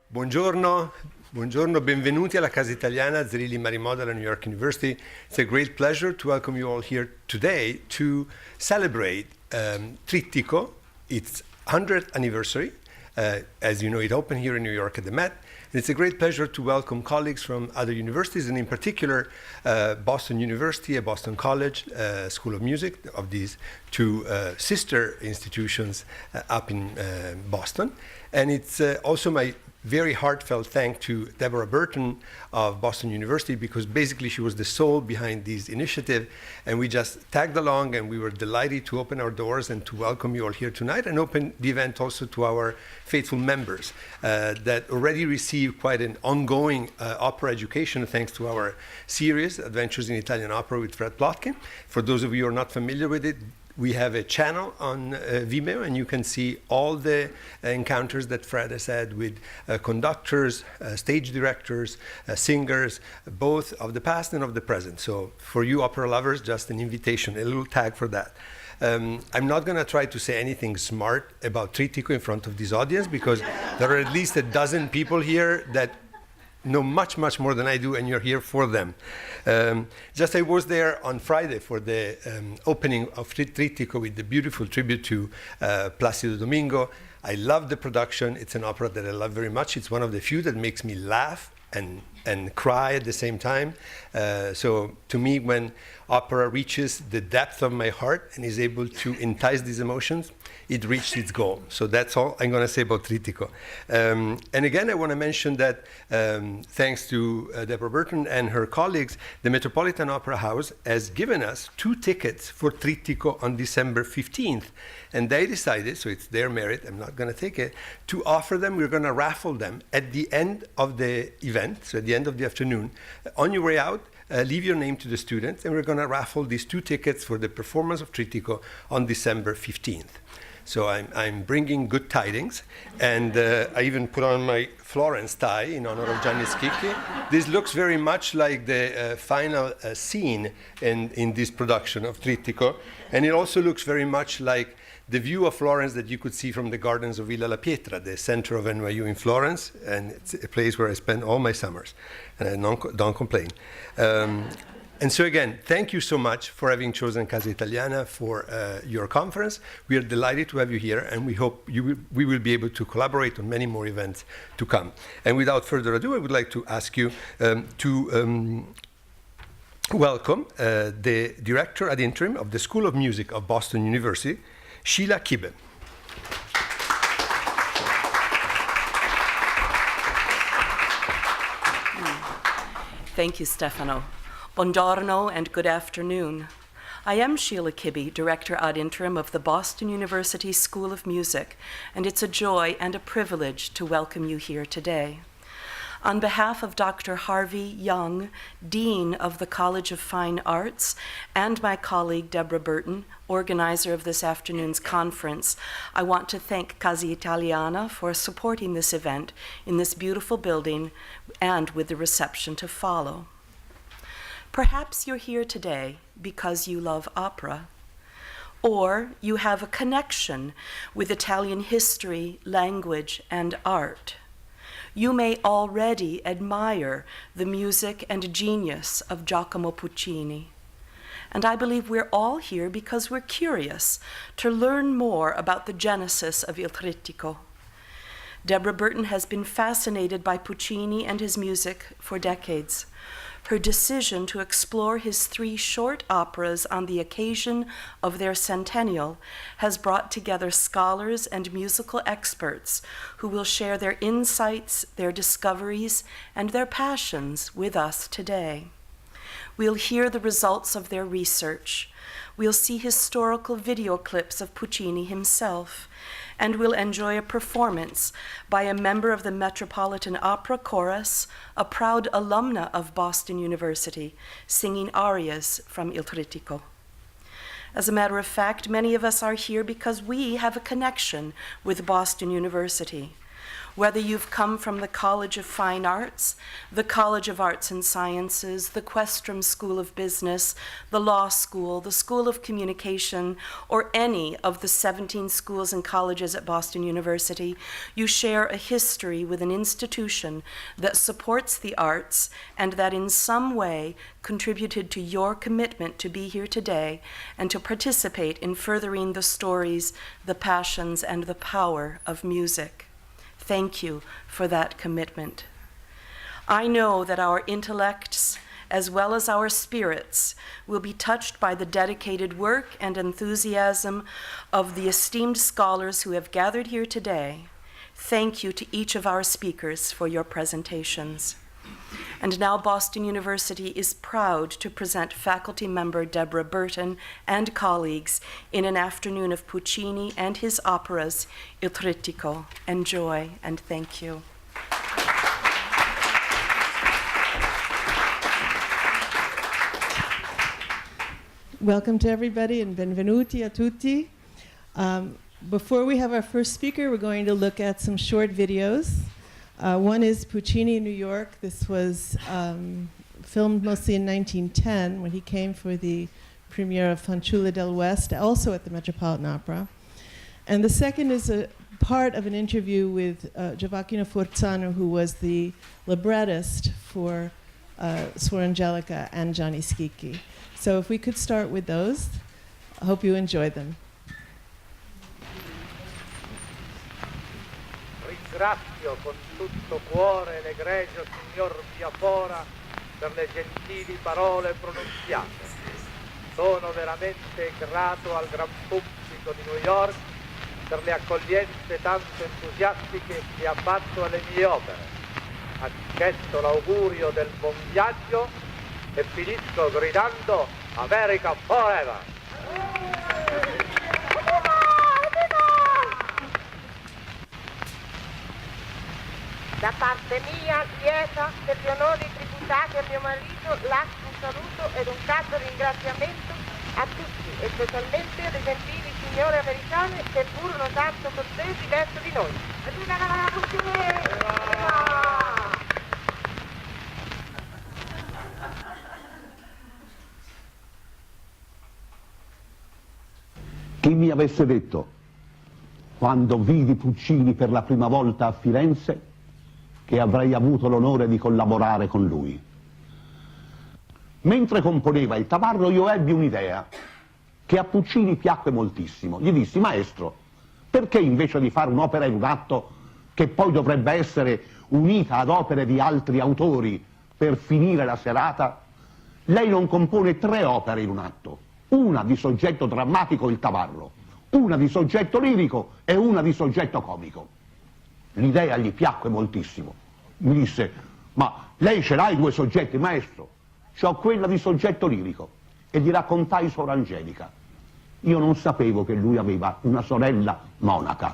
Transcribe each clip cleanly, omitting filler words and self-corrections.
Buongiorno, buongiorno, benvenuti alla Casa Italiana, zerilli-marimò della New York University. It's a great pleasure to welcome you all here today to celebrate Trittico, its 100th anniversary. As you know, it opened here in New York at the Met. And it's a great pleasure to welcome colleagues from other universities, and in particular, Boston University, a Boston College, School of Music, of these two sister institutions up in Boston. And it's also my very heartfelt thanks to Deborah Burton of Boston University, because basically she was the soul behind this initiative, and we just tagged along, and we were delighted to open our doors and to welcome you all here tonight, and open the event also to our faithful members that already received quite an ongoing opera education thanks to our series, Adventures in Italian Opera with Fred Plotkin. For those of you who are not familiar with it, we have a channel on Vimeo, and you can see all the encounters that Fred has had with conductors, stage directors, singers, both of the past and of the present. So for you opera lovers, just an invitation, a little tag for that. I'm not going to try to say anything smart about Trittico in front of this audience, because there are at least a dozen people here that know much, much more than I do, and you're here for them. Just I was there on Friday for the opening of Trittico with the beautiful tribute to Placido Domingo. I love the production. It's an opera that I love very much. It's one of the few that makes me laugh and cry at the same time. So to me, when opera reaches the depth of my heart and is able to entice these emotions, it reached its goal. So that's all I'm going to say about Trittico. And again, I want to mention that thanks to Deborah Burton and her colleagues, the Metropolitan Opera House has given us 2 tickets for Trittico on December 15th. And they decided, so it's their merit, I'm not going to take it, to offer them. We're going to raffle them at the end of the event, so at the end of the afternoon. On your way out, leave your name to the students, and we're going to raffle these 2 tickets for the performance of Trittico on December 15th. So I'm bringing good tidings, and I even put on my Florence tie in honor of Gianni Schicchi. This looks very much like the final scene in this production of Trittico, and it also looks very much like the view of Florence that you could see from the gardens of Villa La Pietra, the center of NYU in Florence, and it's a place where I spend all my summers, and I don't complain. And so again, thank you so much for having chosen Casa Italiana for your conference. We are delighted to have you here, and we hope we will be able to collaborate on many more events to come. And without further ado, I would like to ask you to welcome the director ad interim of the School of Music of Boston University, Shiela Kibbe. Thank you, Stefano. Buongiorno and good afternoon. I am Shiela Kibbe, Director ad interim of the Boston University School of Music, and it's a joy and a privilege to welcome you here today. On behalf of Dr. Harvey Young, Dean of the College of Fine Arts, and my colleague Deborah Burton, organizer of this afternoon's conference, I want to thank Casa Italiana for supporting this event in this beautiful building and with the reception to follow. Perhaps you're here today because you love opera, or you have a connection with Italian history, language, and art. You may already admire the music and genius of Giacomo Puccini. And I believe we're all here because we're curious to learn more about the genesis of Il Trittico. Deborah Burton has been fascinated by Puccini and his music for decades. Her decision to explore his 3 short operas on the occasion of their centennial has brought together scholars and musical experts who will share their insights, their discoveries, and their passions with us today. We'll hear the results of their research. We'll see historical video clips of Puccini himself, and we'll enjoy a performance by a member of the Metropolitan Opera Chorus, a proud alumna of Boston University, singing arias from Il Trittico. As a matter of fact, many of us are here because we have a connection with Boston University. Whether you've come from the College of Fine Arts, the College of Arts and Sciences, the Questrom School of Business, the Law School, the School of Communication, or any of the 17 schools and colleges at Boston University, you share a history with an institution that supports the arts and that in some way contributed to your commitment to be here today and to participate in furthering the stories, the passions, and the power of music. Thank you for that commitment. I know that our intellects, as well as our spirits, will be touched by the dedicated work and enthusiasm of the esteemed scholars who have gathered here today. Thank you to each of our speakers for your presentations. And now Boston University is proud to present faculty member Deborah Burton and colleagues in an afternoon of Puccini and his operas, Il Trittico. Enjoy and thank you. Welcome to everybody and benvenuti a tutti. Before we have our first speaker, we're going to look at some short videos. One is Puccini in New York. This was filmed mostly in 1910 when he came for the premiere of Fanciulla del West, also at the Metropolitan Opera. And the second is a part of an interview with Gioacchino Forzano, who was the librettist for Suor Angelica and Gianni Schicchi. So if we could start with those, I hope you enjoy them. Ringrazio con tutto cuore l'egregio signor Biafora per le gentili parole pronunziate. Sono veramente grato al gran pubblico di New York per le accoglienze tanto entusiastiche che ha fatto alle mie opere. Accetto l'augurio del buon viaggio e finisco gridando America Forever! Da parte mia, lieta per gli onori tributati a mio marito, lascio un saluto ed un caldo ringraziamento a tutti, e specialmente alle gentili signore americane che furono tanto cortesi verso di noi. Chi mi avesse detto, quando vidi Puccini per la prima volta a Firenze, che avrei avuto l'onore di collaborare con lui. Mentre componeva il tabarro io ebbi un'idea che a Puccini piacque moltissimo. Gli dissi: maestro, perché invece di fare un'opera in un atto che poi dovrebbe essere unita ad opere di altri autori per finire la serata, lei non compone 3 opere in un atto, una di soggetto drammatico, il tabarro, una di soggetto lirico e una di soggetto comico. L'idea gli piacque moltissimo. Mi disse: ma lei ce l'ha i 2 soggetti, maestro? C'ho quella di soggetto lirico. E gli raccontai Suor Angelica. Io non sapevo che lui aveva una sorella monaca.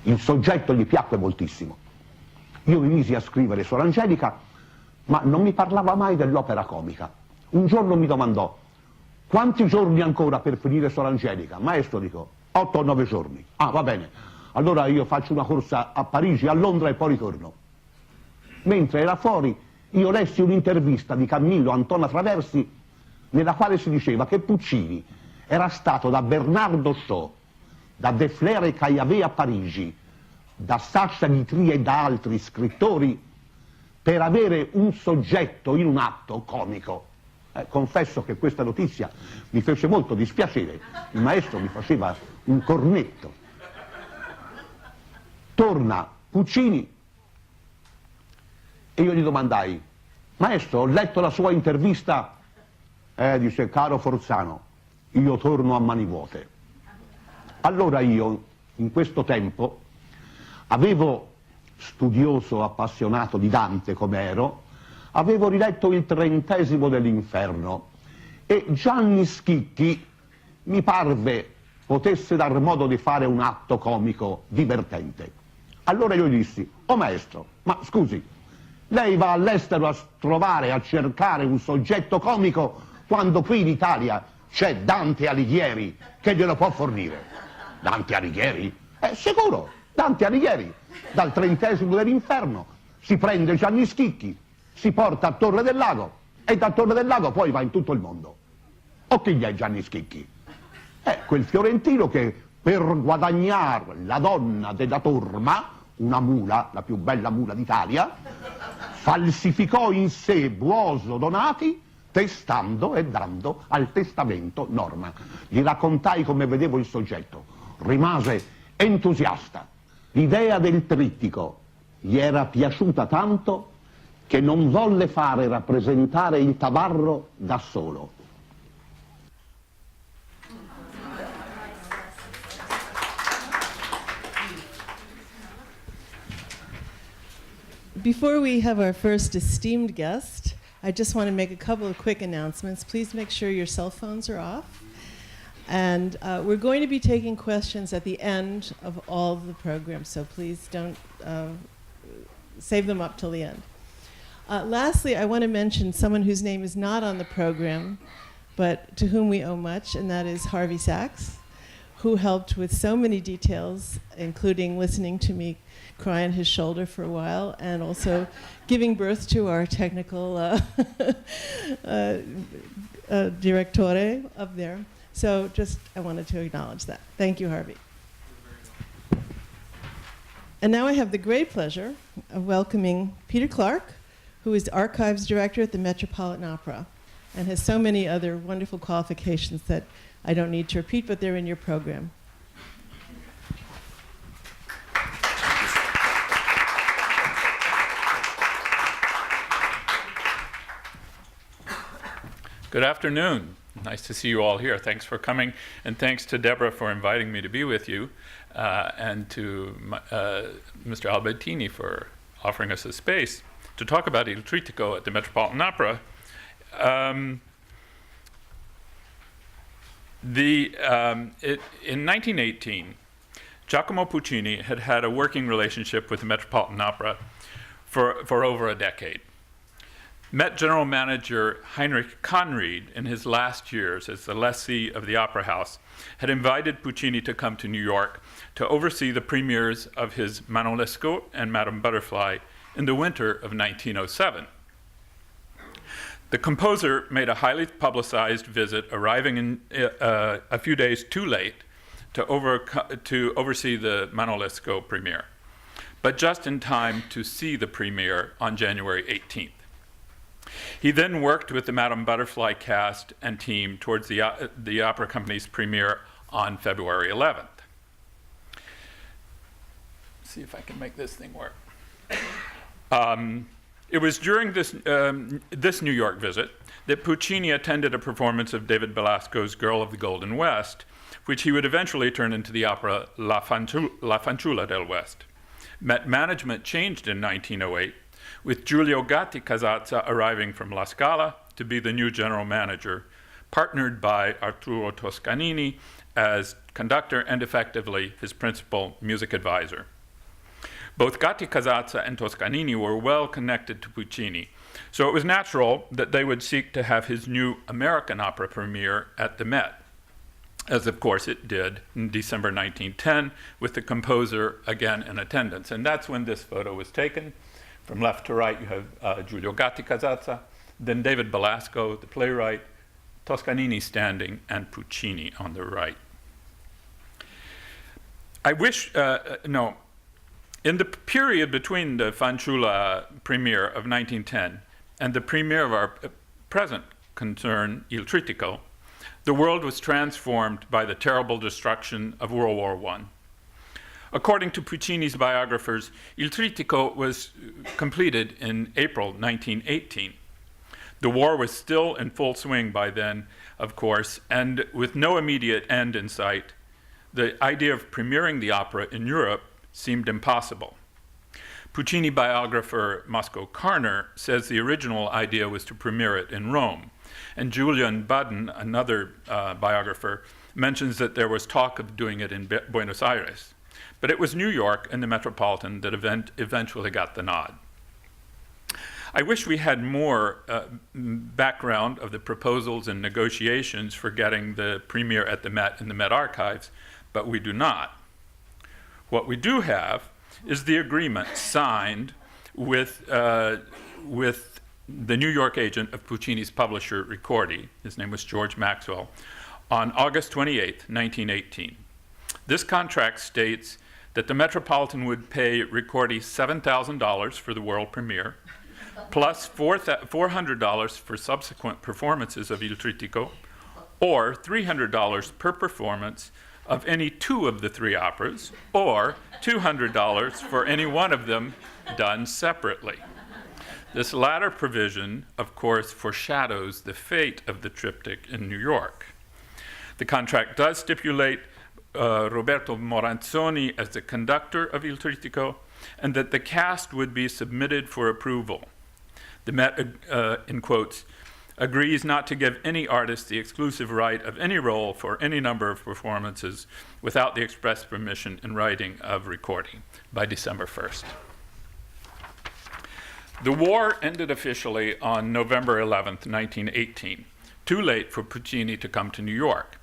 Il soggetto gli piacque moltissimo. Io mi misi a scrivere Suor Angelica, ma non mi parlava mai dell'opera comica. Un giorno mi domandò: quanti giorni ancora per finire Suor Angelica? Maestro, dico, 8 o 9 giorni. Ah, va bene. Allora io faccio una corsa a Parigi, a Londra e poi ritorno. Mentre era fuori, io lessi un'intervista di Camillo Antona Traversi nella quale si diceva che Puccini era stato da Bernardo Shaw, da De Flair e Caillavé a Parigi, da Sacha Guitry e da altri scrittori per avere un soggetto in un atto comico. Confesso che questa notizia mi fece molto dispiacere. Il maestro mi faceva un cornetto. Torna Puccini e io gli domandai: maestro, ho letto la sua intervista. Dice: caro Forzano, io torno a mani vuote. Allora io, in questo tempo, avevo, studioso appassionato di Dante come ero, avevo riletto il 30° dell'Inferno e Gianni Schicchi mi parve potesse dar modo di fare un atto comico divertente. Allora io gli dissi: oh maestro, ma scusi, lei va all'estero a trovare, a cercare un soggetto comico quando qui in Italia c'è Dante Alighieri che glielo può fornire. Dante Alighieri? Sicuro, Dante Alighieri. Dal 30° dell'Inferno si prende Gianni Schicchi, si porta a Torre del Lago e da Torre del Lago poi va in tutto il mondo. O chi è Gianni Schicchi? Quel fiorentino che per guadagnare la donna della Torma, una mula, la più bella mula d'Italia, falsificò in sé Buoso Donati, testando e dando al testamento Norma. Gli raccontai come vedevo il soggetto, rimase entusiasta. L'idea del trittico gli era piaciuta tanto che non volle fare rappresentare il tabarro da solo. Before we have our first esteemed guest, I just want to make a couple of quick announcements. Please make sure your cell phones are off. And we're going to be taking questions at the end of all of the programs, so please don't save them up till the end. Lastly, I want to mention someone whose name is not on the program, but to whom we owe much, and that is Harvey Sachs, who helped with so many details, including listening to me cry on his shoulder for a while, and also giving birth to our technical direttore up there. So just, I wanted to acknowledge that. Thank you, Harvey. And now I have the great pleasure of welcoming Peter Clark, who is Archives Director at the Metropolitan Opera, and has so many other wonderful qualifications that I don't need to repeat, but they're in your program. Good afternoon. Nice to see you all here. Thanks for coming, and thanks to Deborah for inviting me to be with you, and to Mr. Albertini for offering us a space to talk about Il Trittico at the Metropolitan Opera. In 1918, Giacomo Puccini had had a working relationship with the Metropolitan Opera for over a decade. Met General Manager Heinrich Conried in his last years as the lessee of the Opera House had invited Puccini to come to New York to oversee the premieres of his Manosco and Madame Butterfly in the winter of 1907. The composer made a highly publicized visit, arriving a few days too late to oversee the Manosco premiere, but just in time to see the premiere on January 18th. He then worked with the Madame Butterfly cast and team towards the opera company's premiere on February 11th. See if I can make this thing work. It was during this New York visit that Puccini attended a performance of David Belasco's Girl of the Golden West, which he would eventually turn into the opera La Fanciulla del West. Met management changed in 1908, with Giulio Gatti Casazza arriving from La Scala to be the new general manager, partnered by Arturo Toscanini as conductor and effectively his principal music advisor. Both Gatti Casazza and Toscanini were well connected to Puccini, so it was natural that they would seek to have his new American opera premiere at the Met, as of course it did in December 1910, with the composer again in attendance. And that's when this photo was taken. From left to right, you have Giulio Gatti Casazza, then David Belasco, the playwright, Toscanini standing, and Puccini on the right. In the period between the Fanciulla premiere of 1910 and the premiere of our present concern, Il Trittico, the world was transformed by the terrible destruction of World War I. According to Puccini's biographers, Il Trittico was completed in April 1918. The war was still in full swing by then, of course, and with no immediate end in sight, the idea of premiering the opera in Europe seemed impossible. Puccini biographer Moscow Karner says the original idea was to premiere it in Rome, and Julian Budden, another biographer, mentions that there was talk of doing it in Buenos Aires. But it was New York and the Metropolitan that eventually got the nod. I wish we had more background of the proposals and negotiations for getting the premiere at the Met in the Met Archives, but we do not. What we do have is the agreement signed with the New York agent of Puccini's publisher, Ricordi. His name was George Maxwell, on August 28, 1918. This contract states that the Metropolitan would pay Ricordi $7,000 for the world premiere, plus $400 for subsequent performances of Il Trittico, or $300 per performance of any two of the three operas, or $200 for any one of them done separately. This latter provision, of course, foreshadows the fate of the triptych in New York. The contract does stipulate Roberto Moranzoni as the conductor of Il Trittico, and that the cast would be submitted for approval. The Met, in quotes, agrees not to give any artist the exclusive right of any role for any number of performances without the express permission in writing of Ricordi by December 1st. The war ended officially on November 11th, 1918, too late for Puccini to come to New York.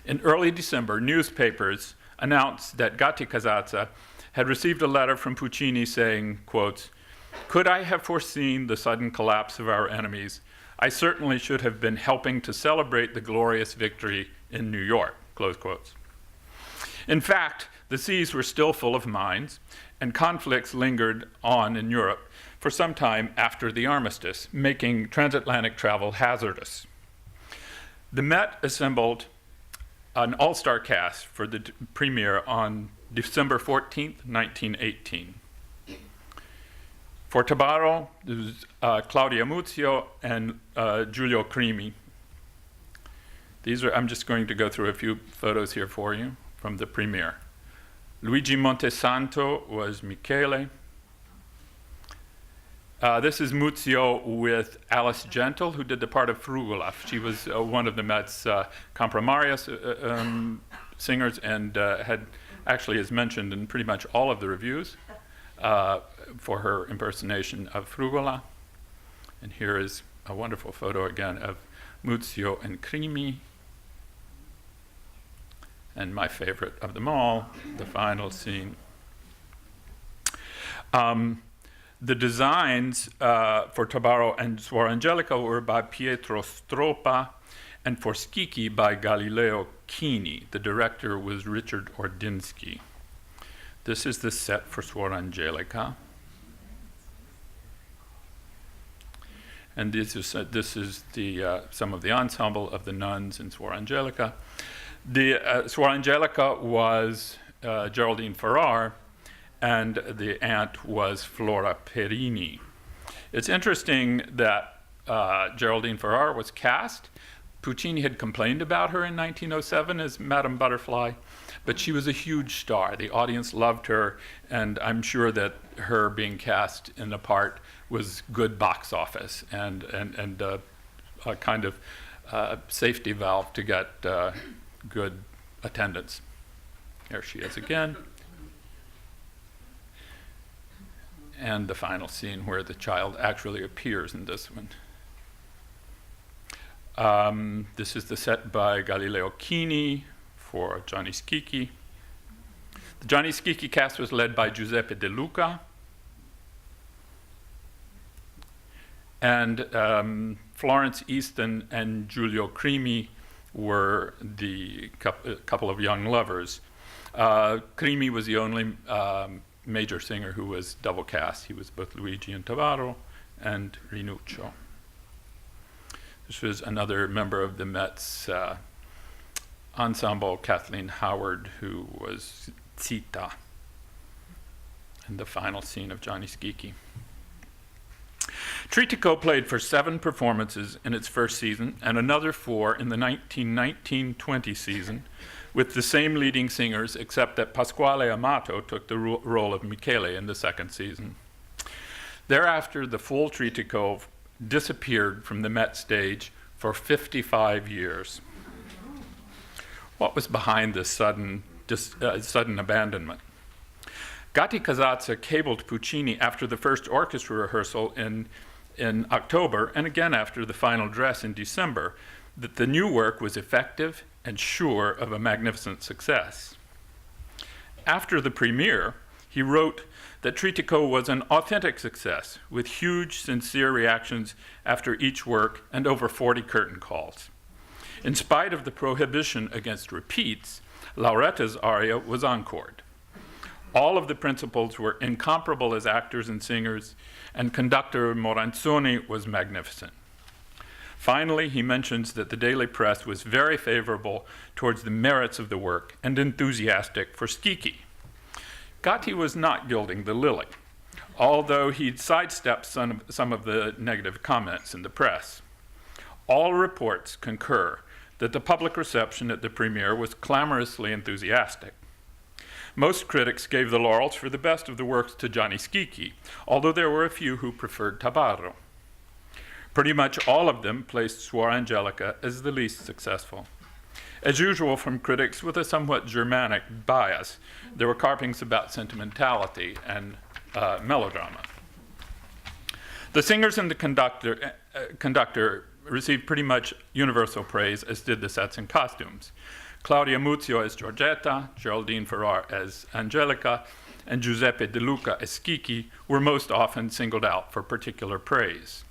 In early December, newspapers announced that Gatti Casazza had received a letter from Puccini saying, quote, "Could I have foreseen the sudden collapse of our enemies, I certainly should have been helping to celebrate the glorious victory in New York," close quotes. In fact, the seas were still full of mines, and conflicts lingered on in Europe for some time after the armistice, making transatlantic travel hazardous. The Met assembled an all-star cast for the premiere on December 14th, 1918. For tabarro, there was Claudia Muzio and Giulio Crimi. I'm just going to go through a few photos here for you from the premiere. Luigi Montesanto was Michele. This is Muzio with Alice Gentle, who did the part of Frugula. She was one of the Met's compromaria singers, and actually is mentioned in pretty much all of the reviews for her impersonation of Frugula. And here is a wonderful photo again of Muzio and Crimi. And my favorite of them all, the final scene. The designs for Tabarro and Suor Angelica were by Pietro Stroppa, and for Schicchi by Galileo Chini. The director was Richard Ordinsky. This is the set for Suor Angelica. And this is the some of the ensemble of the nuns in Suor Angelica. The Suor Angelica was Geraldine Farrar, and the aunt was Flora Perini. It's interesting that Geraldine Farrar was cast. Puccini had complained about her in 1907 as Madame Butterfly, but she was a huge star. The audience loved her, and I'm sure that her being cast in the part was good box office and a kind of safety valve to get good attendance. There she is again. And the final scene where the child actually appears in this one. This is the set by Galileo Chini for Gianni Schicchi. The Gianni Schicchi cast was led by Giuseppe De Luca. And Florence Easton and Giulio Crimi were the couple of young lovers. Crimi was the only major singer who was double cast. He was both Luigi in Tabarro and Rinuccio. This was another member of the Met's ensemble, Kathleen Howard, who was Zita in the final scene of Gianni Schicchi. Trittico played for 7 performances in its first season and another 4 in the 1919-20 season, with the same leading singers, except that Pasquale Amato took the role of Michele in the second season. Thereafter, the full Trittico disappeared from the Met stage for 55 years. What was behind this sudden abandonment? Gatti Casazza cabled Puccini after the first orchestra rehearsal in in October, and again after the final dress in December, that the new work was effective and sure of a magnificent success. After the premiere, he wrote that Trittico was an authentic success, with huge, sincere reactions after each work and over 40 curtain calls. In spite of the prohibition against repeats, Lauretta's aria was encored. All of the principals were incomparable as actors and singers, and conductor Moranzoni was magnificent. Finally, he mentions that the daily press was very favorable towards the merits of the work and enthusiastic for Schicchi. Gatti was not gilding the lily, although he'd sidestepped some of the negative comments in the press. All reports concur that the public reception at the premiere was clamorously enthusiastic. Most critics gave the laurels for the best of the works to Gianni Schicchi, although there were a few who preferred Tabarro. Pretty much all of them placed Suor Angelica as the least successful. As usual from critics with a somewhat Germanic bias, there were carpings about sentimentality and melodrama. The singers and the conductor received pretty much universal praise, as did the sets and costumes. Claudia Muzio as Giorgetta, Geraldine Ferrar as Angelica, and Giuseppe De Luca as Schicchi were most often singled out for particular praise.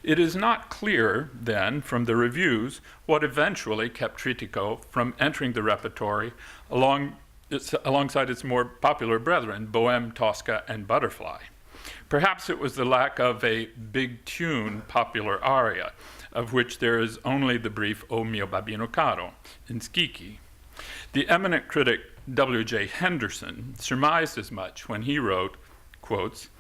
It is not clear, then, from the reviews, what eventually kept Trittico from entering the repertory alongside its more popular brethren, Bohème, Tosca, and Butterfly. Perhaps it was the lack of a big tune popular aria, of which there is only the brief O mio babbino caro in Schicchi. The eminent critic W.J. Henderson surmised as much when he wrote, quotes,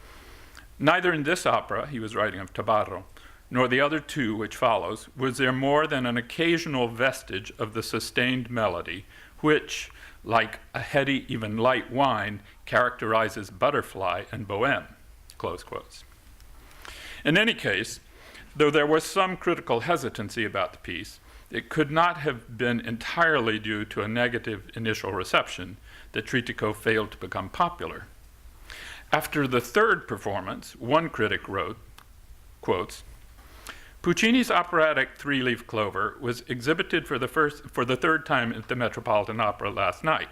"Neither in this opera," he was writing of Tabarro, "nor the other two which follows, was there more than an occasional vestige of the sustained melody, which, like a heady, even light wine, characterizes Butterfly and Bohème." Close quotes. In any case, though there was some critical hesitancy about the piece, it could not have been entirely due to a negative initial reception that Trittico failed to become popular. After the third performance, one critic wrote, quotes, "Puccini's operatic Three-Leaf Clover was exhibited for the third time at the Metropolitan Opera last night.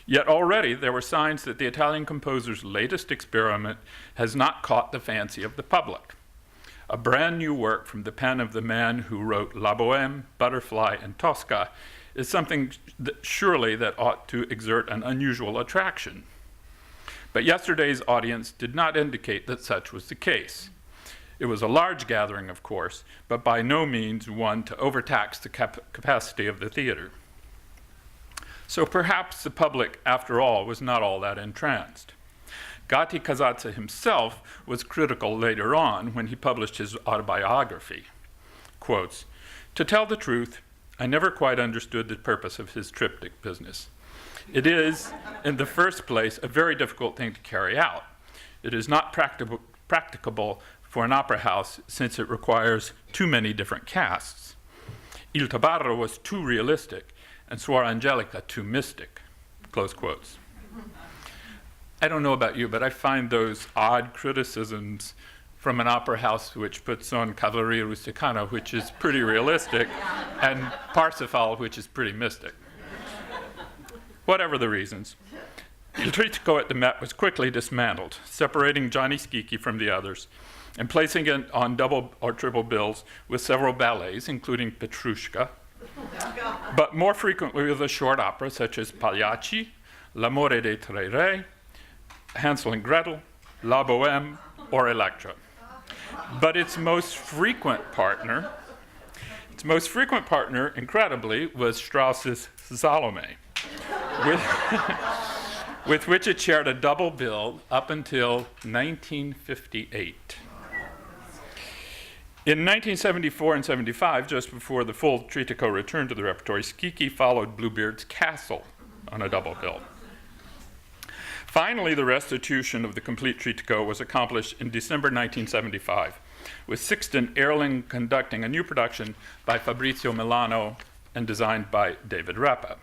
Yet already there were signs that the Italian composer's latest experiment has not caught the fancy of the public. A brand new work from the pen of the man who wrote La Bohème, Butterfly, and Tosca is something surely that ought to exert an unusual attraction. But yesterday's audience did not indicate that such was the case. It was a large gathering, of course, but by no means one to overtax the capacity of the theater. So perhaps the public, after all, was not all that entranced. Gatti Casazza himself was critical later on when he published his autobiography. Quotes, "To tell the truth, I never quite understood the purpose of his triptych business. It is, in the first place, a very difficult thing to carry out. It is not practicable for an opera house since it requires too many different casts. Il Tabarro was too realistic, and Suor Angelica too mystic." Close quotes. I don't know about you, but I find those odd criticisms from an opera house which puts on Cavalleria Rusticana, which is pretty realistic, and Parsifal, which is pretty mystic. Whatever the reasons, Il Trittico at the Met was quickly dismantled, separating Gianni Schicchi from the others, and placing it on double or triple bills with several ballets, including Petrushka, but more frequently with a short opera such as Pagliacci, L'amore dei tre re, Hansel and Gretel, La Bohème, or Electra. But its most frequent partner, incredibly, was Strauss's Salome, with which it shared a double bill up until 1958. In 1974 and 75, just before the full Trittico returned to the repertory, Schicchi followed Bluebeard's Castle on a double bill. Finally, the restitution of the complete Trittico was accomplished in December 1975, with Sixten Ehrling conducting a new production by Fabrizio Milano and designed by David Rappa.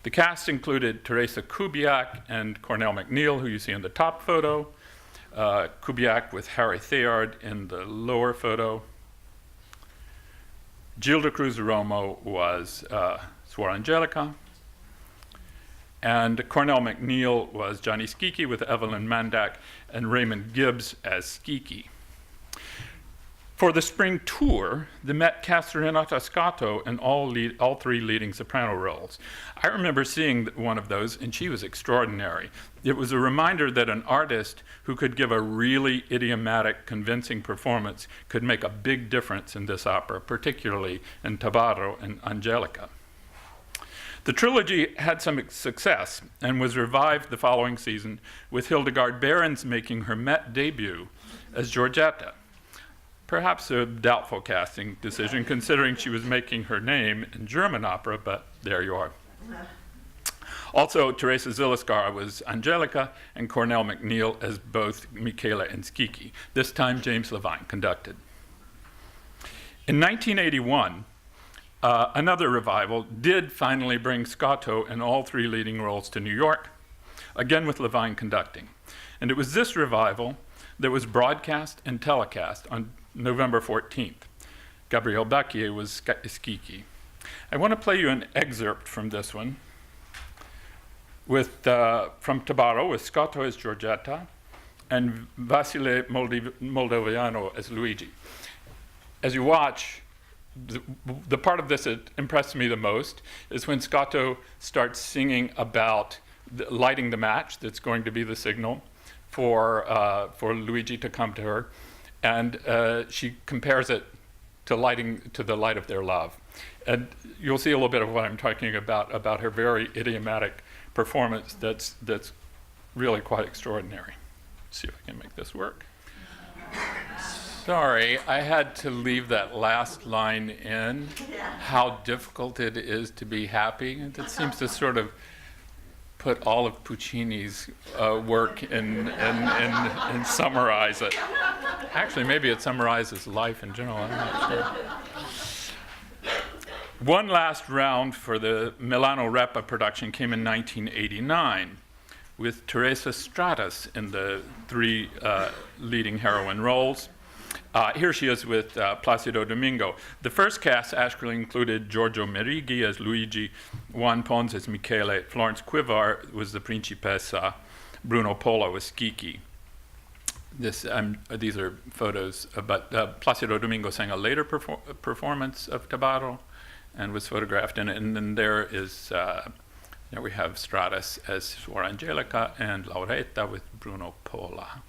The cast included Teresa Kubiak and Cornell McNeil, who you see in the top photo, Kubiak with Harry Theard in the lower photo. Gilda Cruz Romo was Suor Angelica. And Cornell McNeil was Johnny Skiki with Evelyn Mandak and Raymond Gibbs as Skiki. For the spring tour, the Met cast Renata Scotto in all three leading soprano roles. I remember seeing one of those, and she was extraordinary. It was a reminder that an artist who could give a really idiomatic, convincing performance could make a big difference in this opera, particularly in Tabarro and Angelica. The trilogy had some success and was revived the following season, with Hildegard Behrens making her Met debut as Giorgetta. Perhaps a doubtful casting decision, considering she was making her name in German opera, but there you are. Also, Teresa Ziliskar was Angelica, and Cornell McNeil as both Michele and Skiki. This time, James Levine conducted. In 1981, another revival did finally bring Scotto in all three leading roles to New York, again with Levine conducting. And it was this revival that was broadcast and telecast on November 14th. Gabrielle Bacquier was Skiki. I want to play you an excerpt from this one, from Tabarro with Scotto as Giorgetta and Vasile Moldoviano as Luigi. As you watch, the part of this that impressed me the most is when Scotto starts singing about lighting the match that's going to be the signal for Luigi to come to her, and she compares it to the light of their love. And you'll see a little bit of what I'm talking about her very idiomatic performance that's really quite extraordinary. Let's see if I can make this work. Sorry, I had to leave that last line in, how difficult it is to be happy. That seems to sort of put all of Puccini's work and summarize it. Actually, maybe it summarizes life in general, I'm not sure. One last round for the Milano Repa production came in 1989 with Teresa Stratas in the three leading heroine roles. Here she is with Placido Domingo. The first cast actually included Giorgio Merighi as Luigi, Juan Pons as Michele, Florence Quivar was the Principessa, Bruno Pola was Skiki. These are photos, but Placido Domingo sang a later performance of Tabarro and was photographed in it. And then there we have Stratas as Suor Angelica and Lauretta with Bruno Pola.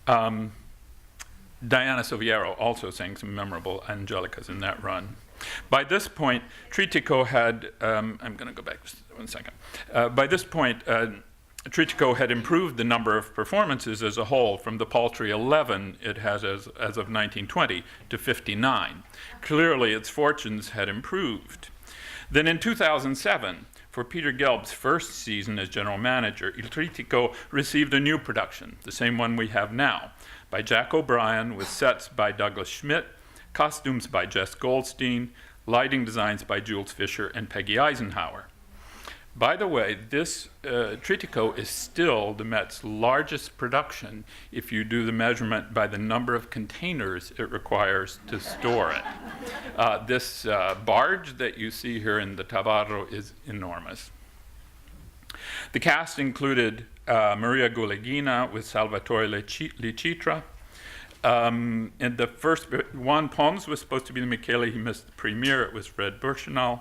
Diana Soviero also sang some memorable Angelicas in that run. By this point, Trittico had, I'm going to go back just 1 second. By this point, Trittico had improved the number of performances as a whole from the paltry 11 it has as of 1920 to 59. Clearly, its fortunes had improved. Then in 2007, for Peter Gelb's first season as general manager, Il Trittico received a new production, the same one we have now, by Jack O'Brien with sets by Douglas Schmidt, costumes by Jess Goldstein, lighting designs by Jules Fisher and Peggy Eisenhower. By the way, this Trittico is still the Met's largest production if you do the measurement by the number of containers it requires to store it. This barge that you see here in the Tabarro is enormous. The cast included Maria Guleghina with Salvatore Licitra. And the first, Juan Pons was supposed to be the Michele. He missed the premiere. It was Fred Burchenal.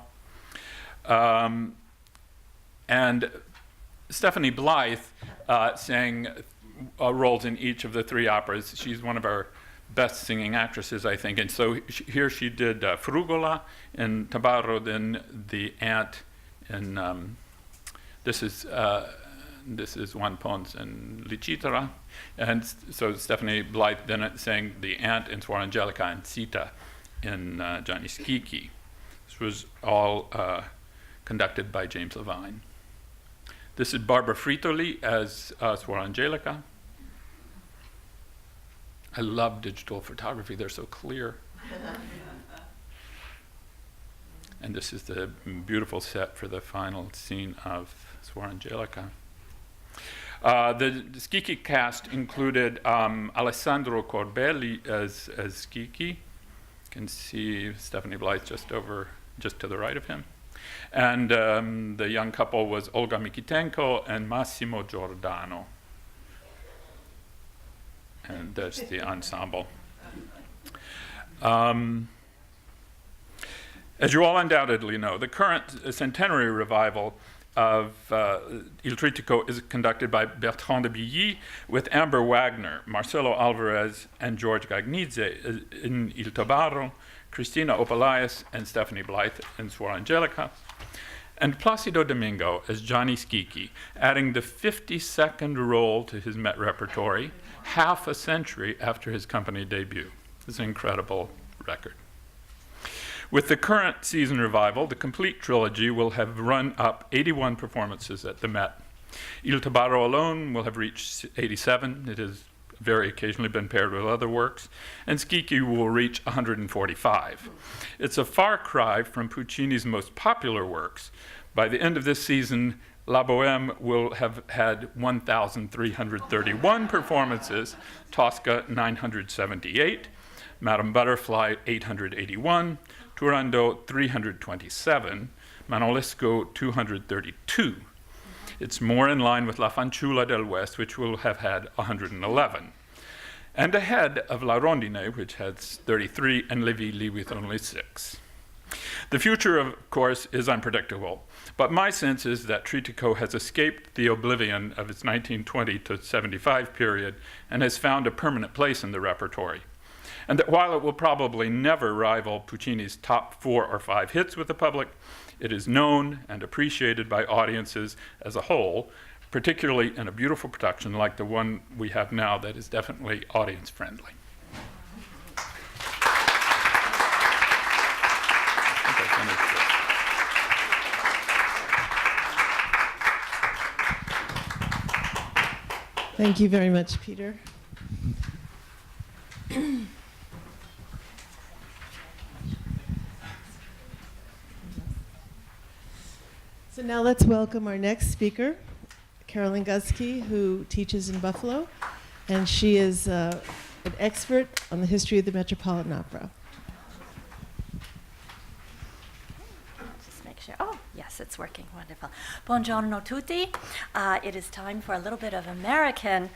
And Stephanie Blythe sang roles in each of the three operas. She's one of our best singing actresses, I think. And so here she did Frugola in Tabarro, then the aunt in, this is Juan Pons and Licitra. And so Stephanie Blythe then sang the aunt in Suor Angelica and Sita in Johnny Skiki. This was all conducted by James Levine. This is Barbara Fritoli as Suor Angelica. I love digital photography, they're so clear. And this is the beautiful set for the final scene of Suor Angelica. The Schicchi cast included Alessandro Corbelli as Schicchi. You can see Stephanie Blythe just to the right of him. And the young couple was Olga Mikitenko and Massimo Giordano. And that's the ensemble. As you all undoubtedly know, the current centenary revival of Il Trittico is conducted by Bertrand de Billy with Amber Wagner, Marcelo Alvarez, and George Gagnidze in Il Tabarro, Cristina Opelaias and Stephanie Blythe in Suor Angelica, and Placido Domingo as Johnny Schicchi, adding the 52nd role to his Met repertory, half a century after his company debut. It's an incredible record. With the current season revival, the complete trilogy will have run up 81 performances at the Met. Il Tabarro alone will have reached 87. It has very occasionally been paired with other works, and Schicchi will reach 145. It's a far cry from Puccini's most popular works. By the end of this season, La Bohème will have had 1,331 performances, Tosca 978, Madame Butterfly 881, Turandot 327, Manolesco 232. It's more in line with La Fanciulla del West, which will have had 111, and ahead of La Rondine, which has 33, and Le Villi with only 6. The future, of course, is unpredictable, but my sense is that Trittico has escaped the oblivion of its 1920 to 75 period and has found a permanent place in the repertory. And that while it will probably never rival Puccini's top 4 or 5 hits with the public, it is known and appreciated by audiences as a whole, particularly in a beautiful production like the one we have now that is definitely audience-friendly. Thank you very much, Peter. So now let's welcome our next speaker, Carolyn Guzski, who teaches in Buffalo, and she is an expert on the history of the Metropolitan Opera. Just make sure. Oh, yes, it's working. Wonderful. Buongiorno tutti. It is time for a little bit of American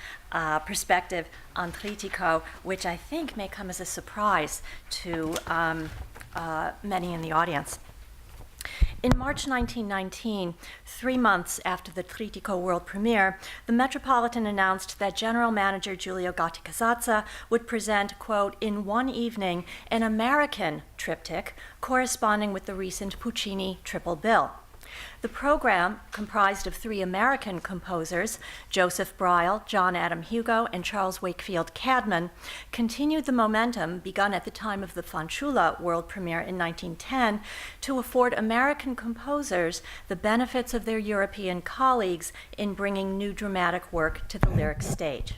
perspective on Trittico, which I think may come as a surprise to many in the audience. In March 1919, 3 months after the Trittico world premiere, the Metropolitan announced that general manager Giulio Gatti-Casazza would present, quote, in one evening, an American triptych corresponding with the recent Puccini triple bill. The program, comprised of 3 American composers, Joseph Bryle, John Adam Hugo, and Charles Wakefield Cadman, continued the momentum begun at the time of the Fanciulla world premiere in 1910 to afford American composers the benefits of their European colleagues in bringing new dramatic work to the lyric stage.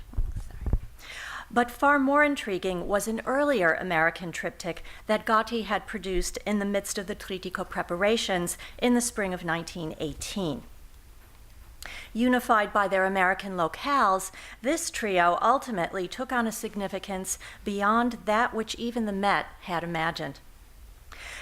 But far more intriguing was an earlier American triptych that Gatti had produced in the midst of the Trittico preparations in the spring of 1918. Unified by their American locales, this trio ultimately took on a significance beyond that which even the Met had imagined.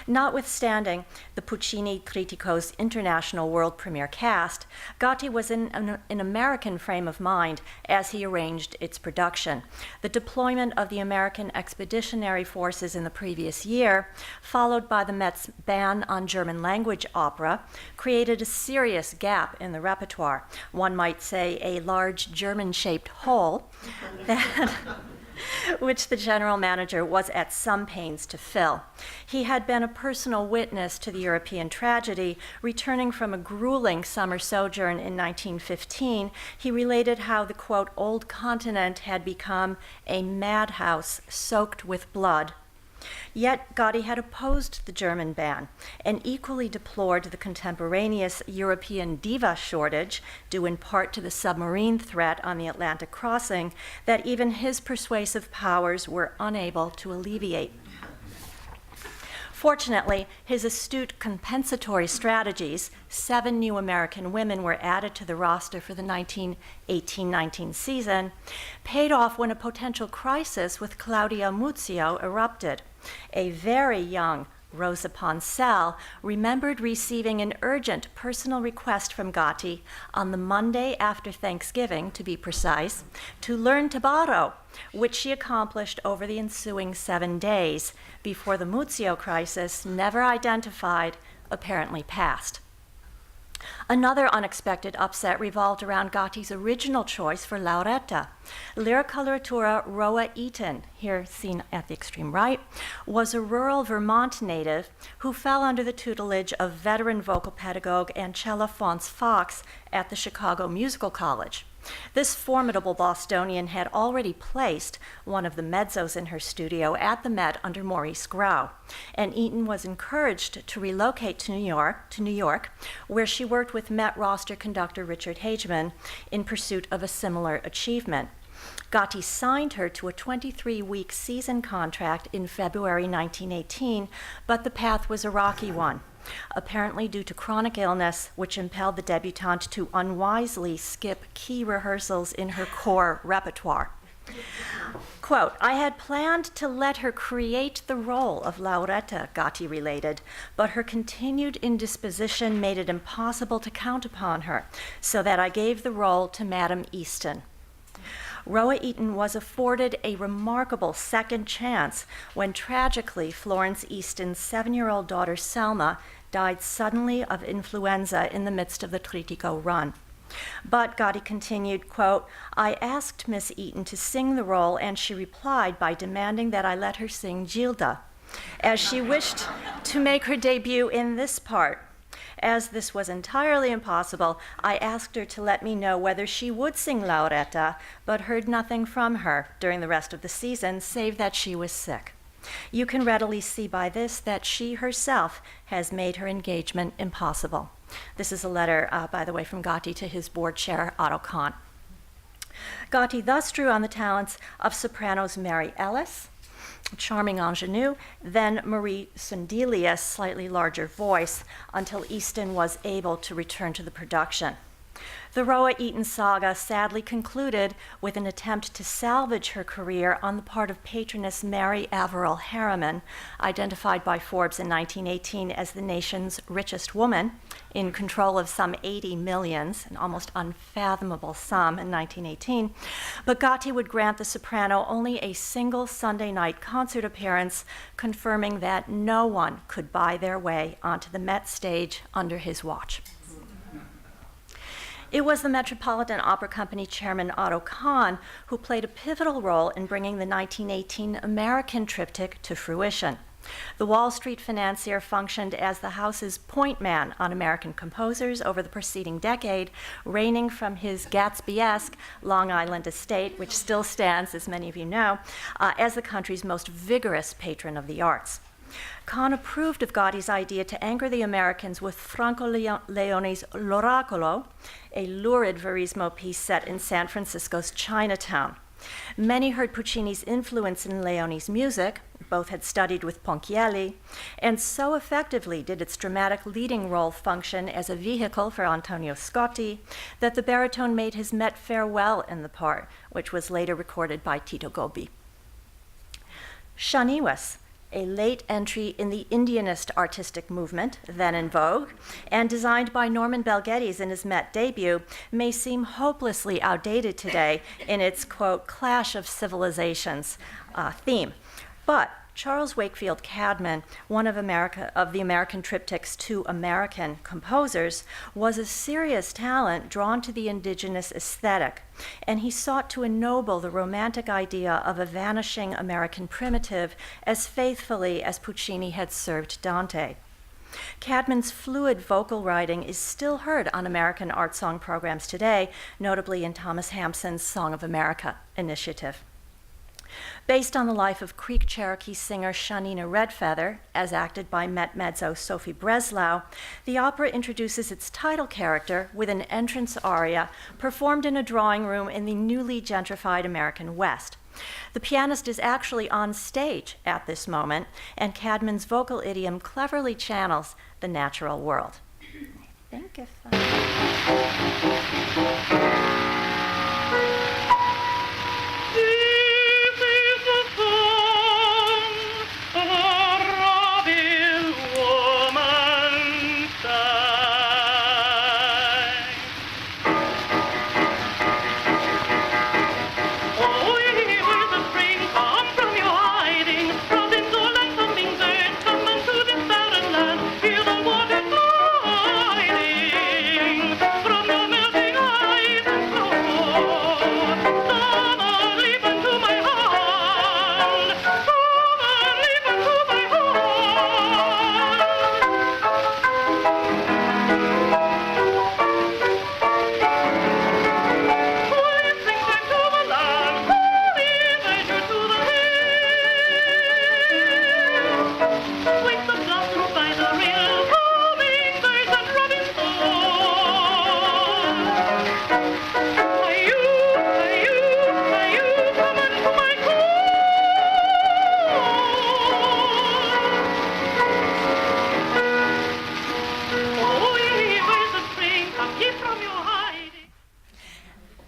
Notwithstanding the Puccini Trittico's international world premiere cast, Gatti was in an American frame of mind as he arranged its production. The deployment of the American expeditionary forces in the previous year, followed by the Met's ban on German language opera, created a serious gap in the repertoire. One might say a large German-shaped hole that which the general manager was at some pains to fill. He had been a personal witness to the European tragedy. Returning from a grueling summer sojourn in 1915, he related how the, quote, old continent had become a madhouse soaked with blood. Yet Gatti had opposed the German ban and equally deplored the contemporaneous European diva shortage, due in part to the submarine threat on the Atlantic crossing, that even his persuasive powers were unable to alleviate. Fortunately, his astute compensatory strategies, 7 new American women were added to the roster for the 1918-19 season, paid off when a potential crisis with Claudia Muzio erupted. A very young Rosa Poncel remembered receiving an urgent personal request from Gotti on the Monday after Thanksgiving, to be precise, to learn tabarro, which she accomplished over the ensuing 7 days before the Muzio crisis, never identified, apparently passed. Another unexpected upset revolved around Gotti's original choice for Lauretta. Lyric coloratura Roa Eaton, here seen at the extreme right, was a rural Vermont native who fell under the tutelage of veteran vocal pedagogue Ancella Fons Fox at the Chicago Musical College. This formidable Bostonian had already placed one of the mezzos in her studio at the Met under Maurice Grau, and Eaton was encouraged to relocate to New York, where she worked with Met roster conductor Richard Hageman in pursuit of a similar achievement. Gotti signed her to a 23-week season contract in February 1918, but the path was a rocky one, apparently due to chronic illness, which impelled the debutante to unwisely skip key rehearsals in her core repertoire. Quote, "I had planned to let her create the role of Lauretta," Gotti related, "but her continued indisposition made it impossible to count upon her, so that I gave the role to Madame Easton." Roa Eaton was afforded a remarkable second chance when tragically Florence Easton's 7-year-old daughter Selma died suddenly of influenza in the midst of the Trittico run. But Gotti continued, quote, "I asked Miss Eaton to sing the role, and she replied by demanding that I let her sing Gilda, as she wished to make her debut in this part. As this was entirely impossible, I asked her to let me know whether she would sing Lauretta, but heard nothing from her during the rest of the season, save that she was sick. You can readily see by this that she herself has made her engagement impossible." This is a letter, by the way, from Gotti to his board chair, Otto Kahn. Gotti thus drew on the talents of sopranos Mary Ellis, charming ingenue, then Marie Sundelius, slightly larger voice, until Easton was able to return to the production. The Roa Eaton saga sadly concluded with an attempt to salvage her career on the part of patroness Mary Averill Harriman, identified by Forbes in 1918 as the nation's richest woman, in control of some 80 millions, an almost unfathomable sum in 1918. But Gotti would grant the soprano only a single Sunday night concert appearance, confirming that no one could buy their way onto the Met stage under his watch. It was the Metropolitan Opera Company chairman Otto Kahn who played a pivotal role in bringing the 1918 American triptych to fruition. The Wall Street financier functioned as the house's point man on American composers over the preceding decade, reigning from his Gatsby-esque Long Island estate, which still stands, as many of you know, as the country's most vigorous patron of the arts. Kahn approved of Gotti's idea to anchor the Americans with Franco Leone's L'Oracolo, a lurid verismo piece set in San Francisco's Chinatown. Many heard Puccini's influence in Leone's music, both had studied with Ponchielli, and so effectively did its dramatic leading role function as a vehicle for Antonio Scotti that the baritone made his Met farewell in the part, which was later recorded by Tito Gobbi. Shaniwas, a late entry in the Indianist artistic movement, then in vogue, and designed by Norman Bel Geddes in his Met debut, may seem hopelessly outdated today in its, quote, clash of civilizations theme. But Charles Wakefield Cadman, one of the American triptych's 2 American composers, was a serious talent drawn to the indigenous aesthetic, and he sought to ennoble the romantic idea of a vanishing American primitive as faithfully as Puccini had served Dante. Cadman's fluid vocal writing is still heard on American art song programs today, notably in Thomas Hampson's Song of America initiative. Based on the life of Creek Cherokee singer Shanina Redfeather, as acted by Met mezzo Sophie Breslau, the opera introduces its title character with an entrance aria performed in a drawing room in the newly gentrified American West. The pianist is actually on stage at this moment, and Cadman's vocal idiom cleverly channels the natural world. I think if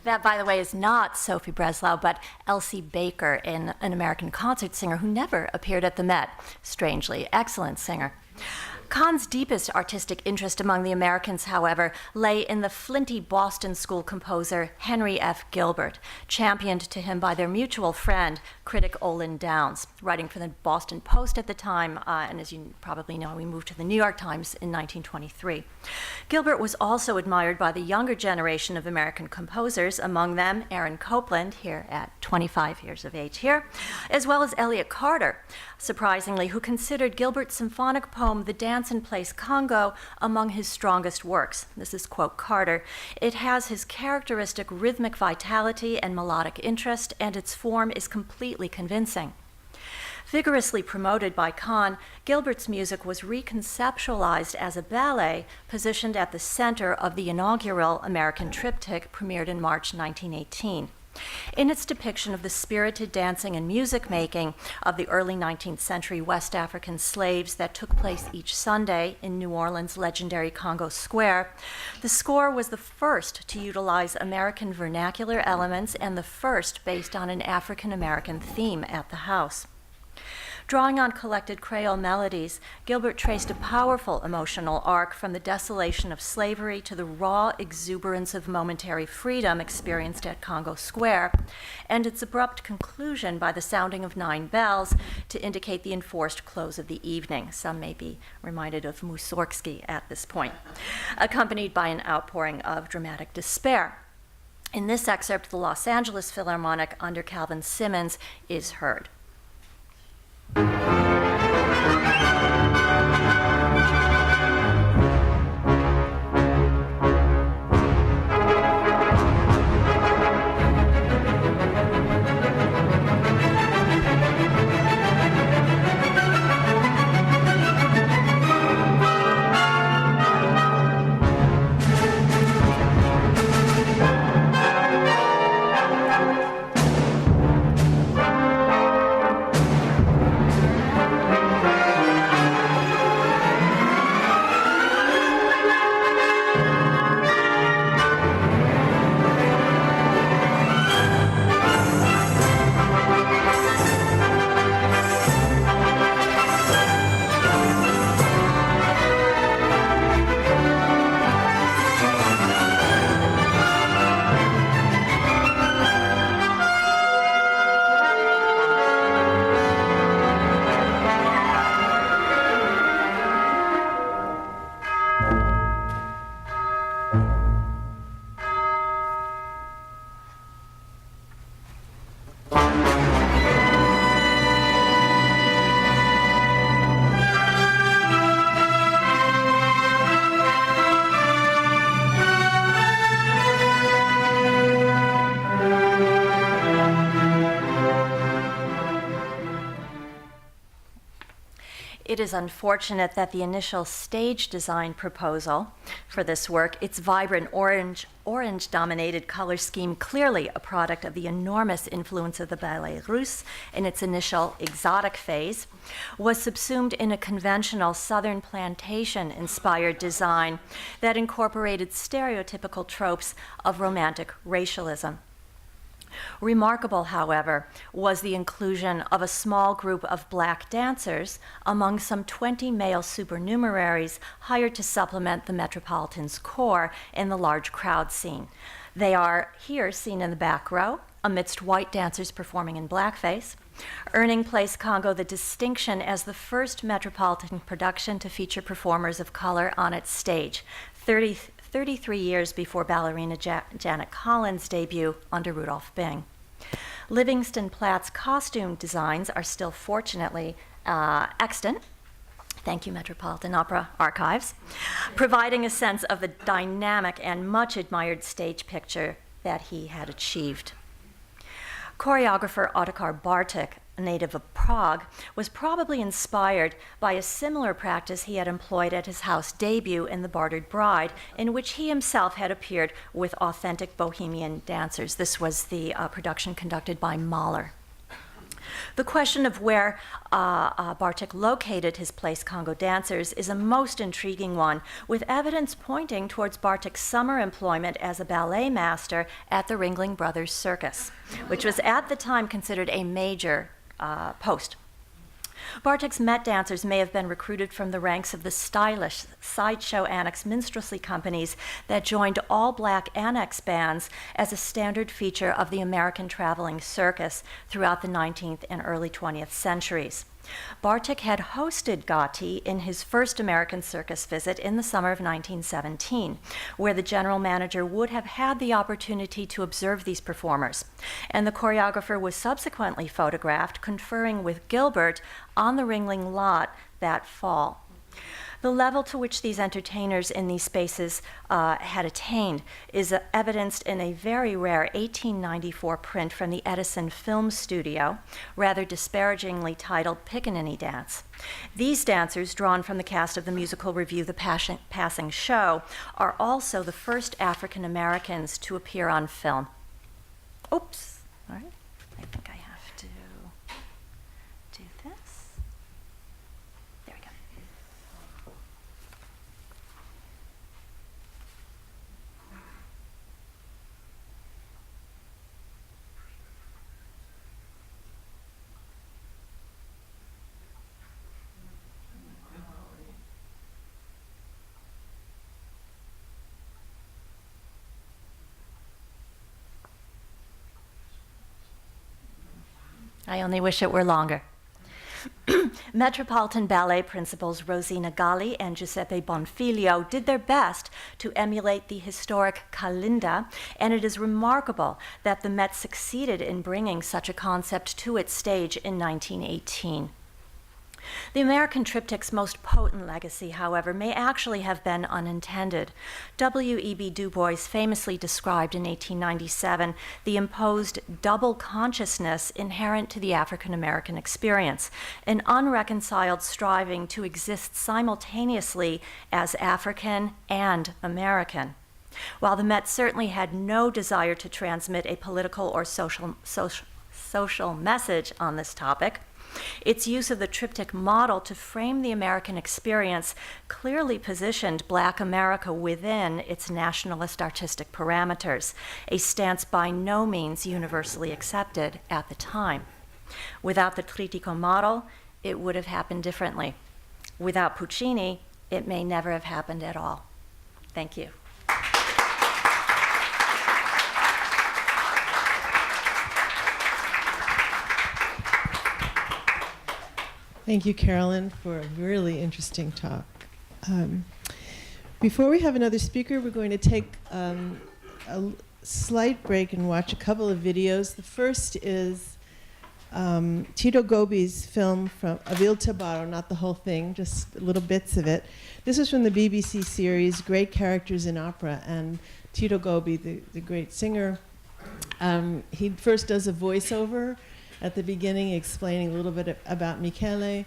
that, by the way, is not Sophie Breslau, but Elsie Baker, an American concert singer who never appeared at the Met. Strangely, excellent singer. Kahn's deepest artistic interest among the Americans, however, lay in the flinty Boston School composer Henry F. Gilbert, championed to him by their mutual friend, critic Olin Downs, writing for the Boston Post at the time, and as you probably know, he moved to the New York Times in 1923. Gilbert was also admired by the younger generation of American composers, among them Aaron Copland, here at 25 years of age here, as well as Elliott Carter, surprisingly, who considered Gilbert's symphonic poem, The Dance and Place Congo, among his strongest works. This is, quote, Carter. It has his characteristic rhythmic vitality and melodic interest, and its form is completely convincing. Vigorously promoted by Kahn, Gilbert's music was reconceptualized as a ballet positioned at the center of the inaugural American triptych premiered in March 1918. In its depiction of the spirited dancing and music making of the early 19th century West African slaves that took place each Sunday in New Orleans' legendary Congo Square, the score was the first to utilize American vernacular elements and the first based on an African American theme at the house. Drawing on collected Creole melodies, Gilbert traced a powerful emotional arc from the desolation of slavery to the raw exuberance of momentary freedom experienced at Congo Square, and its abrupt conclusion by the sounding of 9 bells to indicate the enforced close of the evening. Some may be reminded of Mussorgsky at this point, accompanied by an outpouring of dramatic despair. In this excerpt, the Los Angeles Philharmonic under Calvin Simmons is heard. is unfortunate that the initial stage design proposal for this work, its vibrant orange-dominated color scheme, clearly a product of the enormous influence of the ballet russe in its initial exotic phase, was subsumed in a conventional Southern plantation-inspired design that incorporated stereotypical tropes of romantic racialism. Remarkable, however, was the inclusion of a small group of black dancers among some 20 male supernumeraries hired to supplement the Metropolitan's corps in the large crowd scene. They are here seen in the back row, amidst white dancers performing in blackface, earning Place Congo the distinction as the first Metropolitan production to feature performers of color on its stage, 33 years before ballerina Janet Collins' debut under Rudolph Bing. Livingston Platt's costume designs are still fortunately extant. Thank you, Metropolitan Opera Archives, providing a sense of the dynamic and much admired stage picture that he had achieved. Choreographer Otakar Bartók, a native of Prague, was probably inspired by a similar practice he had employed at his house debut in The Bartered Bride, in which he himself had appeared with authentic Bohemian dancers. This was the production conducted by Mahler. The question of where Bartók located his Place Congo dancers is a most intriguing one, with evidence pointing towards Bartók's summer employment as a ballet master at the Ringling Brothers Circus, which was at the time considered a major post. Bartók's Met dancers may have been recruited from the ranks of the stylish sideshow annex minstrelsy companies that joined all-black annex bands as a standard feature of the American traveling circus throughout the 19th and early 20th centuries. Bartók had hosted Gotti in his first American circus visit in the summer of 1917, where the general manager would have had the opportunity to observe these performers, and the choreographer was subsequently photographed conferring with Gilbert on the Ringling lot that fall. The level to which these entertainers in these spaces had attained is evidenced in a very rare 1894 print from the Edison Film Studio, rather disparagingly titled Pickaninny Dance. These dancers, drawn from the cast of the musical revue The Passing Show, are also the first African Americans to appear on film. Oops, all right, I think I have to do this. There we go. I only wish it were longer. Metropolitan Ballet principals Rosina Galli and Giuseppe Bonfiglio did their best to emulate the historic Calinda, and it is remarkable that the Met succeeded in bringing such a concept to its stage in 1918. The American triptych's most potent legacy, however, may actually have been unintended. W.E.B. Du Bois famously described in 1897 the imposed double consciousness inherent to the African American experience, an unreconciled striving to exist simultaneously as African and American. While the Met certainly had no desire to transmit a political or social message on this topic, its use of the triptych model to frame the American experience clearly positioned Black America within its nationalist artistic parameters, a stance by no means universally accepted at the time. Without the Trittico model, it would have happened differently. Without Puccini, it may never have happened at all. Thank you. Thank you, Carolyn, for a really interesting talk. Before we have another speaker, we're going to take a slight break and watch a couple of videos. The first is Tito Gobbi's film of Il Tabarro, not the whole thing, just little bits of it. This is from the BBC series Great Characters in Opera, and Tito Gobbi, the great singer, he first does a voiceover at the beginning explaining a little bit about Michele,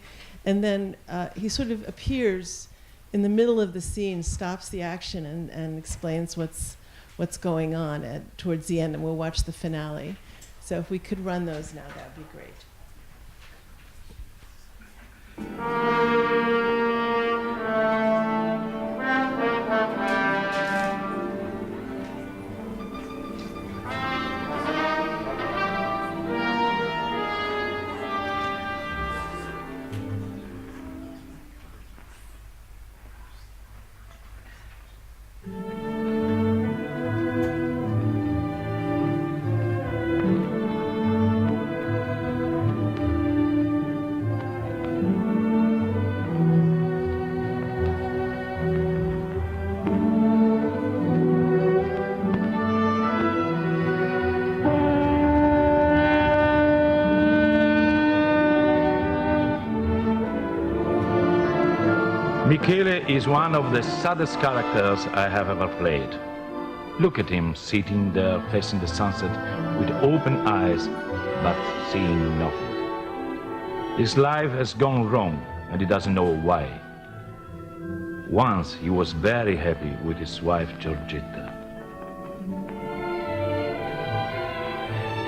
And then he sort of appears in the middle of the scene, stops the action, and explains what's going on towards the end, and we'll watch the finale. So if we could run those now, that would be great. Michele is one of the saddest characters I have ever played. Look at him sitting there facing the sunset with open eyes, but seeing nothing. His life has gone wrong and he doesn't know why. Once he was very happy with his wife Giorgetta.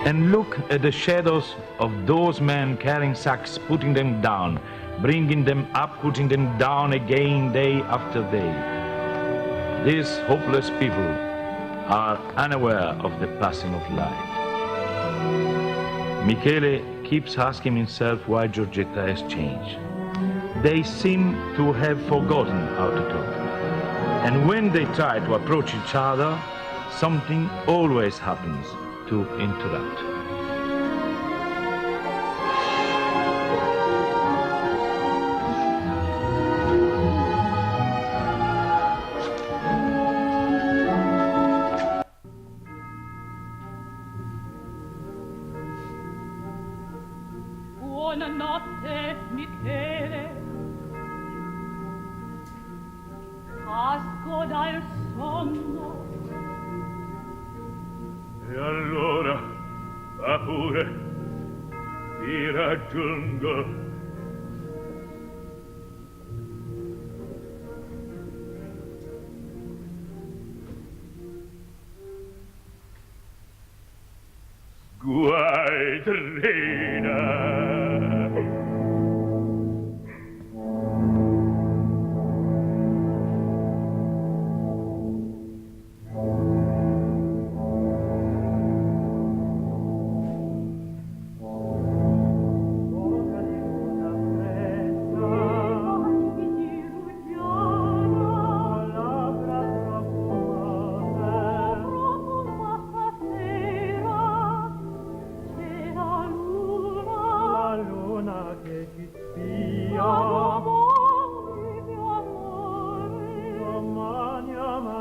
And look at the shadows of those men carrying sacks, putting them down, bringing them up, putting them down again day after day. These hopeless people are unaware of the passing of life. Michele keeps asking himself why Giorgetta has changed. They seem to have forgotten how to talk. And when they try to approach each other, something always happens to interrupt. Buonanotte, Michele. Casco dal sonno. E allora, va pure, ti raggiungo. Guaidrina.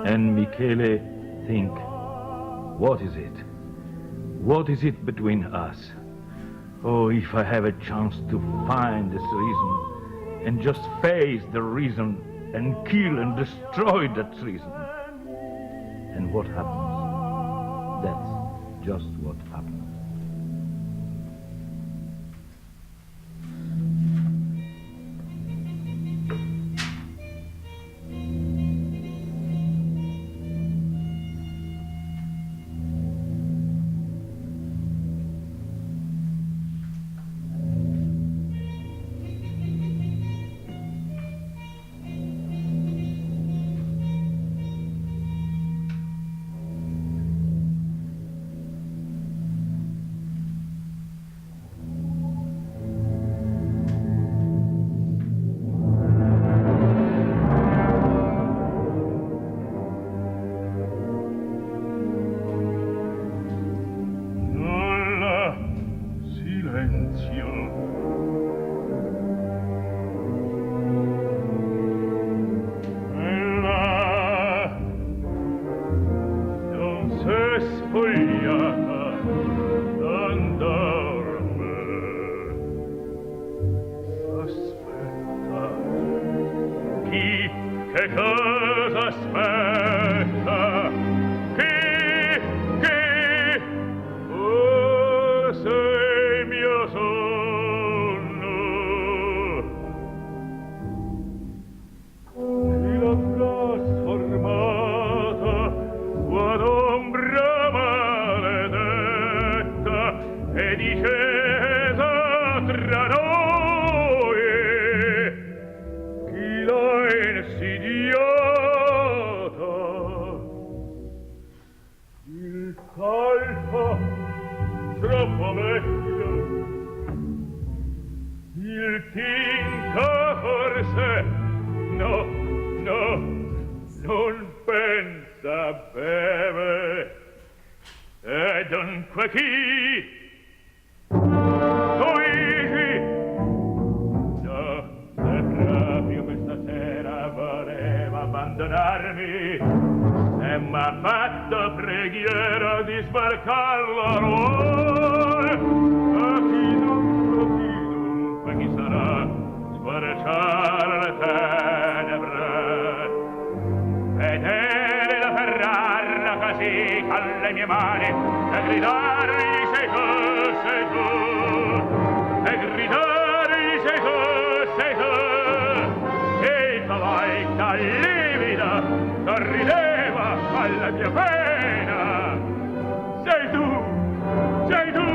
And Michele think, what is it? What is it between us? Oh, if I have a chance to find this reason and just face the reason and kill and destroy that reason. And what happens? That's just what happens. non pensa beve. E dunque chi? Luigi! No, se proprio questa sera voleva abbandonarmi e m'ha fatto preghiera di sbarcarlo. Chi sarà sguarciare le tenebre, vedere la ferrara così con le mie mani e gridargli sei tu, e gridargli sei tu, e il cavallo livida sorrideva alla mia pena. Sei tu, sei tu.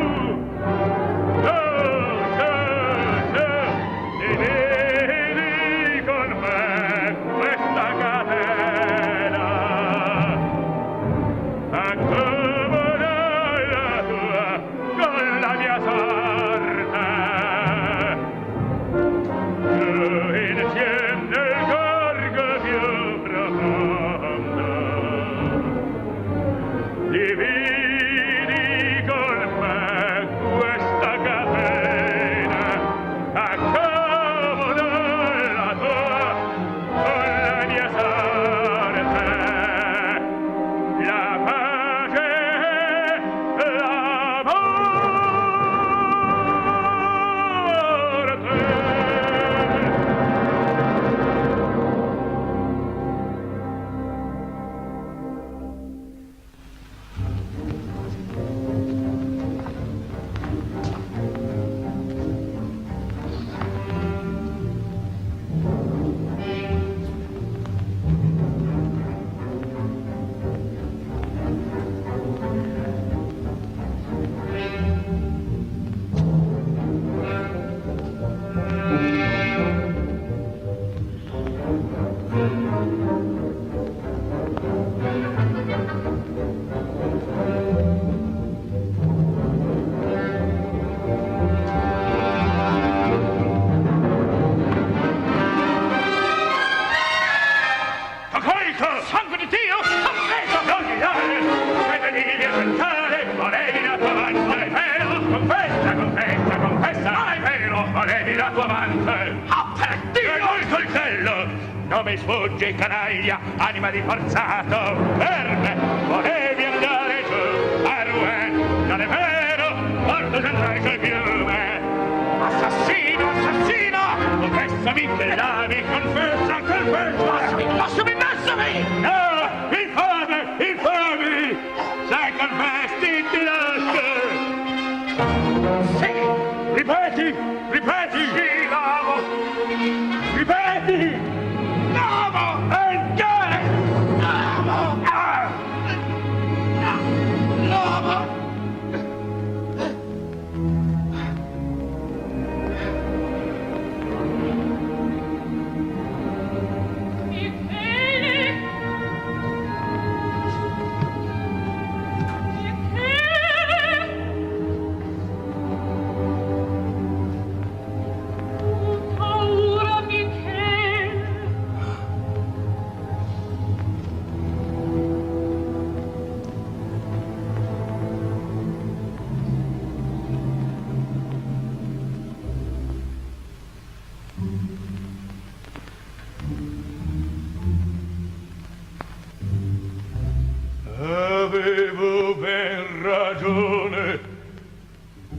Non mi sfuggi, canaglia, anima di forzato, ferme, volevi andare giù a Rouen, non è vero, porto sempre col fiume. Assassino, assassino, confessami che l'ami, confessa, confessa. Lasciami, lasciami! No, infame, infame, se confessi ti lascio. Sì, ripeti, ripeti. Sì, l'amo, ripeti. Avevo ben ragione,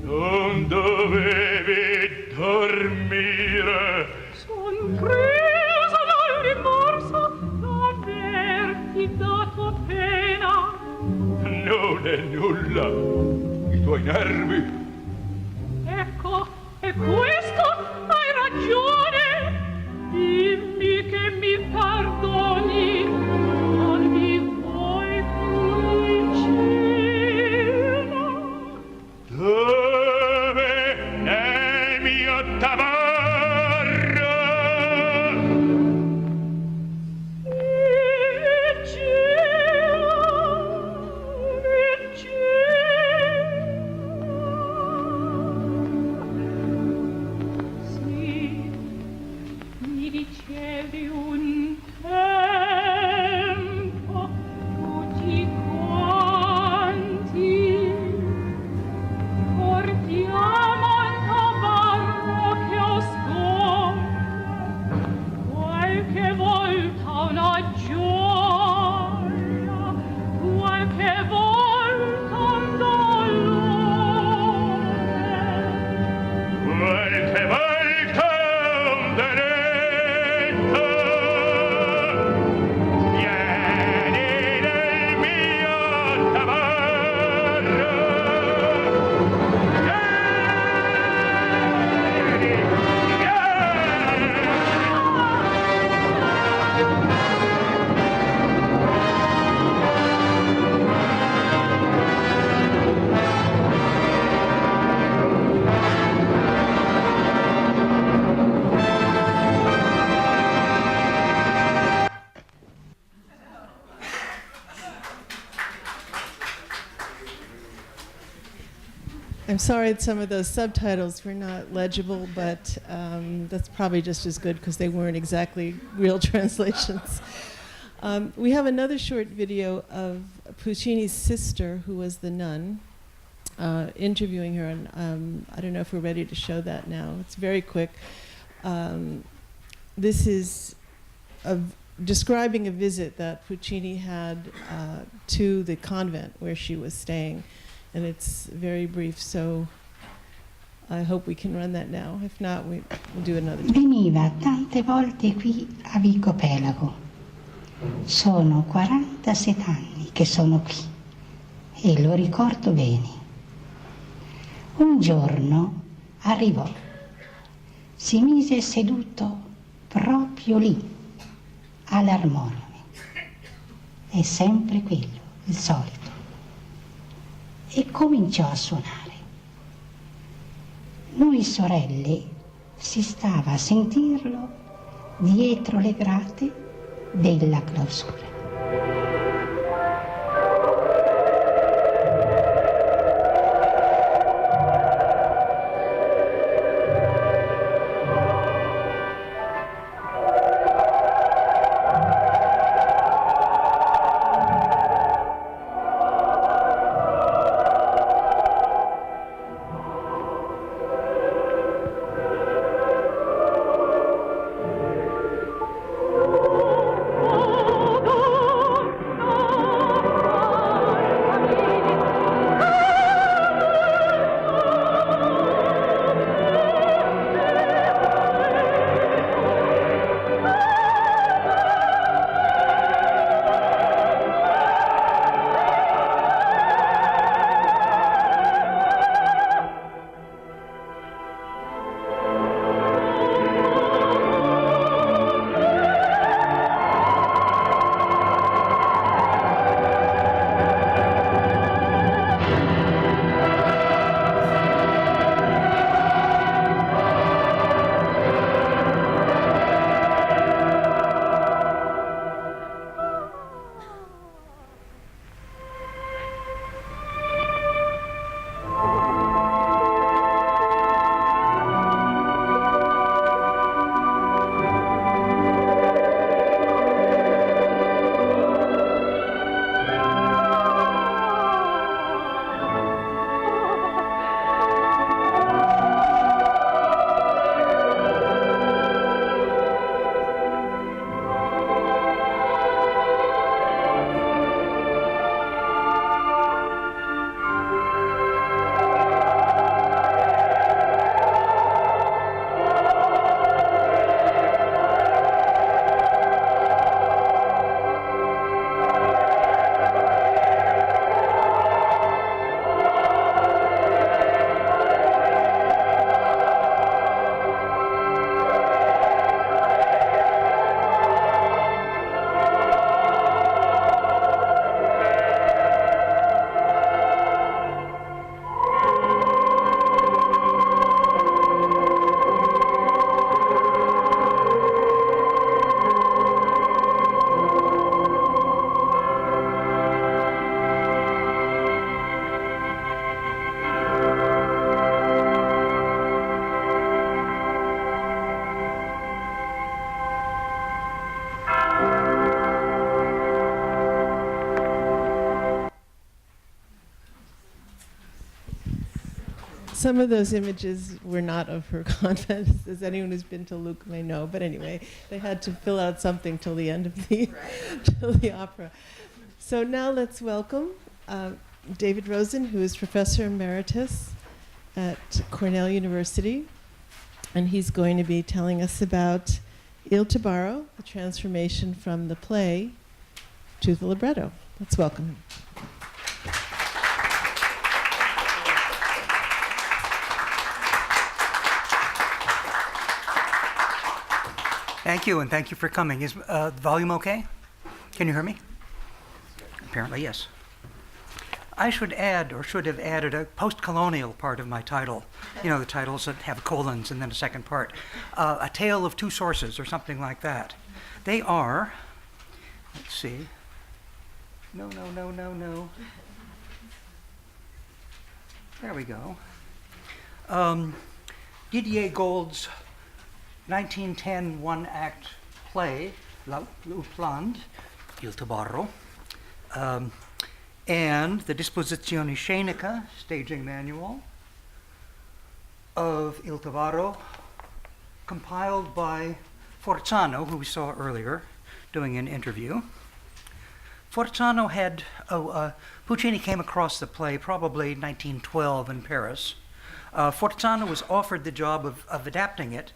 non dovevi dormire. Son presa dal rimorso d'averti dato pena. Non è nulla, i tuoi nervi. Ecco, e questo hai ragione. Dimmi che mi perdoni, non mi vuoi più vicino. Dove è il mio tabarro? In cielo, in cielo. I'm sorry that some of those subtitles were not legible, but that's probably just as good because they weren't exactly real translations. We have another short video of Puccini's sister, who was the nun, interviewing her, and I don't know if we're ready to show that now. It's very quick. This is describing a visit that Puccini had to the convent where she was staying, and it's very brief, so I hope we can run that now. If not, we'll do another time. Veniva tante volte qui a Vicopelago. Sono 47 anni che sono qui e lo ricordo bene. Un giorno arrivò, si mise seduto proprio lì, all'armonium. È sempre quello, il solito. E cominciò a suonare. Noi sorelle si stava a sentirlo dietro le grate della clausura. Some of those images were not of her convent, as anyone who's been to Luke may know. But anyway, they had to fill out something till the end of the, till the opera. So now let's welcome David Rosen, who is Professor Emeritus at Cornell University. And he's going to be telling us about Il Tabarro, the transformation from the play to the libretto. Let's welcome him. Thank you, and thank you for coming. Is the volume okay? Can you hear me? Apparently, yes. I should add, or should have added, a post-colonial part of my title. You know, the titles that have colons and then a second part. A Tale of Two Sources, or something like that. They are, let's see. No. There we go. Didier Gould's 1910 one-act play, L'Upland, Il Tabarro, and the Disposizione Scenica, staging manual, of Il Tabarro, compiled by Forzano, who we saw earlier doing an interview. Forzano had, Puccini came across the play probably 1912 in Paris. Forzano was offered the job of adapting it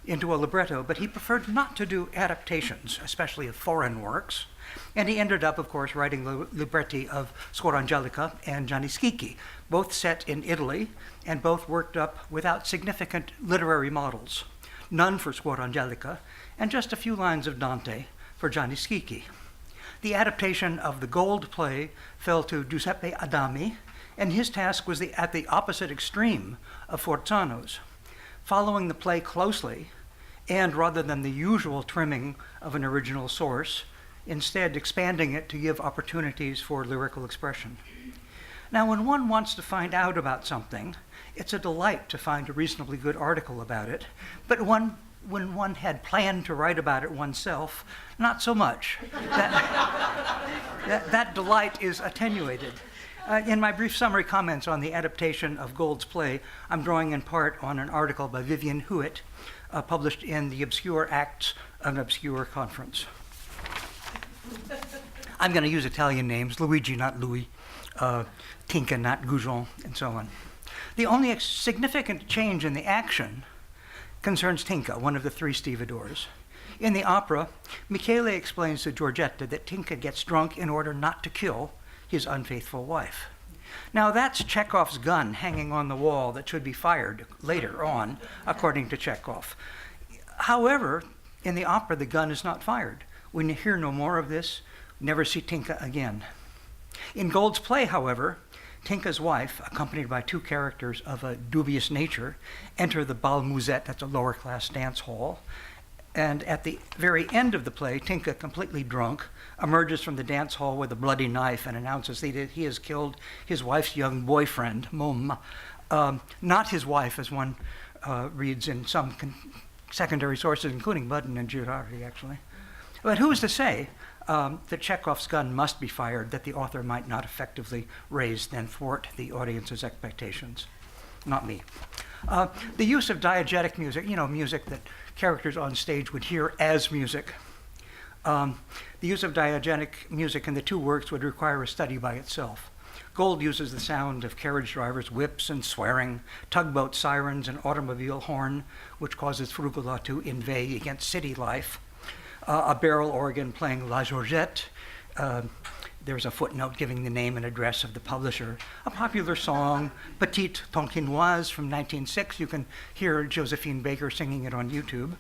into a libretto, but he preferred not to do adaptations, especially of foreign works. And he ended up, of course, writing the libretti of Suor Angelica and Gianni Schicchi, both set in Italy and both worked up without significant literary models. None for Suor Angelica, and just a few lines of Dante for Gianni Schicchi. The adaptation of the Gold play fell to Giuseppe Adami, and his task was at the opposite extreme of Forzano's. Following the play closely, and rather than the usual trimming of an original source, instead expanding it to give opportunities for lyrical expression. Now, when one wants to find out about something, it's a delight to find a reasonably good article about it, but when one had planned to write about it oneself, not so much. That delight is attenuated. In my brief summary comments on the adaptation of Gould's play, I'm drawing in part on an article by Vivian Hewitt, published in The Obscure Acts of an Obscure Conference. I'm going to use Italian names, Luigi, not Louis, Tinka, not Goujon, and so on. The only significant change in the action concerns Tinka, one of the three stevedores. In the opera, Michele explains to Giorgetta that Tinka gets drunk in order not to kill his unfaithful wife. Now that's Chekhov's gun hanging on the wall that should be fired later on, according to Chekhov. However, in the opera, the gun is not fired. We hear no more of this, never see Tinka again. In Gould's play, however, Tinka's wife, accompanied by two characters of a dubious nature, enter the Bal Musette, that's a lower class dance hall, and at the very end of the play, Tinka, completely drunk, emerges from the dance hall with a bloody knife and announces that he has killed his wife's young boyfriend, Mom. Not his wife, as one reads in some secondary sources, including Budden and Girardi, actually. But who is to say that Chekhov's gun must be fired, that the author might not effectively raise and thwart the audience's expectations? Not me. The use of diegetic music, music that characters on stage would hear as music. The use of diegetic music in the two works would require a study by itself. Gould uses the sound of carriage drivers' whips and swearing, tugboat sirens, and automobile horn, which causes Frugula to inveigh against city life. A barrel organ playing La Georgette. There's a footnote giving the name and address of the publisher. A popular song, Petite Tonkinoise from 1906. You can hear Josephine Baker singing it on YouTube.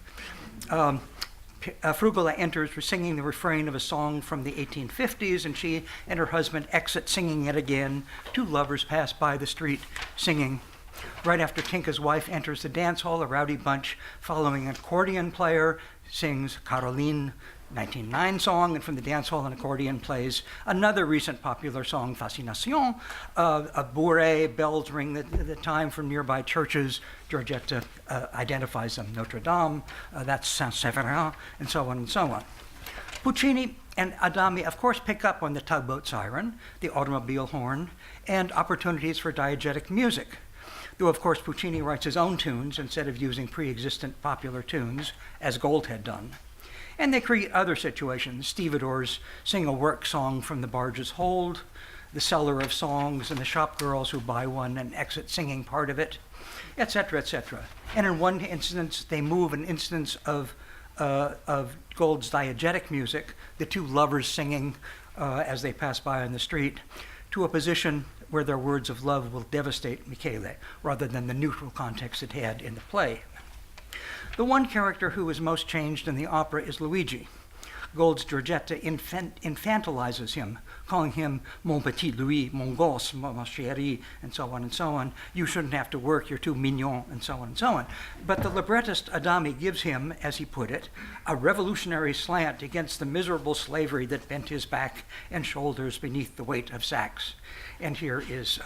Frugula enters for singing the refrain of a song from the 1850s, and she and her husband exit singing it again. Two lovers pass by the street singing. Right after Tinka's wife enters the dance hall, a rowdy bunch following an accordion player sings Carolyn, 1909 song, and from the dance hall an accordion plays another recent popular song, Fascination. A bourrée, bells ring the time from nearby churches. Giorgetta identifies them, Notre Dame, that's Saint-Severin, and so on and so on. Puccini and Adami, of course, pick up on the tugboat siren, the automobile horn, and opportunities for diegetic music. Though, of course, Puccini writes his own tunes instead of using pre-existent popular tunes, as Gould had done. And they create other situations. Stevedores sing a work song from the barge's hold, the seller of songs and the shop girls who buy one and exit singing part of it, etc., etc. And in one instance, they move an instance of Gould's diegetic music, the two lovers singing as they pass by on the street, to a position where their words of love will devastate Michele, rather than the neutral context it had in the play. The one character who is most changed in the opera is Luigi. Gould's Giorgetta infantilizes him, calling him mon petit Louis, mon gosse, ma chérie, and so on and so on. You shouldn't have to work, you're too mignon, and so on and so on. But the librettist Adami gives him, as he put it, a revolutionary slant against the miserable slavery that bent his back and shoulders beneath the weight of sacks. And here is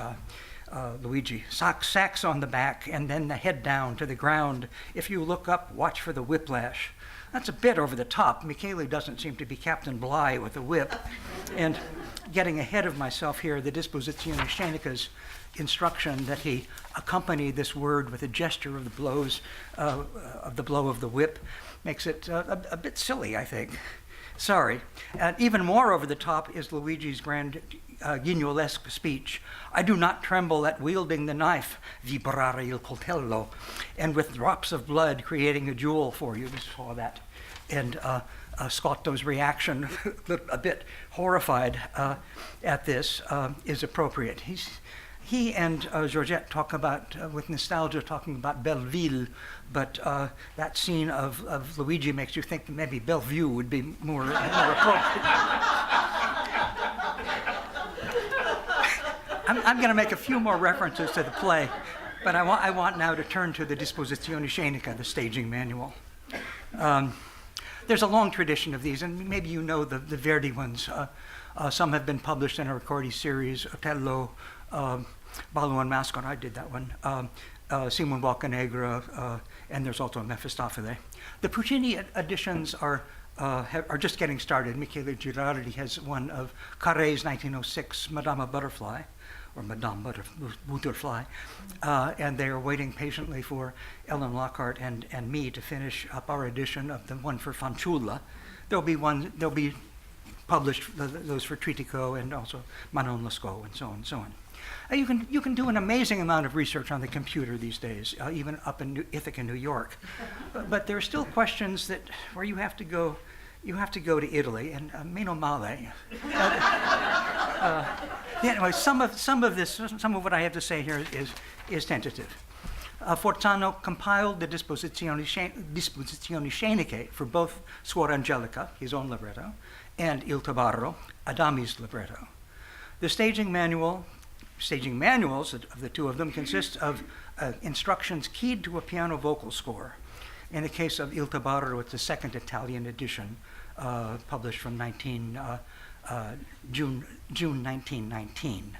Luigi. Sax on the back, and then the head down to the ground. If you look up, watch for the whiplash. That's a bit over the top. Michele doesn't seem to be Captain Bligh with a whip. And getting ahead of myself here, the Disposizione Scenica's instruction that he accompany this word with a gesture of the blows, of the blow of the whip, makes it a bit silly, I think. Sorry. Even more over the top is Luigi's grand Guignolesque speech. I do not tremble at wielding the knife, vibrare il coltello, and with drops of blood creating a jewel for you. We saw that. And Scotto's reaction, a bit horrified at this, is appropriate. He and Georgette talk about, with nostalgia, talking about Belleville, but that scene of Luigi makes you think that maybe Bellevue would be more appropriate. I'm going to make a few more references to the play, but I want now to turn to the Disposizione Scenica, the staging manual. There's a long tradition of these, and maybe you know the Verdi ones. Some have been published in a Ricordi series, Otello, Ballo and Mascot, I did that one, Simon Boccanegra, and there's also Mephistopheles. The Puccini editions are just getting started. Michele Girardi has one of Carré's 1906 Madama Butterfly, or Madame Butterfly, and they are waiting patiently for Ellen Lockhart and me to finish up our edition of the one for Fanciulla. There'll be published those for Trittico and also Manon Lescaut and so on and so on. You can do an amazing amount of research on the computer these days, even up in Ithaca, New York. But there are still questions where you have to go to Italy, and meno male. Anyway, some of what I have to say here is tentative. Forzano compiled the Disposizioni Sceniche for both Suor Angelica, his own libretto, and Il Tabarro, Adami's libretto. The staging manuals of the two of them consist of instructions keyed to a piano vocal score. In the case of Il Tabarro, it's the second Italian edition, published from June 1919.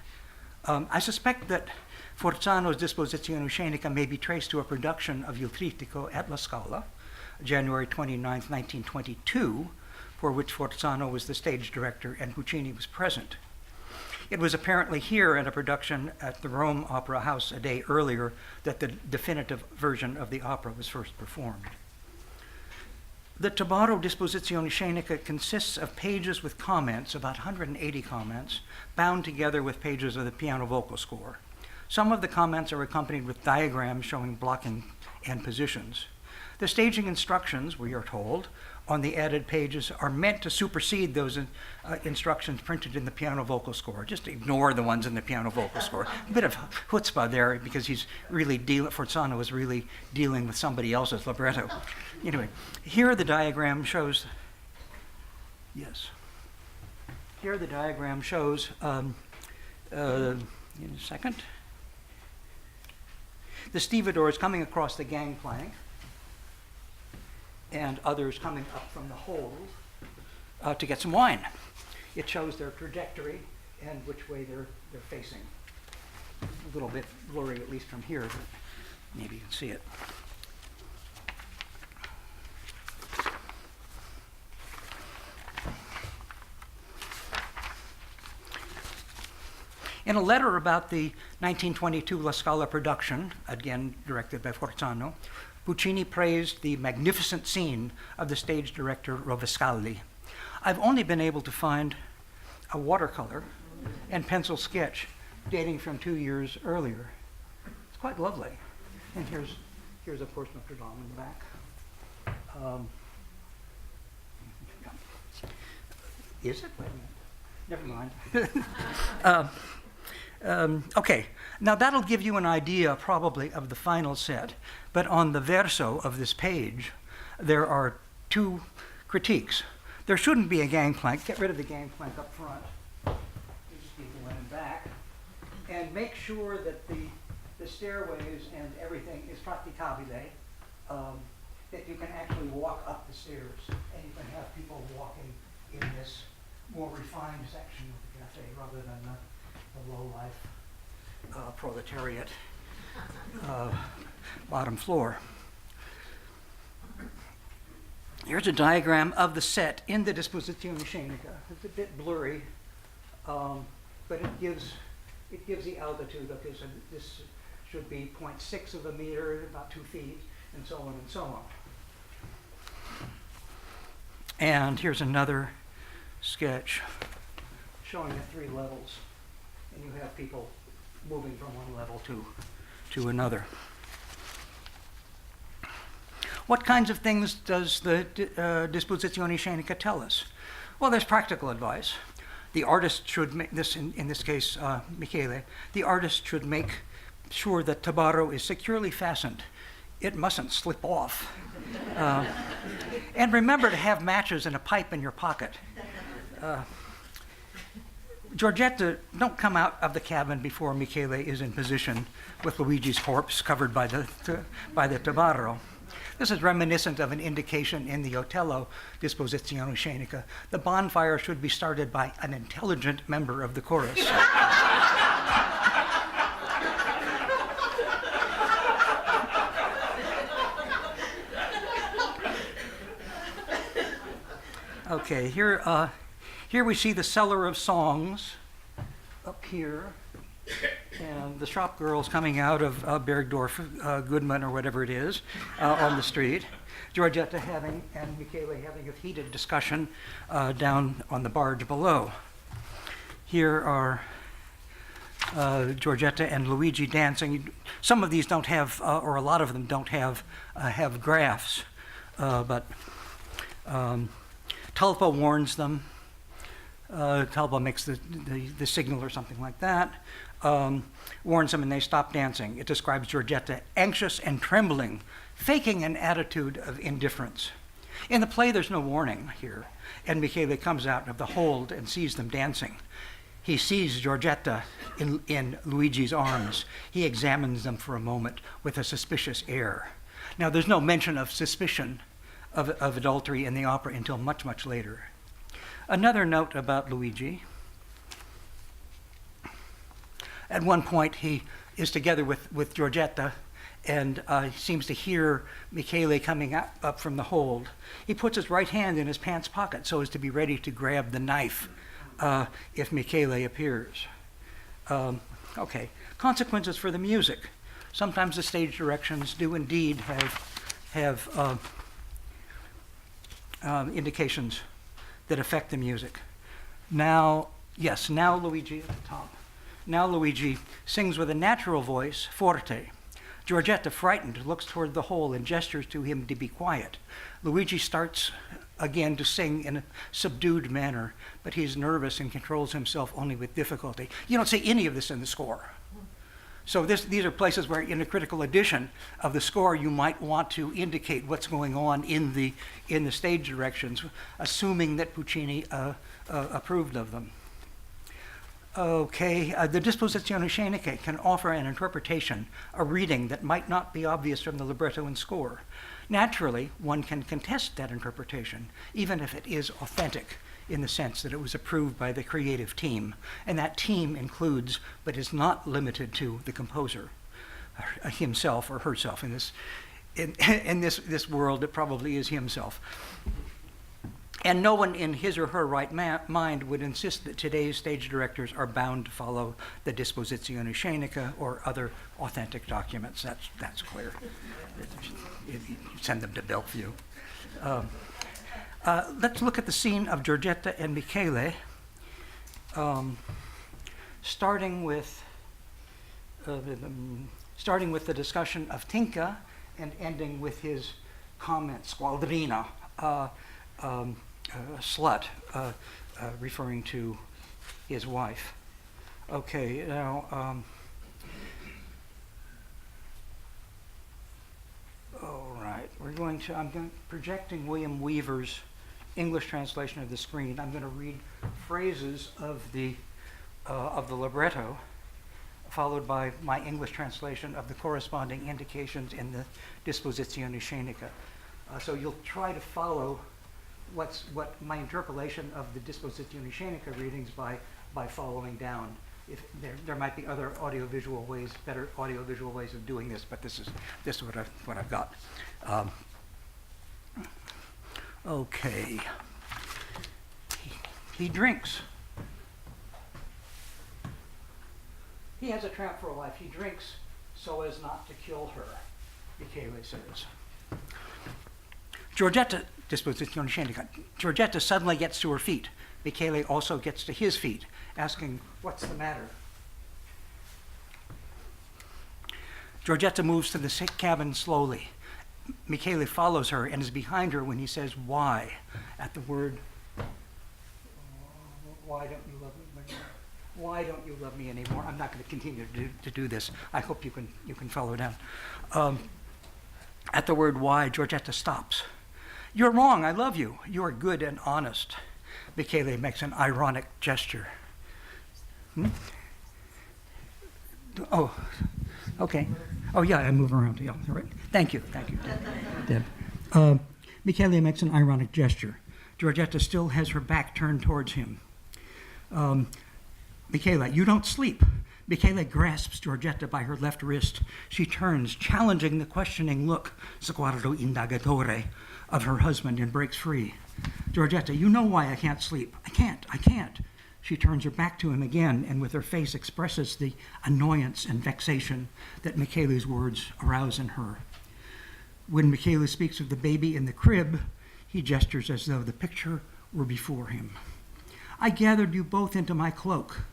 I suspect that Forzano's Disposizione Scenica may be traced to a production of Il Trittico at La Scala, January 29, 1922, for which Forzano was the stage director and Puccini was present. It was apparently here at a production at the Rome Opera House a day earlier that the definitive version of the opera was first performed. The Tabarro Disposizione Scenica consists of pages with comments, about 180 comments, bound together with pages of the piano vocal score. Some of the comments are accompanied with diagrams showing blocking and positions. The staging instructions, we are told, on the added pages are meant to supersede those instructions printed in the piano vocal score. Just ignore the ones in the piano vocal score. A bit of chutzpah there because Forzano is really dealing with somebody else's libretto. Anyway, here the diagram shows, here the diagram shows, in a second, the stevedores coming across the gangplank, and others coming up from the hold to get some wine. It shows their trajectory and which way they're facing. A little bit blurry, at least from here, but maybe you can see it. In a letter about the 1922 La Scala production, again directed by Forzano, Puccini praised the magnificent scene of the stage director Rovescalli. I've only been able to find a watercolor and pencil sketch dating from 2 years earlier. It's quite lovely. And here's of course Notre Dame in the back. Is it? Wait a minute. Never mind. Okay, now that'll give you an idea probably of the final set, but on the verso of this page, there are two critiques. There shouldn't be a gangplank. Get rid of the gangplank up front. Just keep the linen back. And make sure that the stairways and everything is praticabile, that you can actually walk up the stairs, and you can have people walking in this more refined section of the cafe rather than the low life proletariat bottom floor. Here's a diagram of the set in the Disposizione Scenica. It's a bit blurry, but it gives the altitude. Okay, so this should be 0.6 of a meter, about 2 feet, and so on and so on. And here's another sketch showing at 3 levels, and you have people moving from one level to another. What kinds of things does the Disposizione Scenica tell us? Well, there's practical advice. The artist should make this, in this case, Michele, the artist should make sure that tabarro is securely fastened. It mustn't slip off. And remember to have matches and a pipe in your pocket. Giorgetta, don't come out of the cabin before Michele is in position with Luigi's corpse covered by the tabarro. This is reminiscent of an indication in the Otello Disposizione Scenica. The bonfire should be started by an intelligent member of the chorus. Okay, here we see the cellar of songs up here, and the shop girls coming out of Bergdorf, Goodman, or whatever it is, on the street. Giorgetta and Michele having a heated discussion down on the barge below. Here are Giorgetta and Luigi dancing. Some of these don't have, or a lot of them don't have graphs, but Talpa warns them. Talpa makes the signal or something like that. Warns them and they stop dancing. It describes Giorgetta anxious and trembling, faking an attitude of indifference. In the play, there's no warning here, and Michele comes out of the hold and sees them dancing. He sees Giorgetta in Luigi's arms. He examines them for a moment with a suspicious air. Now, there's no mention of suspicion of adultery in the opera until much, much later. Another note about Luigi. At one point, he is together with Giorgetta and seems to hear Michele coming up from the hold. He puts his right hand in his pants pocket so as to be ready to grab the knife if Michele appears. Okay, consequences for the music. Sometimes the stage directions do indeed have indications that affect the music. Now Luigi at the top. Now Luigi sings with a natural voice, forte. Giorgetta, frightened, looks toward the hole and gestures to him to be quiet. Luigi starts again to sing in a subdued manner, but he's nervous and controls himself only with difficulty. You don't see any of this in the score. So these are places where in a critical edition of the score you might want to indicate what's going on in the stage directions, assuming that Puccini approved of them. Okay, the Disposizione Scenica can offer an interpretation, a reading that might not be obvious from the libretto and score. Naturally, one can contest that interpretation, even if it is authentic in the sense that it was approved by the creative team. And that team includes, but is not limited to, the composer, himself or herself. In this world, it probably is himself. And no one in his or her right mind would insist that today's stage directors are bound to follow the Disposizione Scenica or other authentic documents. That's clear. You send them to Bellevue. Let's look at the scene of Giorgetta and Michele, starting with the discussion of Tinka and ending with his comment, squadrina, slut, referring to his wife. Okay, now, all right, I'm projecting William Weaver's English translation of the screen. I'm going to read phrases of the libretto, followed by my English translation of the corresponding indications in the Disposizione Scenica. So you'll try to follow what my interpolation of the Disposizione Scenica readings by following down There might be other audiovisual ways, better audiovisual ways of doing this, but this is what I've got. Okay. He drinks. He has a trap for a wife. He drinks so as not to kill her, Michele says. Giorgetta suddenly gets to her feet. Michele also gets to his feet, asking, "What's the matter?" Giorgetta moves to the cabin slowly. Michele follows her and is behind her when he says, "Why?" at the word, "Why don't you love me anymore? Why don't you love me anymore?" I'm not going to continue to do this. I hope you can follow down. At the word "why," Giorgetta stops. "You're wrong. I love you. You are good and honest." Michele makes an ironic gesture. Oh, okay. Oh, yeah, I move around. Yeah, all right. Thank you, Deb. Michele makes an ironic gesture. Giorgetta still has her back turned towards him. Michele, "You don't sleep." Michele grasps Giorgetta by her left wrist. She turns, challenging the questioning look, sguardo indagatore, of her husband and breaks free. "Giorgetta, you know why I can't sleep. I can't. She turns her back to him again and with her face expresses the annoyance and vexation that Michele's words arouse in her. When Michele speaks of the baby in the crib, he gestures as though the picture were before him. "I gathered you both into my cloak."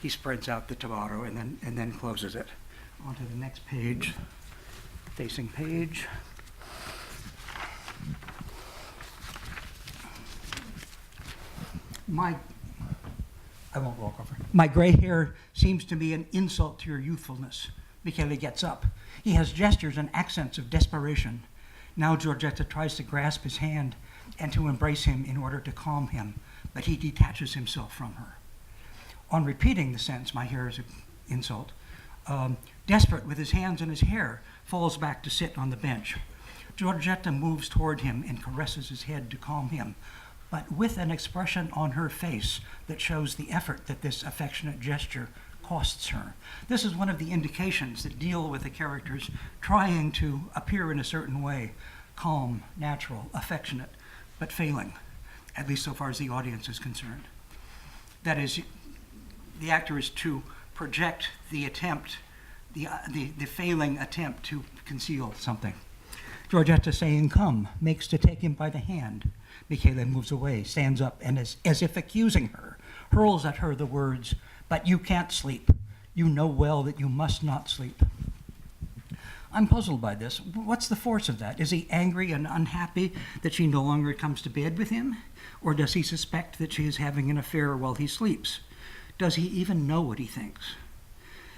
He spreads out the tabarro and then closes it. On to the next page, facing page. I won't walk over. "My gray hair seems to be an insult to your youthfulness." Michele gets up. He has gestures and accents of desperation. Now Giorgetta tries to grasp his hand and to embrace him in order to calm him, but he detaches himself from her. On repeating the sentence, "My hair is an insult," desperate with his hands in his hair, falls back to sit on the bench. Giorgetta moves toward him and caresses his head to calm him, but with an expression on her face that shows the effort that this affectionate gesture costs her. This is one of the indications that deal with the characters trying to appear in a certain way, calm, natural, affectionate, but failing, at least so far as the audience is concerned. That is, the actor is to project the attempt, the failing attempt to conceal something. Giorgetta, saying "come," makes to take him by the hand. Michele moves away, stands up, and as if accusing her, hurls at her the words, "But you can't sleep. You know well that you must not sleep." I'm puzzled by this. What's the force of that? Is he angry and unhappy that she no longer comes to bed with him? Or does he suspect that she is having an affair while he sleeps? Does he even know what he thinks?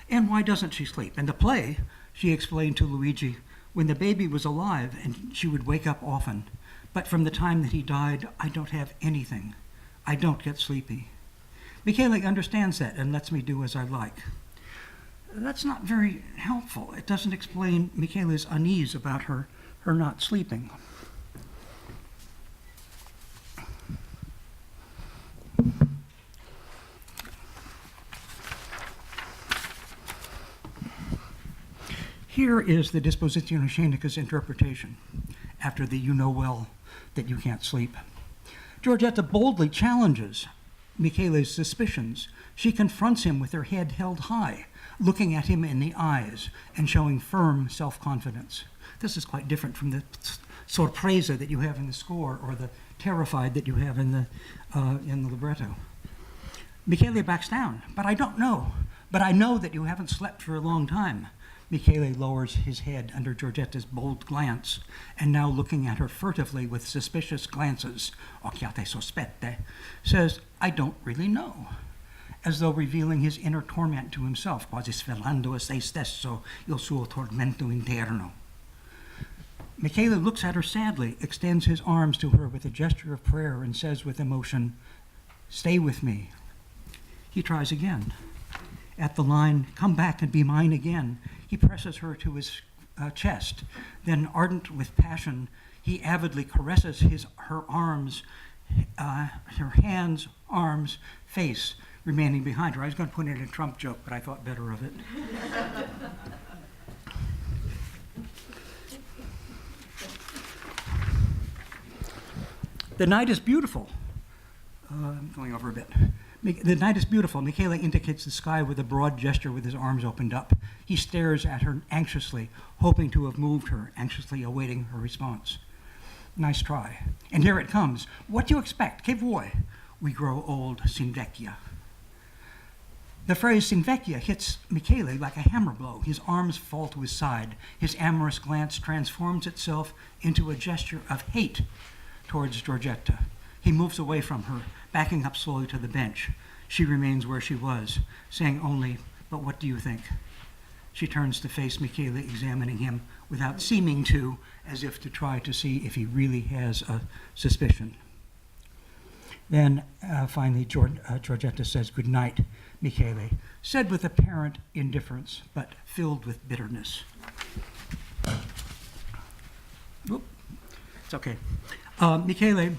And why doesn't she sleep? In the play, she explained to Luigi, when the baby was alive and she would wake up often, but from the time that he died, I don't have anything. I don't get sleepy. Michele understands that and lets me do as I like. That's not very helpful. It doesn't explain Michele's unease about her not sleeping. Here is the Disposizione Scenica's interpretation after the "you know well that you can't sleep." Giorgetta boldly challenges Michele's suspicions. She confronts him with her head held high, looking at him in the eyes and showing firm self-confidence. This is quite different from the sorpresa that you have in the score or the terrified that you have in the libretto. Michele backs down. "But I don't know. But I know that you haven't slept for a long time." Michele lowers his head under Giorgetta's bold glance, and now looking at her furtively with suspicious glances, occhiate sospette, says, "I don't really know," as though revealing his inner torment to himself, quasi svelando a se stesso il suo tormento interno. Michele looks at her sadly, extends his arms to her with a gesture of prayer, and says with emotion, "Stay with me." He tries again. At the line, "Come back and be mine again," he presses her to his chest. Then, ardent with passion, he avidly caresses her arms, her hands, arms, face, remaining behind her. I was going to put in a Trump joke, but I thought better of it. The night is beautiful. I'm going over a bit. The night is beautiful. Michele indicates the sky with a broad gesture with his arms opened up. He stares at her anxiously, hoping to have moved her, anxiously awaiting her response. Nice try. And here it comes. What do you expect? Che vuoi? We grow old, s'invecchia. The phrase s'invecchia hits Michele like a hammer blow. His arms fall to his side. His amorous glance transforms itself into a gesture of hate towards Giorgetta. He moves away from her, backing up slowly to the bench. She remains where she was, saying only, "But what do you think?" She turns to face Michele, examining him without seeming to, as if to try to see if he really has a suspicion. Then finally Giorgetta says good night, Michele, said with apparent indifference, but filled with bitterness. Oop. It's okay. Michele,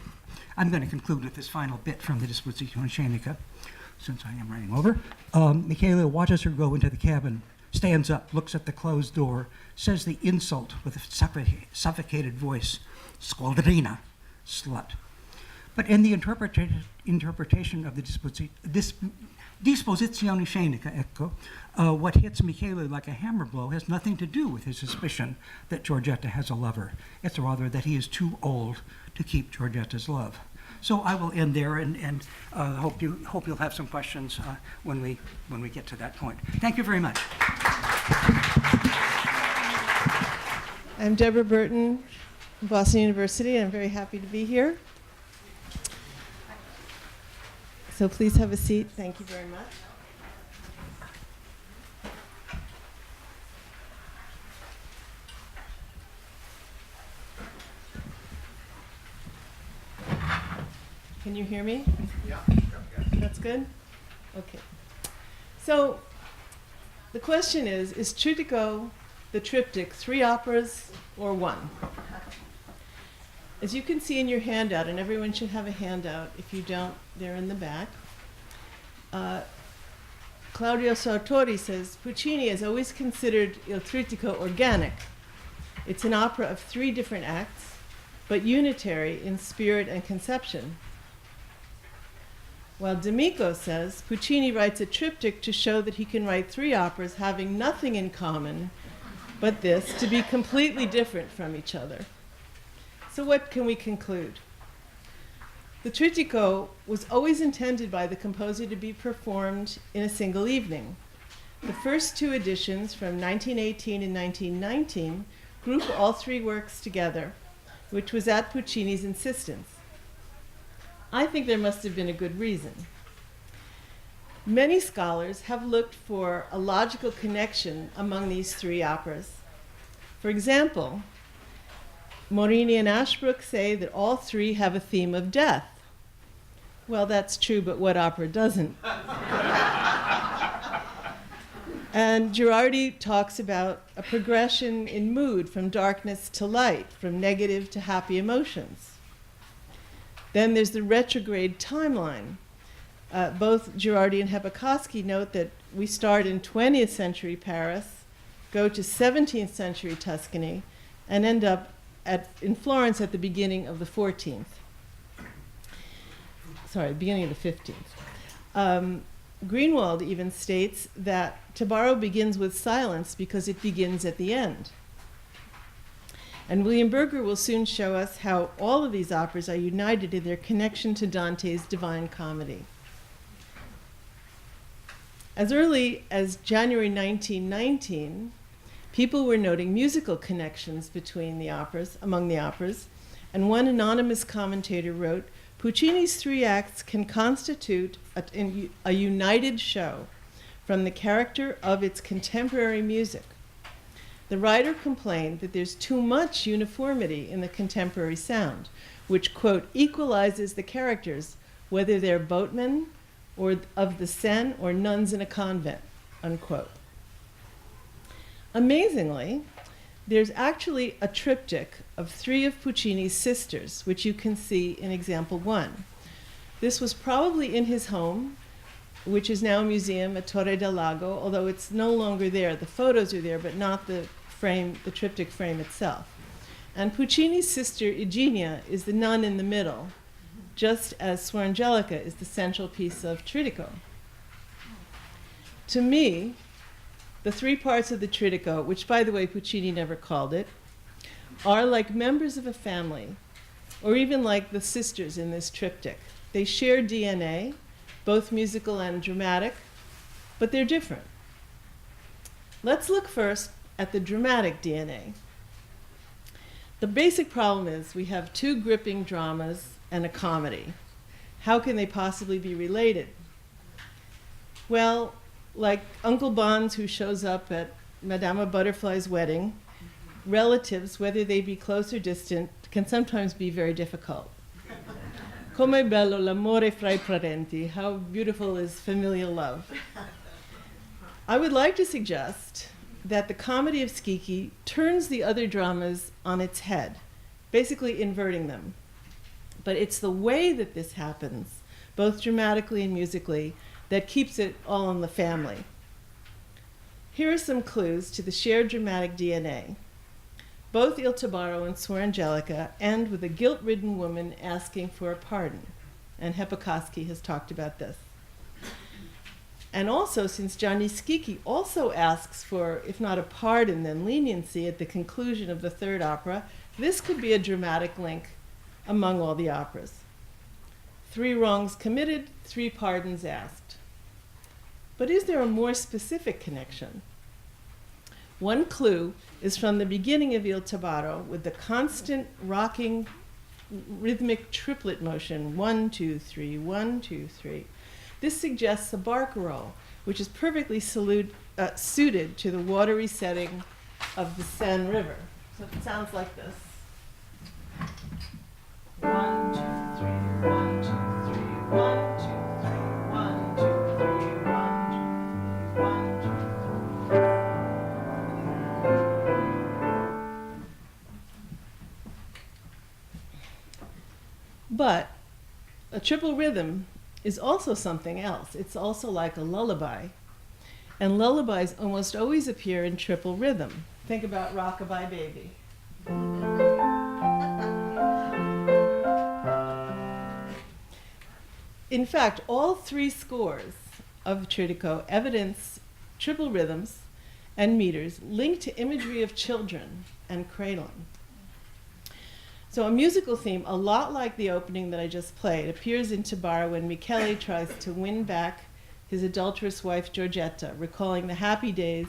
I'm going to conclude with this final bit from the Disposizione Scenica, since I am running over. Michele watches her go into the cabin, stands up, looks at the closed door, says the insult with a suffocated voice, "Squadrina," slut. But in the interpretation of the Disposizione Scenica, ecco, what hits Michele like a hammer blow has nothing to do with his suspicion that Giorgetta has a lover. It's rather that he is too old to keep Giorgetta's love. So I will end there and hope you'll have some questions when we get to that point. Thank you very much. I'm Deborah Burton from Boston University, and I'm very happy to be here. So please have a seat. Thank you very much. Can you hear me? Yeah. That's good? Okay. So the question is Trittico, the triptych, 3 operas or 1? As you can see in your handout, and everyone should have a handout. If you don't, they're in the back. Claudio Sartori says, Puccini has always considered Il Trittico organic. It's an opera of 3 different acts, but unitary in spirit and conception. While D'Amico says, Puccini writes a triptych to show that he can write 3 operas having nothing in common, but this, to be completely different from each other. So what can we conclude? The Trittico was always intended by the composer to be performed in a single evening. The first 2 editions from 1918 and 1919 group all 3 works together, which was at Puccini's insistence. I think there must have been a good reason. Many scholars have looked for a logical connection among these 3 operas. For example, Morini and Ashbrook say that all 3 have a theme of death. Well, that's true, but what opera doesn't? And Girardi talks about a progression in mood from darkness to light, from negative to happy emotions. Then there's the retrograde timeline. Both Girardi and Hebekoski note that we start in 20th century Paris, go to 17th century Tuscany, and end up in Florence at the beginning of the 14th. Sorry, beginning of the 15th. Greenwald even states that tabarro begins with silence because it begins at the end. And William Berger will soon show us how all of these operas are united in their connection to Dante's Divine Comedy. As early as January 1919, people were noting musical connections between the operas, among the operas, and one anonymous commentator wrote, Puccini's 3 acts can constitute a united show from the character of its contemporary music. The writer complained that there's too much uniformity in the contemporary sound, which, quote, equalizes the characters, whether they're boatmen or of the Seine or nuns in a convent, unquote. Amazingly, there's actually a triptych of 3 of Puccini's sisters, which you can see in example 1. This was probably in his home, which is now a museum at Torre del Lago, although it's no longer there. The photos are there, but not the frame, the triptych frame itself. And Puccini's sister, Eugenia, is the nun in the middle, just as Suor Angelica is the central piece of Trittico. To me, the three parts of the Trittico, which, by the way, Puccini never called it, are like members of a family, or even like the sisters in this triptych. They share DNA, both musical and dramatic, but they're different. Let's look first at the dramatic DNA. The basic problem is we have two gripping dramas and a comedy. How can they possibly be related? Well, like Uncle Bonds, who shows up at Madama Butterfly's wedding, relatives, whether they be close or distant, can sometimes be very difficult. Come bello l'amore fra I parenti. How beautiful is familial love. I would like to suggest that the comedy of Schicchi turns the other dramas on its head, basically inverting them. But it's the way that this happens, both dramatically and musically, that keeps it all in the family. Here are some clues to the shared dramatic DNA. Both Il Tabarro and Suor Angelica end with a guilt-ridden woman asking for a pardon, and Hepakoski has talked about this. And also, since Gianni Schicchi also asks for, if not a pardon, then leniency at the conclusion of the third opera, this could be a dramatic link among all the operas. 3 wrongs committed, 3 pardons asked. But is there a more specific connection? One clue is from the beginning of Il Tabarro with the constant rocking rhythmic triplet motion, 1, 2, 3, 1, 2, 3. This suggests a barcarolle, which is perfectly suited to the watery setting of the Seine River. So it sounds like this. 1, 2, 3, 1, 2, 3, 1, 2, 3, 1, 2, 3, 1, 2, 3, 1, 2, 3. But a triple rhythm is also something else. It's also like a lullaby. And lullabies almost always appear in triple rhythm. Think about Rockabye Baby. In fact, all 3 scores of Trittico evidence triple rhythms and meters linked to imagery of children and cradling. So a musical theme, a lot like the opening that I just played, appears in Tabarro when Michele tries to win back his adulterous wife Giorgetta, recalling the happy days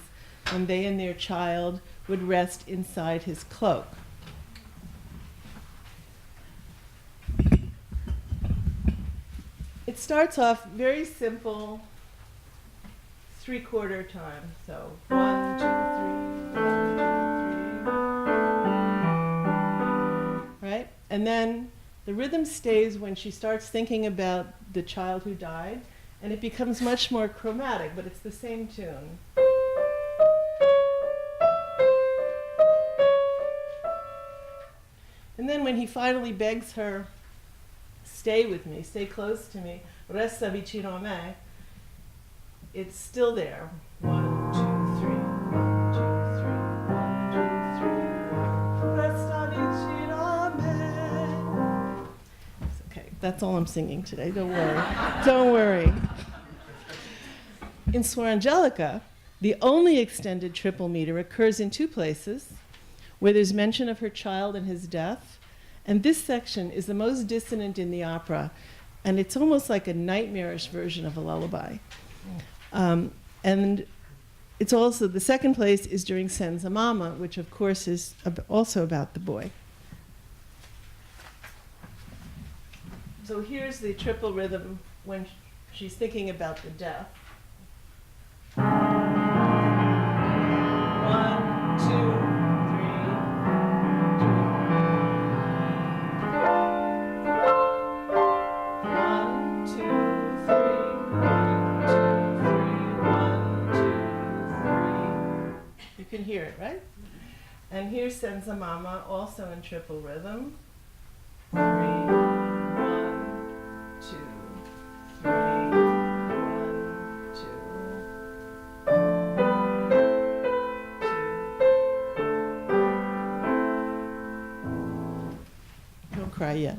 when they and their child would rest inside his cloak. It starts off very simple, 3/4 time. So 1, 2, 3, 1, 2, 3. Right? And then the rhythm stays when she starts thinking about the child who died, and it becomes much more chromatic, but it's the same tune. And then when he finally begs her, stay with me, stay close to me, resta vicino a me, it's still there. 1, 2, 3, 1, 2, 3, 1, 2, 3, 1, resta vicino a me. Okay, that's all I'm singing today, don't worry. Don't worry. In Suor Angelica, the only extended triple meter occurs in 2 places, where there's mention of her child and his death. And this section is the most dissonant in the opera, and it's almost like a nightmarish version of a lullaby. And it's also, the second place is during Senza Mamma, which of course is also about the boy. So here's the triple rhythm when she's thinking about the death. 1, 2, 3. You can hear it, right? And here's Senza Mamma, also in triple rhythm. 3, 1, 2, 3, 1, aria.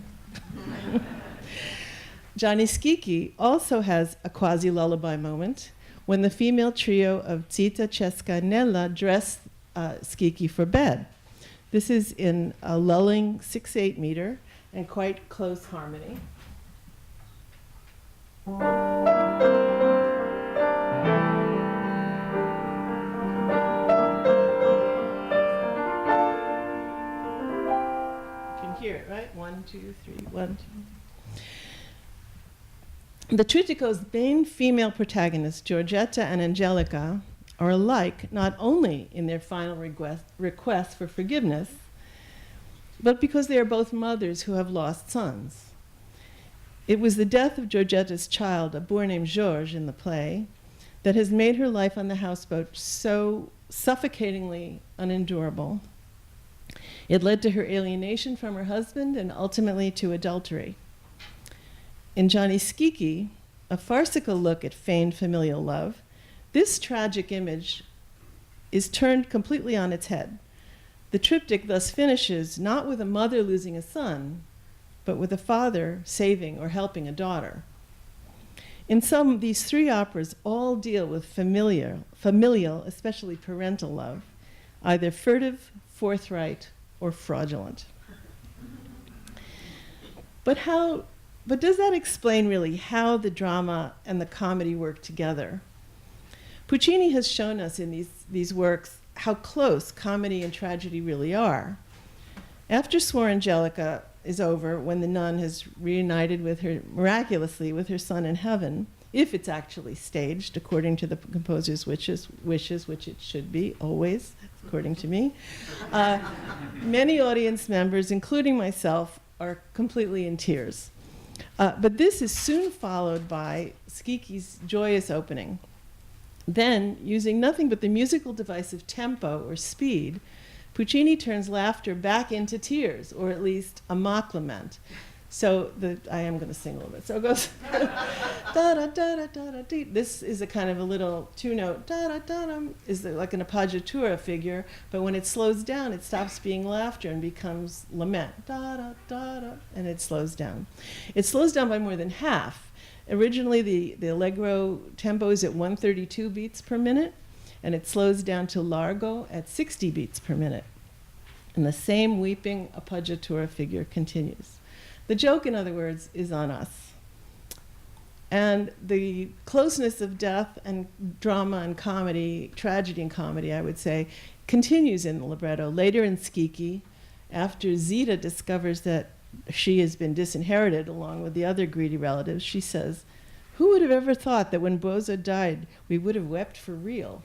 Gianni Schicchi also has a quasi-lullaby moment when the female trio of Zita, Cesca, and Nella dress Schicchi for bed. This is in a lulling 6/8 meter and quite close harmony. You can hear it, right? 1, 2, 3, 1, 2. The Trittico's main female protagonists, Giorgetta and Angelica, are alike not only in their final request for forgiveness, but because they are both mothers who have lost sons. It was the death of Giorgetta's child, a boy named Georges in the play, that has made her life on the houseboat so suffocatingly unendurable. It led to her alienation from her husband and ultimately to adultery. In Gianni Schicchi, a farcical look at feigned familial love, this tragic image is turned completely on its head. The triptych thus finishes not with a mother losing a son, but with a father saving or helping a daughter. In sum, these three operas all deal with familial, especially parental love, either furtive, forthright, or fraudulent. But does that explain really how the drama and the comedy work together? Puccini has shown us in these works how close comedy and tragedy really are. After Suor Angelica is over, when the nun has reunited miraculously with her son in heaven, if it's actually staged according to the composer's wishes, which it should be, always, according to me, many audience members, including myself, are completely in tears. But this is soon followed by Schicchi's joyous opening. Then, using nothing but the musical device of tempo or speed, Puccini turns laughter back into tears, or at least a mock lament. So I am going to sing a little bit. So it goes da da da da da da dee. This is a kind of a little two-note da da da da, is like an appoggiatura figure, but when it slows down, it stops being laughter and becomes lament. Da da da da, and it slows down. It slows down by more than half. Originally, the allegro tempo is at 132 beats per minute, and it slows down to largo at 60 beats per minute. And the same weeping appoggiatura figure continues. The joke, in other words, is on us. And the closeness of death and drama and comedy, tragedy and comedy, I would say, continues in the libretto. Later in Schicchi, after Zita discovers that she has been disinherited along with the other greedy relatives, she says, "Who would have ever thought that when Bozo died, we would have wept for real?"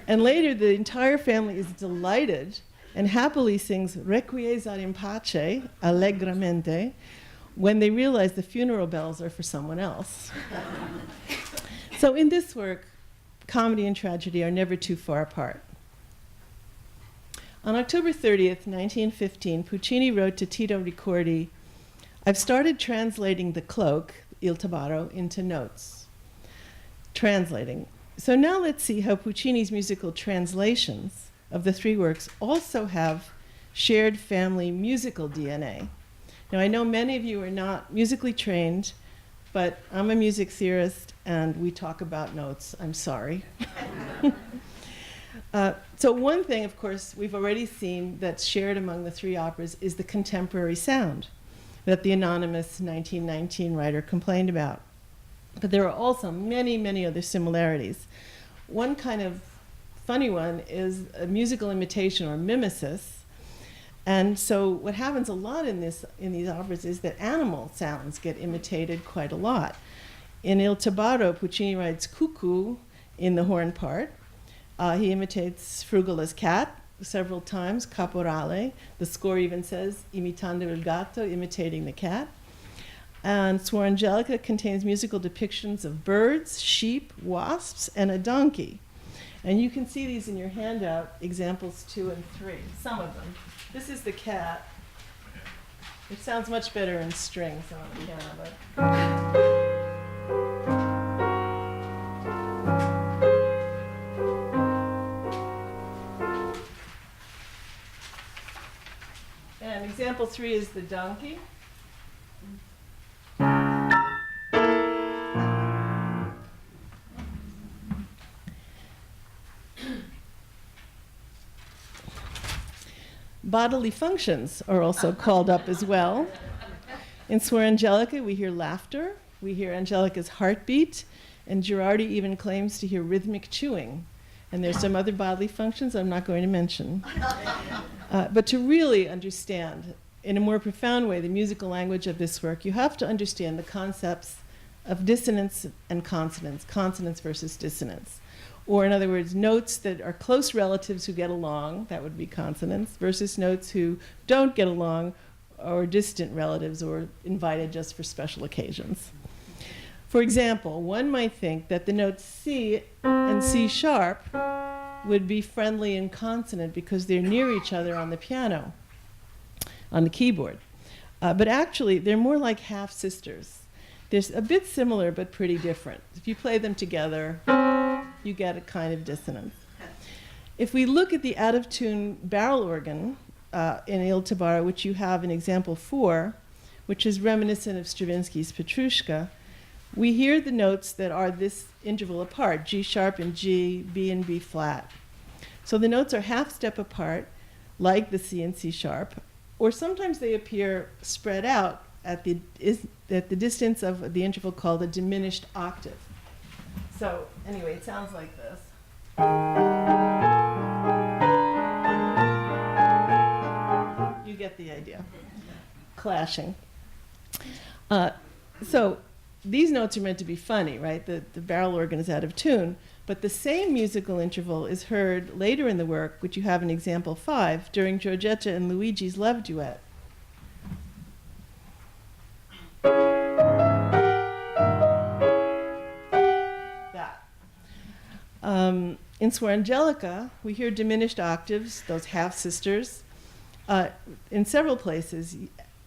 And later, the entire family is delighted and happily sings Requiescat in pace, allegramente, when they realize the funeral bells are for someone else. So in this work, comedy and tragedy are never too far apart. On October 30th, 1915, Puccini wrote to Tito Ricordi, "I've started translating The Cloak, Il Tabarro, into notes." Translating. So now let's see how Puccini's musical translations of the three works also have shared family musical DNA. Now, I know many of you are not musically trained, but I'm a music theorist, and we talk about notes. I'm sorry. So one thing, of course, we've already seen that's shared among the three operas is the contemporary sound that the anonymous 1919 writer complained about. But there are also many, many other similarities. One kind of funny one is a musical imitation or mimesis. And so what happens a lot in these operas is that animal sounds get imitated quite a lot. In Il Tabarro, Puccini writes cuckoo in the horn part. He imitates Frugola's cat several times, caporale. The score even says imitando il gatto, imitating the cat. And Suor Angelica contains musical depictions of birds, sheep, wasps, and a donkey. And you can see these in your handout, examples 2 and 3, some of them. This is the cat. It sounds much better in strings than on the piano, but... And example 3 is the donkey. Bodily functions are also called up as well. In Suor Angelica, we hear laughter, we hear Angelica's heartbeat, and Girardi even claims to hear rhythmic chewing. And there's some other bodily functions I'm not going to mention. But to really understand, in a more profound way, the musical language of this work, you have to understand the concepts of dissonance and consonance, consonance versus dissonance. Or in other words, notes that are close relatives who get along, that would be consonants, versus notes who don't get along, or distant relatives, or invited just for special occasions. For example, one might think that the notes C and C sharp would be friendly and consonant because they're near each other on the piano, on the keyboard. But actually, they're more like half-sisters. They're a bit similar, but pretty different. If you play them together, you get a kind of dissonance. If we look at the out-of-tune barrel organ in Il Tabarro, which you have in example 4, which is reminiscent of Stravinsky's Petrushka, we hear the notes that are this interval apart, G sharp and G, B and B flat. So the notes are half step apart, like the C and C sharp, or sometimes they appear spread out at the distance of the interval called a diminished octave. So anyway, it sounds like this. You get the idea. Clashing. So these notes are meant to be funny, right? The barrel organ is out of tune, but the same musical interval is heard later in the work, which you have in example 5, during Giorgetta and Luigi's love duet. In Suor Angelica, we hear diminished octaves, those half-sisters, in several places,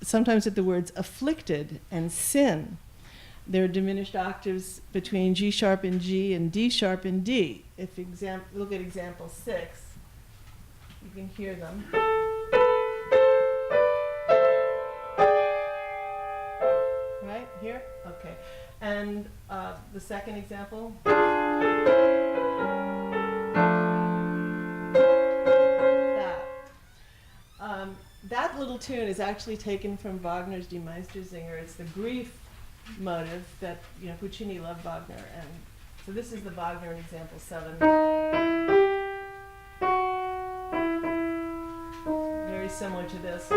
sometimes with the words afflicted and sin. There are diminished octaves between G sharp and G and D sharp and D. If look at example 6, you can hear them. Right, here? Okay. And the second example. That little tune is actually taken from Wagner's Die Meistersinger. It's the grief motive that, Puccini loved Wagner. And so this is the Wagner in example 7. Very similar to this.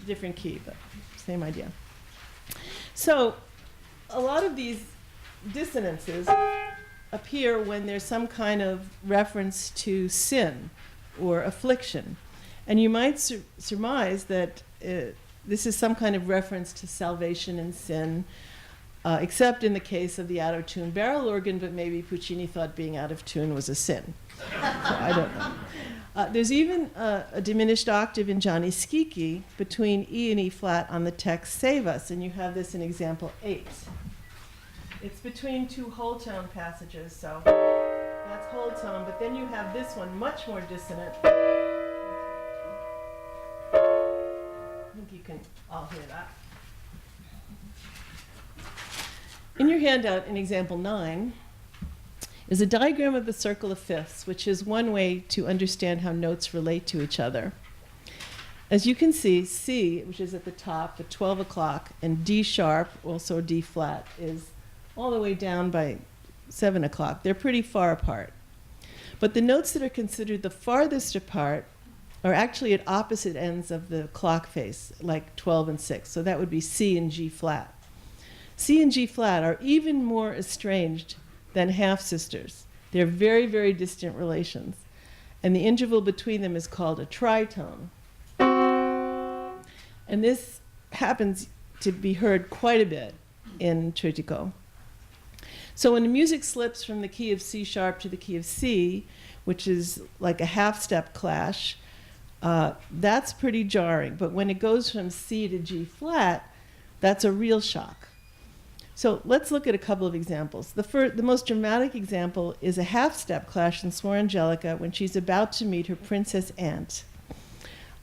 Different key, but same idea. So a lot of these dissonances appear when there's some kind of reference to sin or affliction. And you might surmise that this is some kind of reference to salvation and sin, except in the case of the out-of-tune barrel organ, but maybe Puccini thought being out of tune was a sin. So I don't know. There's even a diminished octave in Gianni Schicchi between E and E flat on the text Save Us, and you have this in example 8. It's between two whole tone passages, so that's whole tone, but then you have this one much more dissonant. I think you can all hear that. In your handout, in example 9, is a diagram of the circle of fifths, which is one way to understand how notes relate to each other. As you can see, C, which is at the top at 12 o'clock, and D sharp, also D flat, is all the way down by 7 o'clock. They're pretty far apart. But the notes that are considered the farthest apart are actually at opposite ends of the clock face, like 12 and 6. So that would be C and G flat. C and G flat are even more estranged than half-sisters. They're very, very distant relations. And the interval between them is called a tritone. And this happens to be heard quite a bit in Trittico. So when the music slips from the key of C sharp to the key of C, which is like a half-step clash, that's pretty jarring. But when it goes from C to G flat, that's a real shock. So let's look at a couple of examples. The most dramatic example is a half-step clash in Suor Angelica when she's about to meet her princess aunt.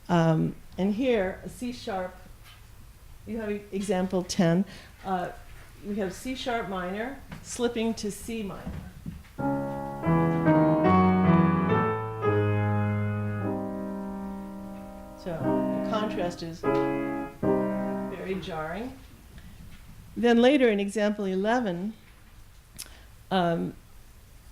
And here, a C sharp, you have example 10. We have C sharp minor slipping to C minor. So the contrast is very jarring. Then later in example 11, in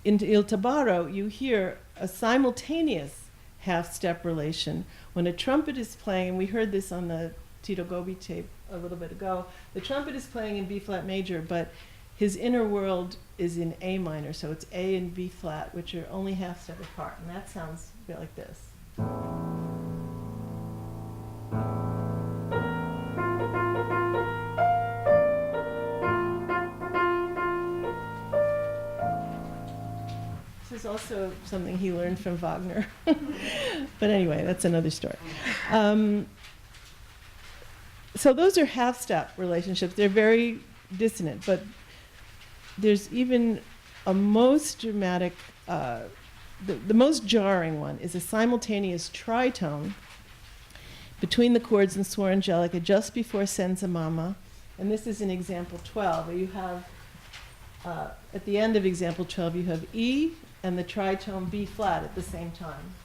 Il Tabarro, you hear a simultaneous half-step relation. When a trumpet is playing, and we heard this on the Tito Gobbi tape a little bit ago, the trumpet is playing in B-flat major, but his inner world is in A minor, so it's A and B-flat, which are only half-step apart, and that sounds a bit like this. This is also something he learned from Wagner. But anyway, that's another story. So those are half-step relationships. They're very dissonant, but there's even a most dramatic, the most jarring one is a simultaneous tritone between the chords in Suor Angelica just before Senza Mamma. And this is in example 12, where you have, at the end of example 12, you have E and the tritone B flat at the same time.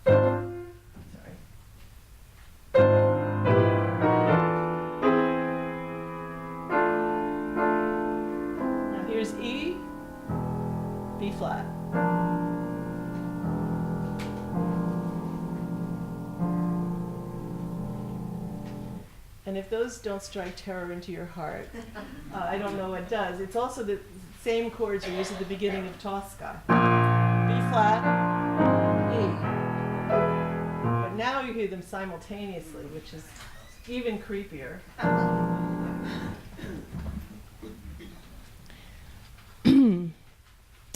Sorry. Now here's E, B flat. And if those don't strike terror into your heart, I don't know what does. It's also the same chords are used at the beginning of Tosca. B flat, E. But now you hear them simultaneously, which is even creepier.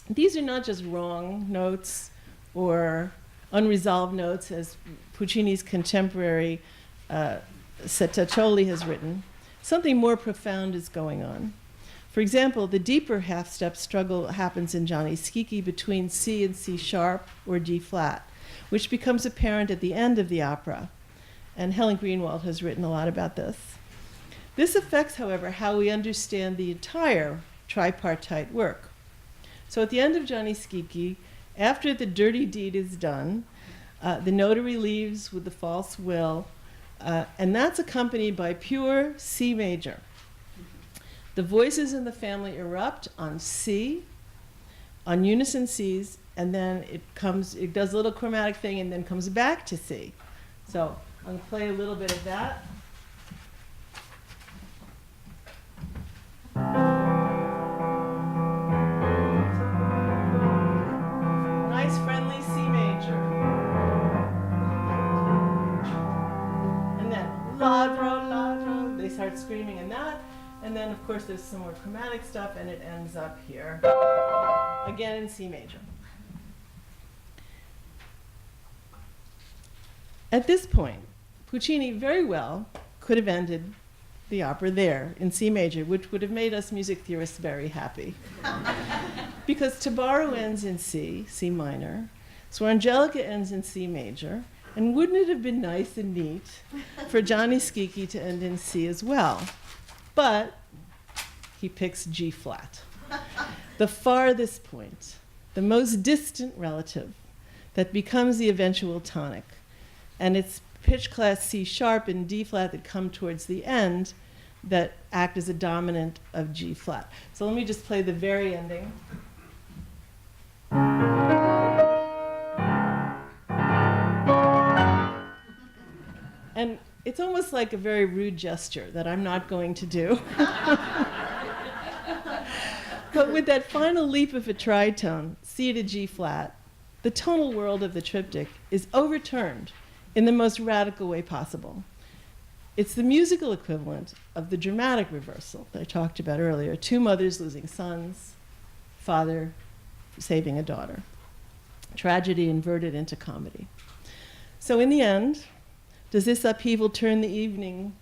These are not just wrong notes or unresolved notes, as Puccini's contemporary Settaccioli has written. Something more profound is going on. For example, the deeper half-step struggle happens in Gianni Schicchi between C and C sharp or D flat, which becomes apparent at the end of the opera. And Helen Greenwald has written a lot about this. This affects, however, how we understand the entire tripartite work. So at the end of Gianni Schicchi, after the dirty deed is done, the notary leaves with the false will, and that's accompanied by pure C major. The voices in the family erupt on C, on unison Cs, and then it does a little chromatic thing and then comes back to C. So I'm going to play a little bit of that. Nice friendly C major. And then ladro, ladro, they start screaming in that. And then, of course, there's some more chromatic stuff, and it ends up here, again in C major. At this point, Puccini very well could have ended the opera there in C major, which would have made us music theorists very happy. Because Tabarro ends in C, C minor, Suor Angelica ends in C major, and wouldn't it have been nice and neat for Gianni Schicchi to end in C as well? But he picks G flat, the farthest point, the most distant relative that becomes the eventual tonic. And it's pitch class C sharp and D flat that come towards the end that act as a dominant of G flat. So let me just play the very ending. And it's almost like a very rude gesture that I'm not going to do. But with that final leap of a tritone, C to G flat, the tonal world of the triptych is overturned in the most radical way possible. It's the musical equivalent of the dramatic reversal that I talked about earlier. Two mothers losing sons, father saving a daughter. Tragedy inverted into comedy. So in the end, does this upheaval turn the evening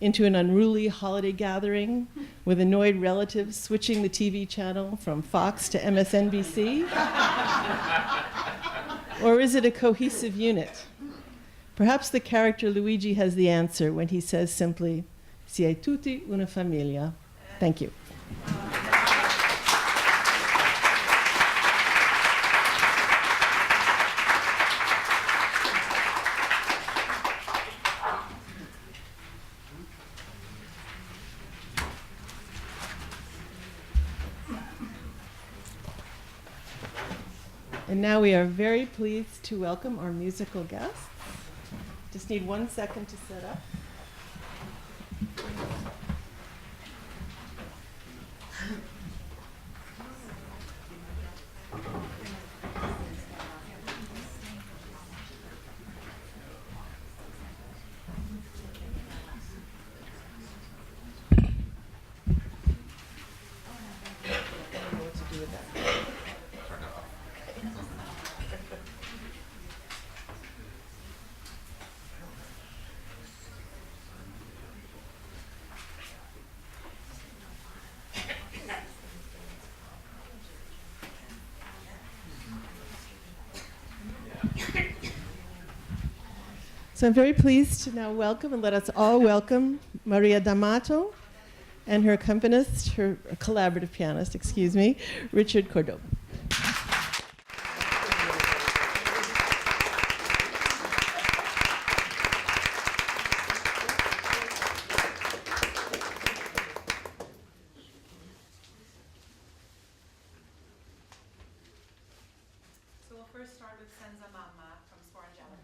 into an unruly holiday gathering with annoyed relatives switching the TV channel from Fox to MSNBC? Or is it a cohesive unit? Perhaps the character Luigi has the answer when he says simply, "Siete tutti una famiglia." Thank you. And now we are very pleased to welcome our musical guests. Just need 1 second to set up. So I'm very pleased to now welcome, and let us all welcome, Maria D'Amato and her accompanist, her collaborative pianist, excuse me, Richard Cordova. So we'll first start with Senza Mamma from Sforzano.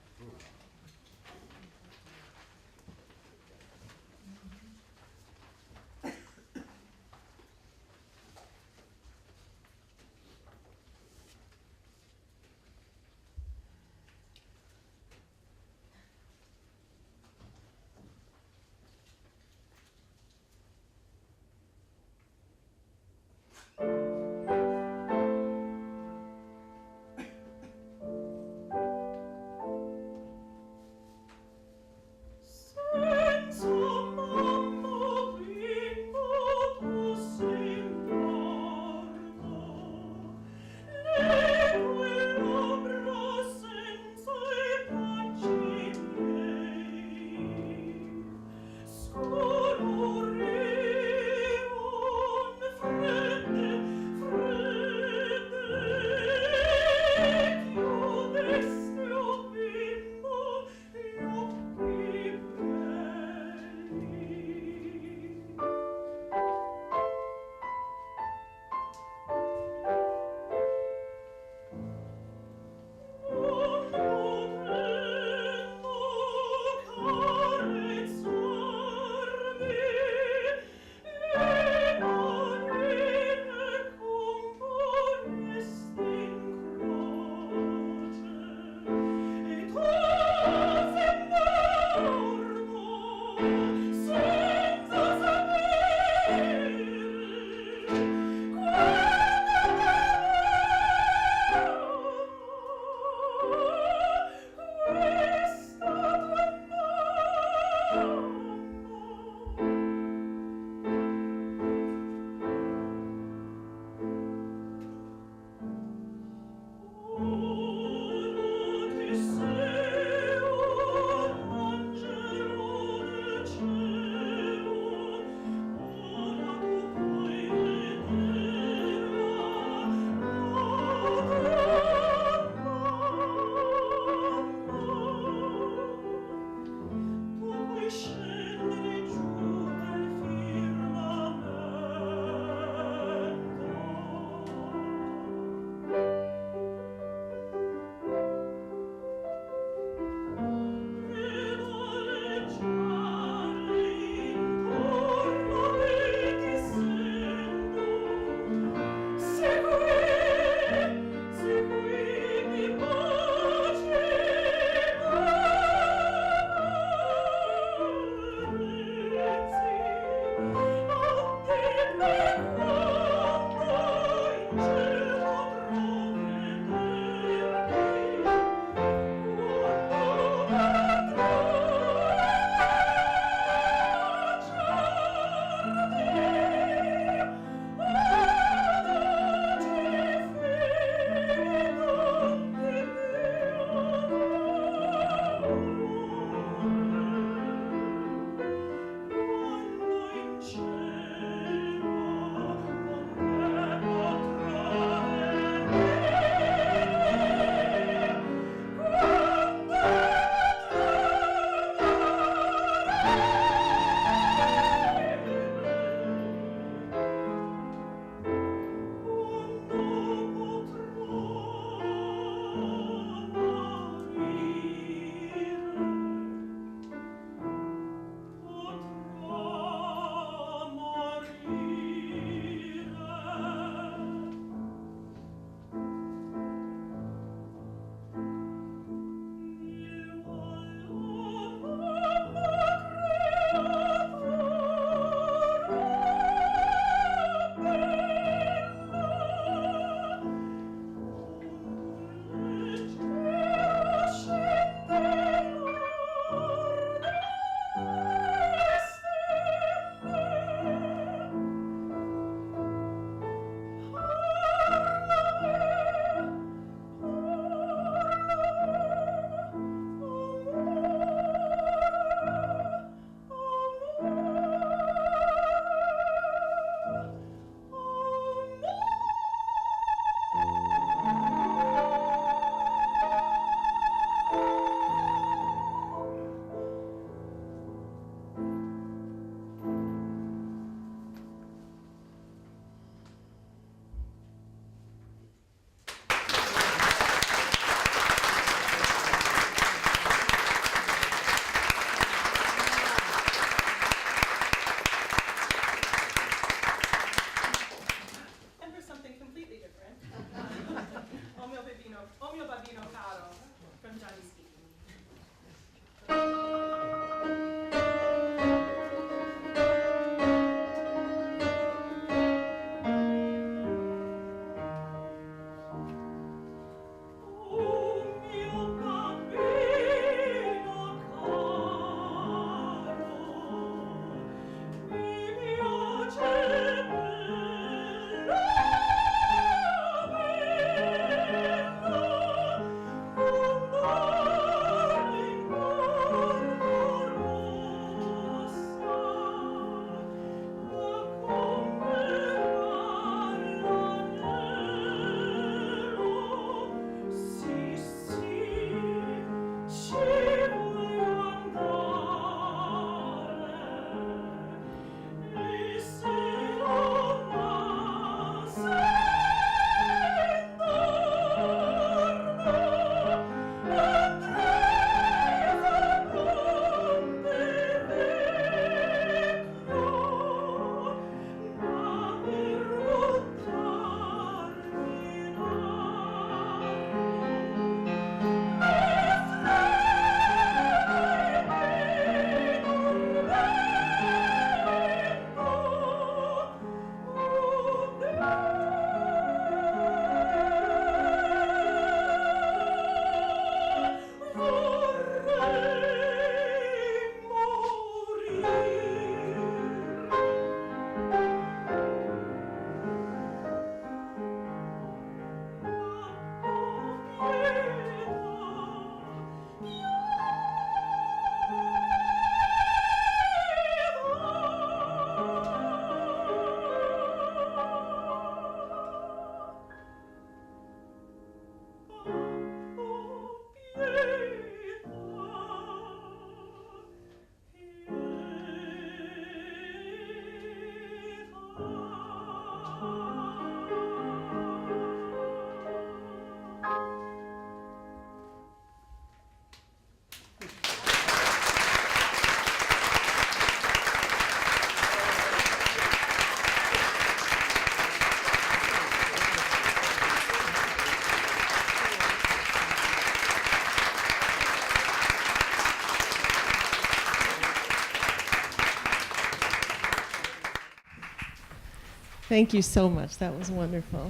Thank you so much. That was wonderful.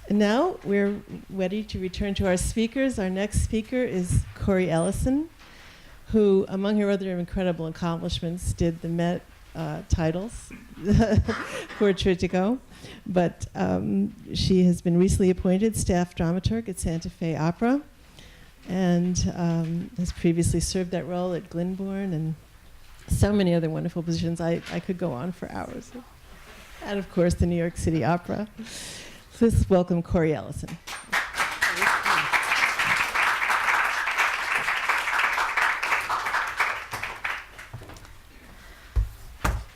And now we're ready to return to our speakers. Our next speaker is Cori Ellison, who, among her other incredible accomplishments, did the Met titles for Trittico. But she has been recently appointed staff dramaturg at Santa Fe Opera and has previously served that role at Glyndebourne and so many other wonderful positions. I could go on for hours. And of course, the New York City Opera. So let's welcome Cori Ellison.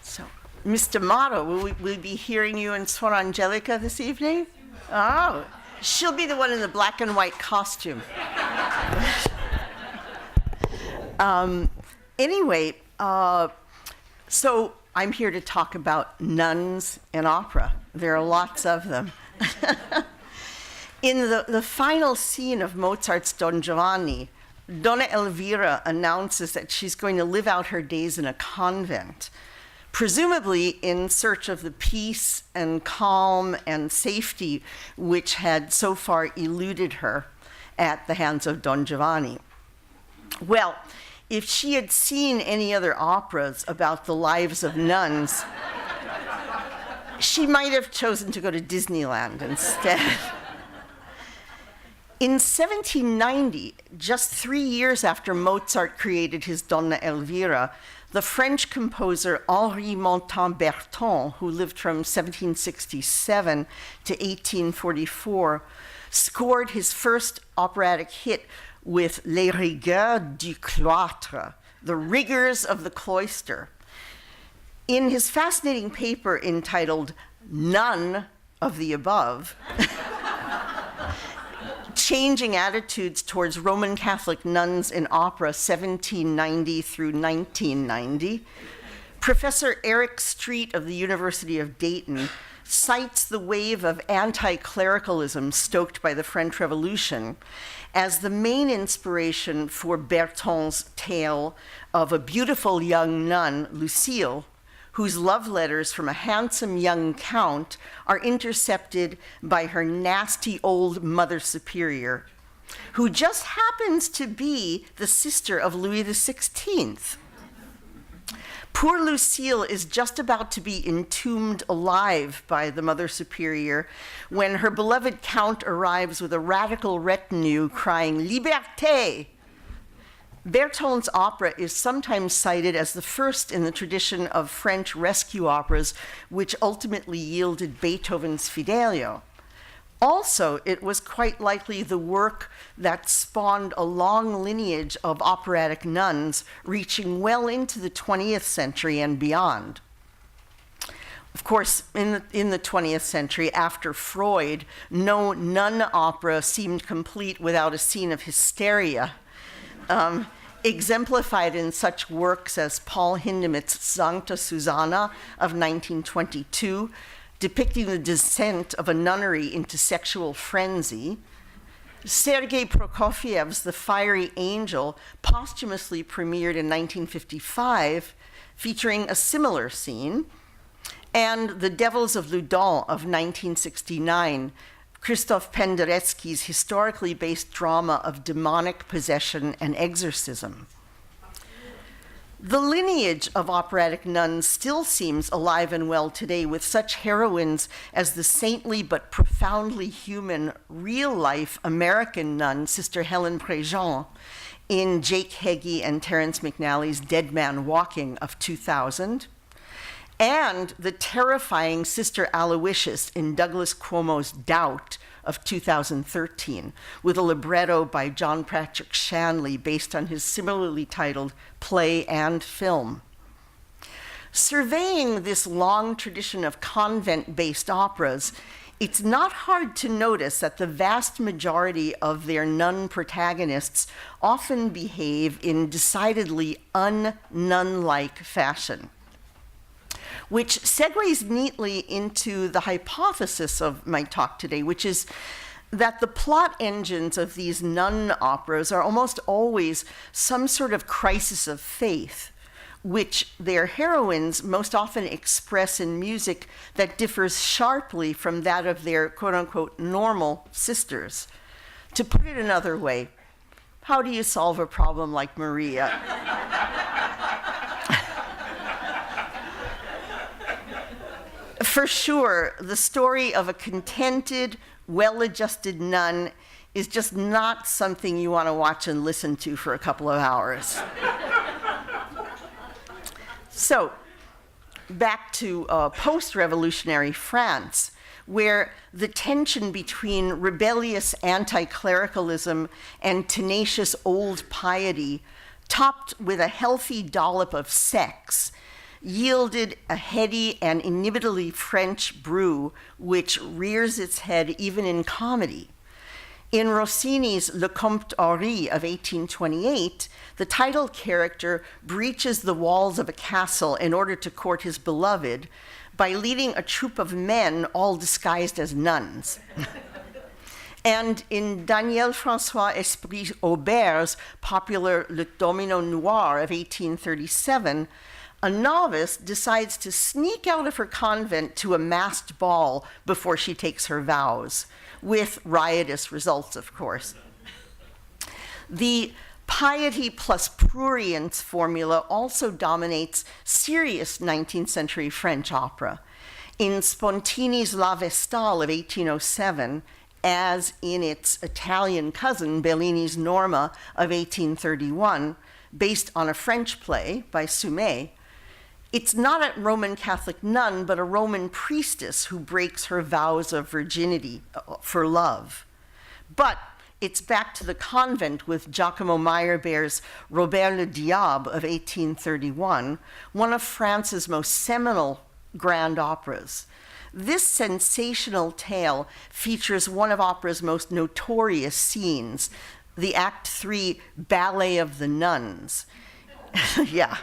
So, Mr. Motto, will we be hearing you in Suor Angelica this evening? Oh, she'll be the one in the black and white costume. Anyway, so I'm here to talk about nuns in opera. There are lots of them. In the final scene of Mozart's Don Giovanni, Donna Elvira announces that she's going to live out her days in a convent, presumably in search of the peace and calm and safety which had so far eluded her at the hands of Don Giovanni. Well, if she had seen any other operas about the lives of nuns, she might have chosen to go to Disneyland instead. In 1790, just 3 years after Mozart created his Donna Elvira, the French composer Henri Montan-Berton, who lived from 1767 to 1844, scored his first operatic hit with Les Rigueurs du Cloître, the rigors of the cloister. In his fascinating paper entitled None of the Above, Changing Attitudes Towards Roman Catholic Nuns in Opera 1790 through 1990, Professor Eric Street of the University of Dayton cites the wave of anti-clericalism stoked by the French Revolution as the main inspiration for Berton's tale of a beautiful young nun, Lucille, whose love letters from a handsome young count are intercepted by her nasty old mother superior, who just happens to be the sister of Louis XVI. Poor Lucille is just about to be entombed alive by the Mother Superior when her beloved Count arrives with a radical retinue crying, "Liberté!" Berton's opera is sometimes cited as the first in the tradition of French rescue operas, which ultimately yielded Beethoven's Fidelio. Also, it was quite likely the work that spawned a long lineage of operatic nuns reaching well into the 20th century and beyond. Of course, in the 20th century, after Freud, no nun opera seemed complete without a scene of hysteria, exemplified in such works as Paul Hindemith's Sancta Susanna of 1922, depicting the descent of a nunnery into sexual frenzy, Sergei Prokofiev's The Fiery Angel, posthumously premiered in 1955, featuring a similar scene, and The Devils of Loudun of 1969, Krzysztof Penderecki's historically based drama of demonic possession and exorcism. The lineage of operatic nuns still seems alive and well today, with such heroines as the saintly but profoundly human real-life American nun, Sister Helen Préjean, in Jake Heggie and Terrence McNally's Dead Man Walking of 2000, and the terrifying Sister Aloysius in Douglas Cuomo's Doubt of 2013, with a libretto by John Patrick Shanley based on his similarly titled play and film. Surveying this long tradition of convent-based operas, it's not hard to notice that the vast majority of their nun protagonists often behave in decidedly un-nun-like fashion, which segues neatly into the hypothesis of my talk today, which is that the plot engines of these nun operas are almost always some sort of crisis of faith, which their heroines most often express in music that differs sharply from that of their quote-unquote normal sisters. To put it another way, how do you solve a problem like Maria? For sure, the story of a contented, well-adjusted nun is just not something you want to watch and listen to for a couple of hours. So, back to post-revolutionary France, where the tension between rebellious anti-clericalism and tenacious old piety, topped with a healthy dollop of sex, yielded a heady and inimitable French brew which rears its head even in comedy. In Rossini's Le Comte Henri of 1828, the title character breaches the walls of a castle in order to court his beloved by leading a troop of men all disguised as nuns. And in Daniel François Esprit Aubert's popular Le Domino Noir of 1837, a novice decides to sneak out of her convent to a masked ball before she takes her vows, with riotous results, of course. The piety plus prurience formula also dominates serious 19th century French opera. In Spontini's La Vestale of 1807, as in its Italian cousin, Bellini's Norma of 1831, based on a French play by Sumet, it's not a Roman Catholic nun, but a Roman priestess who breaks her vows of virginity for love. But it's back to the convent with Giacomo Meyerbeer's Robert le Diable of 1831, one of France's most seminal grand operas. This sensational tale features one of opera's most notorious scenes, the Act 3 Ballet of the Nuns. Yeah.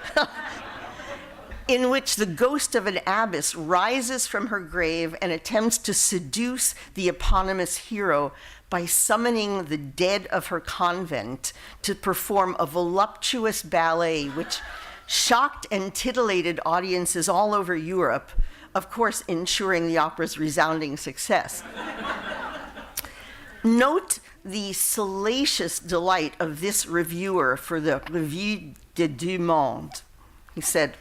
In which the ghost of an abbess rises from her grave and attempts to seduce the eponymous hero by summoning the dead of her convent to perform a voluptuous ballet which shocked and titillated audiences all over Europe, of course ensuring the opera's resounding success. Note the salacious delight of this reviewer for the Revue des Deux Mondes. He said,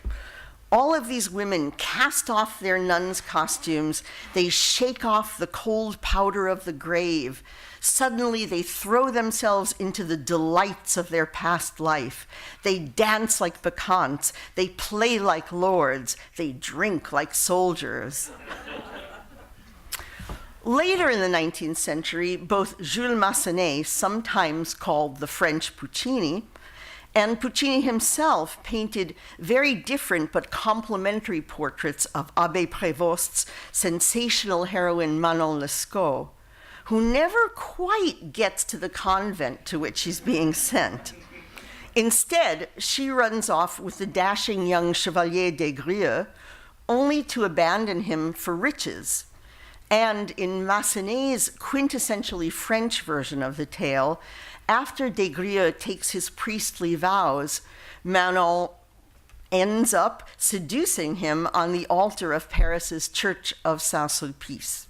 "All of these women cast off their nuns' costumes. They shake off the cold powder of the grave. Suddenly they throw themselves into the delights of their past life. They dance like bacchantes. They play like lords. They drink like soldiers." Later in the 19th century, both Jules Massenet, sometimes called the French Puccini, and Puccini himself painted very different but complementary portraits of Abbé Prévost's sensational heroine Manon Lescaut, who never quite gets to the convent to which she's being sent. Instead, she runs off with the dashing young Chevalier des Grieux, only to abandon him for riches. And in Massenet's quintessentially French version of the tale, after des Grieux takes his priestly vows, Manon ends up seducing him on the altar of Paris's Church of Saint-Sulpice.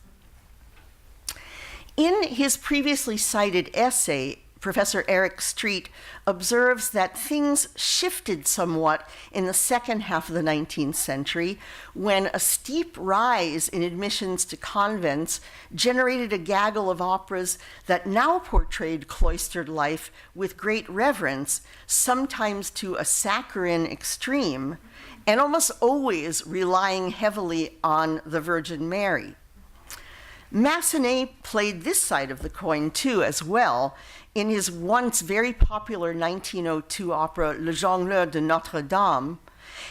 In his previously cited essay, Professor Eric Street observes that things shifted somewhat in the second half of the 19th century when a steep rise in admissions to convents generated a gaggle of operas that now portrayed cloistered life with great reverence, sometimes to a saccharine extreme, and almost always relying heavily on the Virgin Mary. Massenet played this side of the coin too, as well, in his once very popular 1902 opera Le Jongleur de Notre Dame,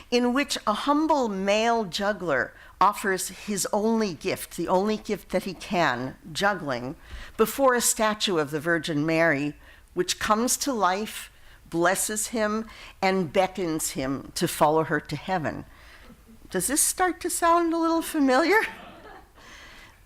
in which a humble male juggler offers his only gift, the only gift that he can, juggling, before a statue of the Virgin Mary, which comes to life, blesses him, and beckons him to follow her to heaven. Does this start to sound a little familiar?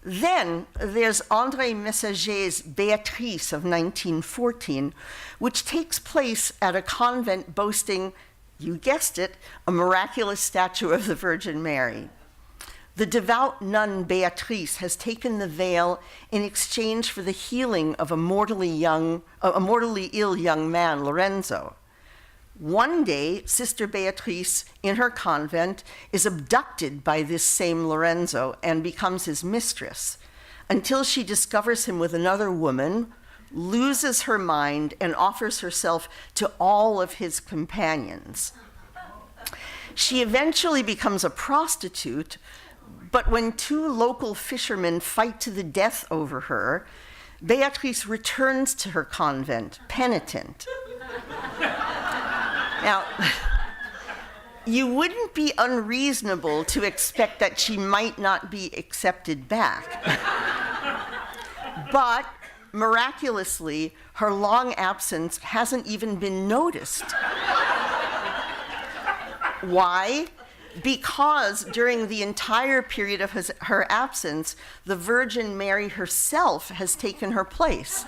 Then there's André Messager's Béatrice of 1914, which takes place at a convent boasting You guessed it, a miraculous statue of the Virgin Mary. The devout nun Beatrice has taken the veil in exchange for the healing of a mortally ill young man, Lorenzo. One day, Sister Beatrice, in her convent, is abducted by this same Lorenzo and becomes his mistress, until she discovers him with another woman, loses her mind, and offers herself to all of his companions. She eventually becomes a prostitute, but when two local fishermen fight to the death over her, Beatrice returns to her convent, penitent. Now, you wouldn't be unreasonable to expect that she might not be accepted back. But miraculously, her long absence hasn't even been noticed. Why? Because during the entire period of her absence, the Virgin Mary herself has taken her place.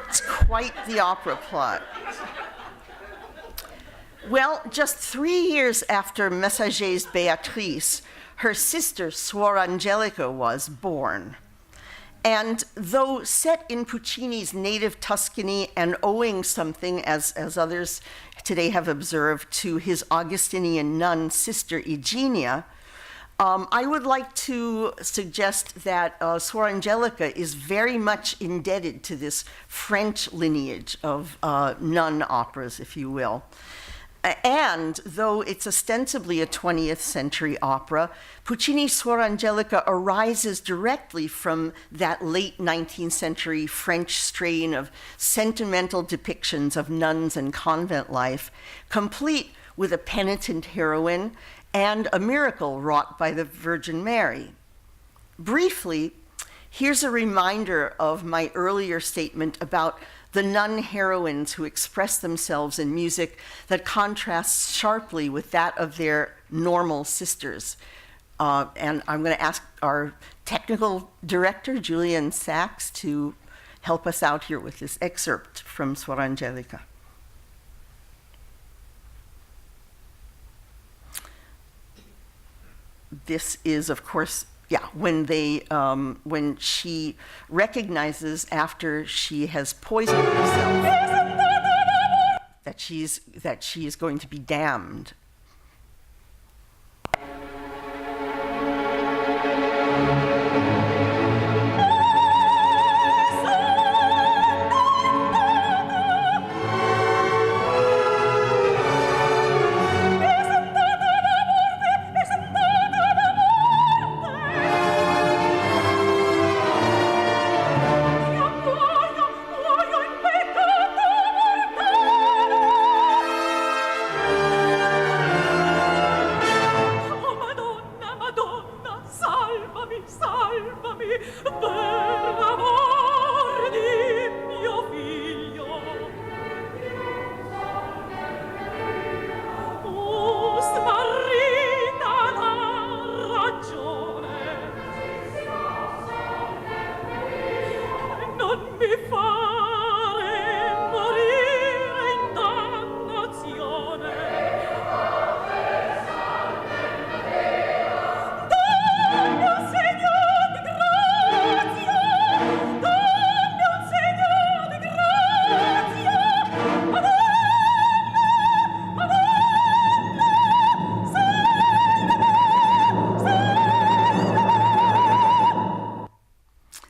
It's quite the opera plot. Well, just 3 years after Messager's Beatrice, her sister, Suor Angelica, was born. And though set in Puccini's native Tuscany and owing something, as others today have observed, to his Augustinian nun, Sister Eugenia, I would like to suggest that Suor Angelica is very much indebted to this French lineage of nun operas, if you will. And though it's ostensibly a 20th century opera, Puccini's Suor Angelica arises directly from that late 19th century French strain of sentimental depictions of nuns and convent life, complete with a penitent heroine and a miracle wrought by the Virgin Mary. Briefly, here's a reminder of my earlier statement about the nun heroines who express themselves in music that contrasts sharply with that of their normal sisters. And I'm going to ask our technical director, Julian Sachs, to help us out here with this excerpt from Suor Angelica. This is, of course, when she recognizes after she has poisoned herself that she is going to be damned.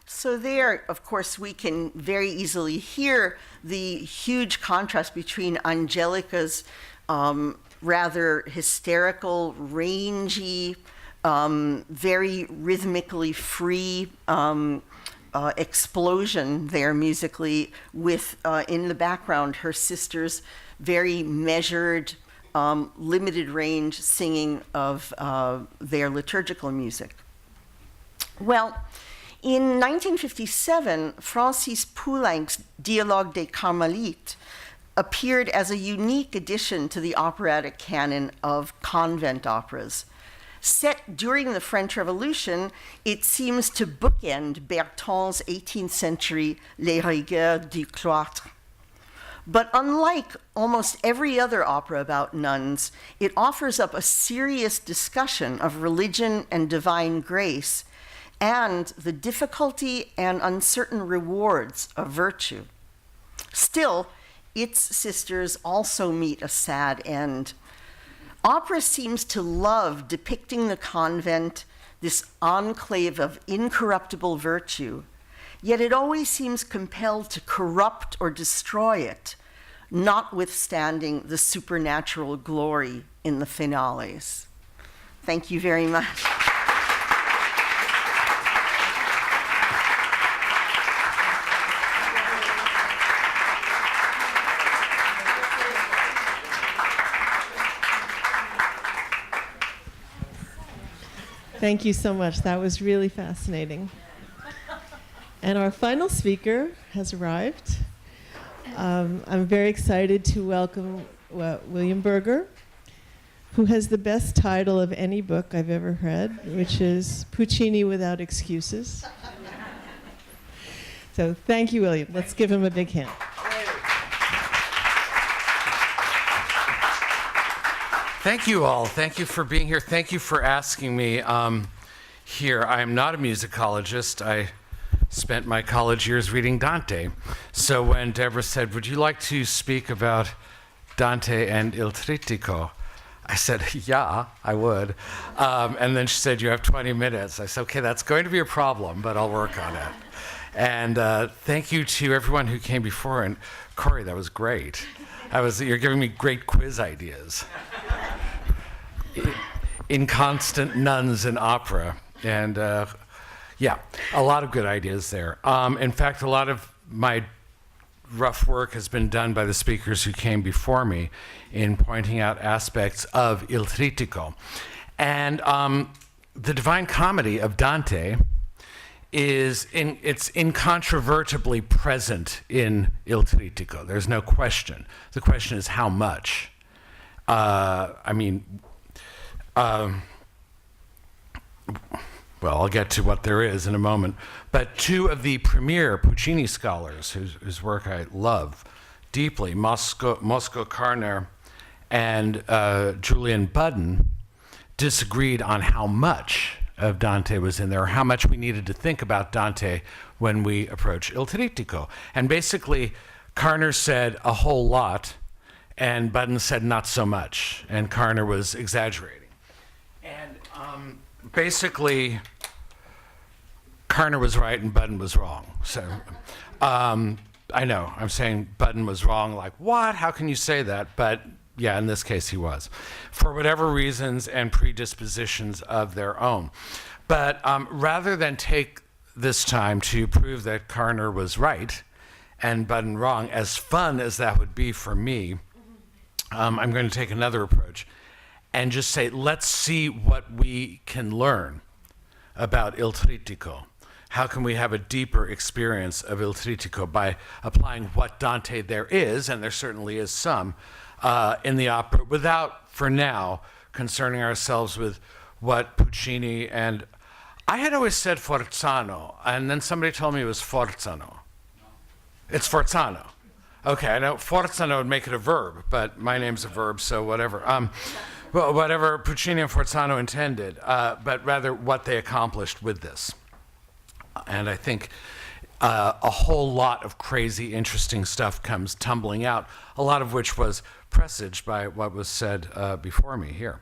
So there, of course, we can very easily hear the huge contrast between Angelica's rather hysterical, rangy, very rhythmically free explosion there musically with, in the background, her sister's very measured, limited range singing of their liturgical music. Well, in 1957, Francis Poulenc's Dialogue des Carmélites appeared as a unique addition to the operatic canon of convent operas. Set during the French Revolution, it seems to bookend Berton's 18th century Les Rigueurs du Cloître. But unlike almost every other opera about nuns, it offers up a serious discussion of religion and divine grace and the difficulty and uncertain rewards of virtue. Still, its sisters also meet a sad end. Opera seems to love depicting the convent, this enclave of incorruptible virtue, yet it always seems compelled to corrupt or destroy it, notwithstanding the supernatural glory in the finales. Thank you very much. Thank you so much. That was really fascinating. And our final speaker has arrived. I'm very excited to welcome William Berger, who has the best title of any book I've ever read, which is Puccini Without Excuses. So thank you, William. Let's give him a big hand. Thank you all. Thank you for being here. Thank you for asking me here. I am not a musicologist. I spent my college years reading Dante. So when Deborah said, would you like to speak about Dante and Il Trittico? I said, yeah, I would. And then she said, you have 20 minutes. I said, okay, that's going to be a problem, but I'll work on it. And thank you to everyone who came before. And Cori, that was great. You're giving me great quiz ideas. Inconstant nuns in opera. And yeah, a lot of good ideas there. In fact, a lot of my rough work has been done by the speakers who came before me in pointing out aspects of Il Trittico. And the Divine Comedy of Dante it's incontrovertibly present in Il Trittico. There's no question. The question is how much. Well, I'll get to what there is in a moment. But two of the premier Puccini scholars, whose work I love deeply, Mosco Karner and Julian Budden, disagreed on how much of Dante was in there, or how much we needed to think about Dante when we approach Il Trittico. And basically, Karner said a whole lot, and Budden said not so much, and Karner was exaggerating. And basically, Karner was right and Budden was wrong. So I know, I'm saying Budden was wrong, like, what? How can you say that? But yeah, in this case he was, for whatever reasons and predispositions of their own. But rather than take this time to prove that Karner was right and Budden wrong, as fun as that would be for me, I'm going to take another approach and just say, let's see what we can learn about Il Trittico. How can we have a deeper experience of Il Trittico by applying what Dante there is, and there certainly is some, in the opera, without, for now, concerning ourselves with what Puccini and... I had always said Forzano, and then somebody told me it was Forzano. It's Forzano. Okay, I know Forzano would make it a verb, but my name's a verb, so whatever. Well, whatever Puccini and Forzano intended, but rather what they accomplished with this. And I think a whole lot of crazy, interesting stuff comes tumbling out, a lot of which was presaged by what was said before me here.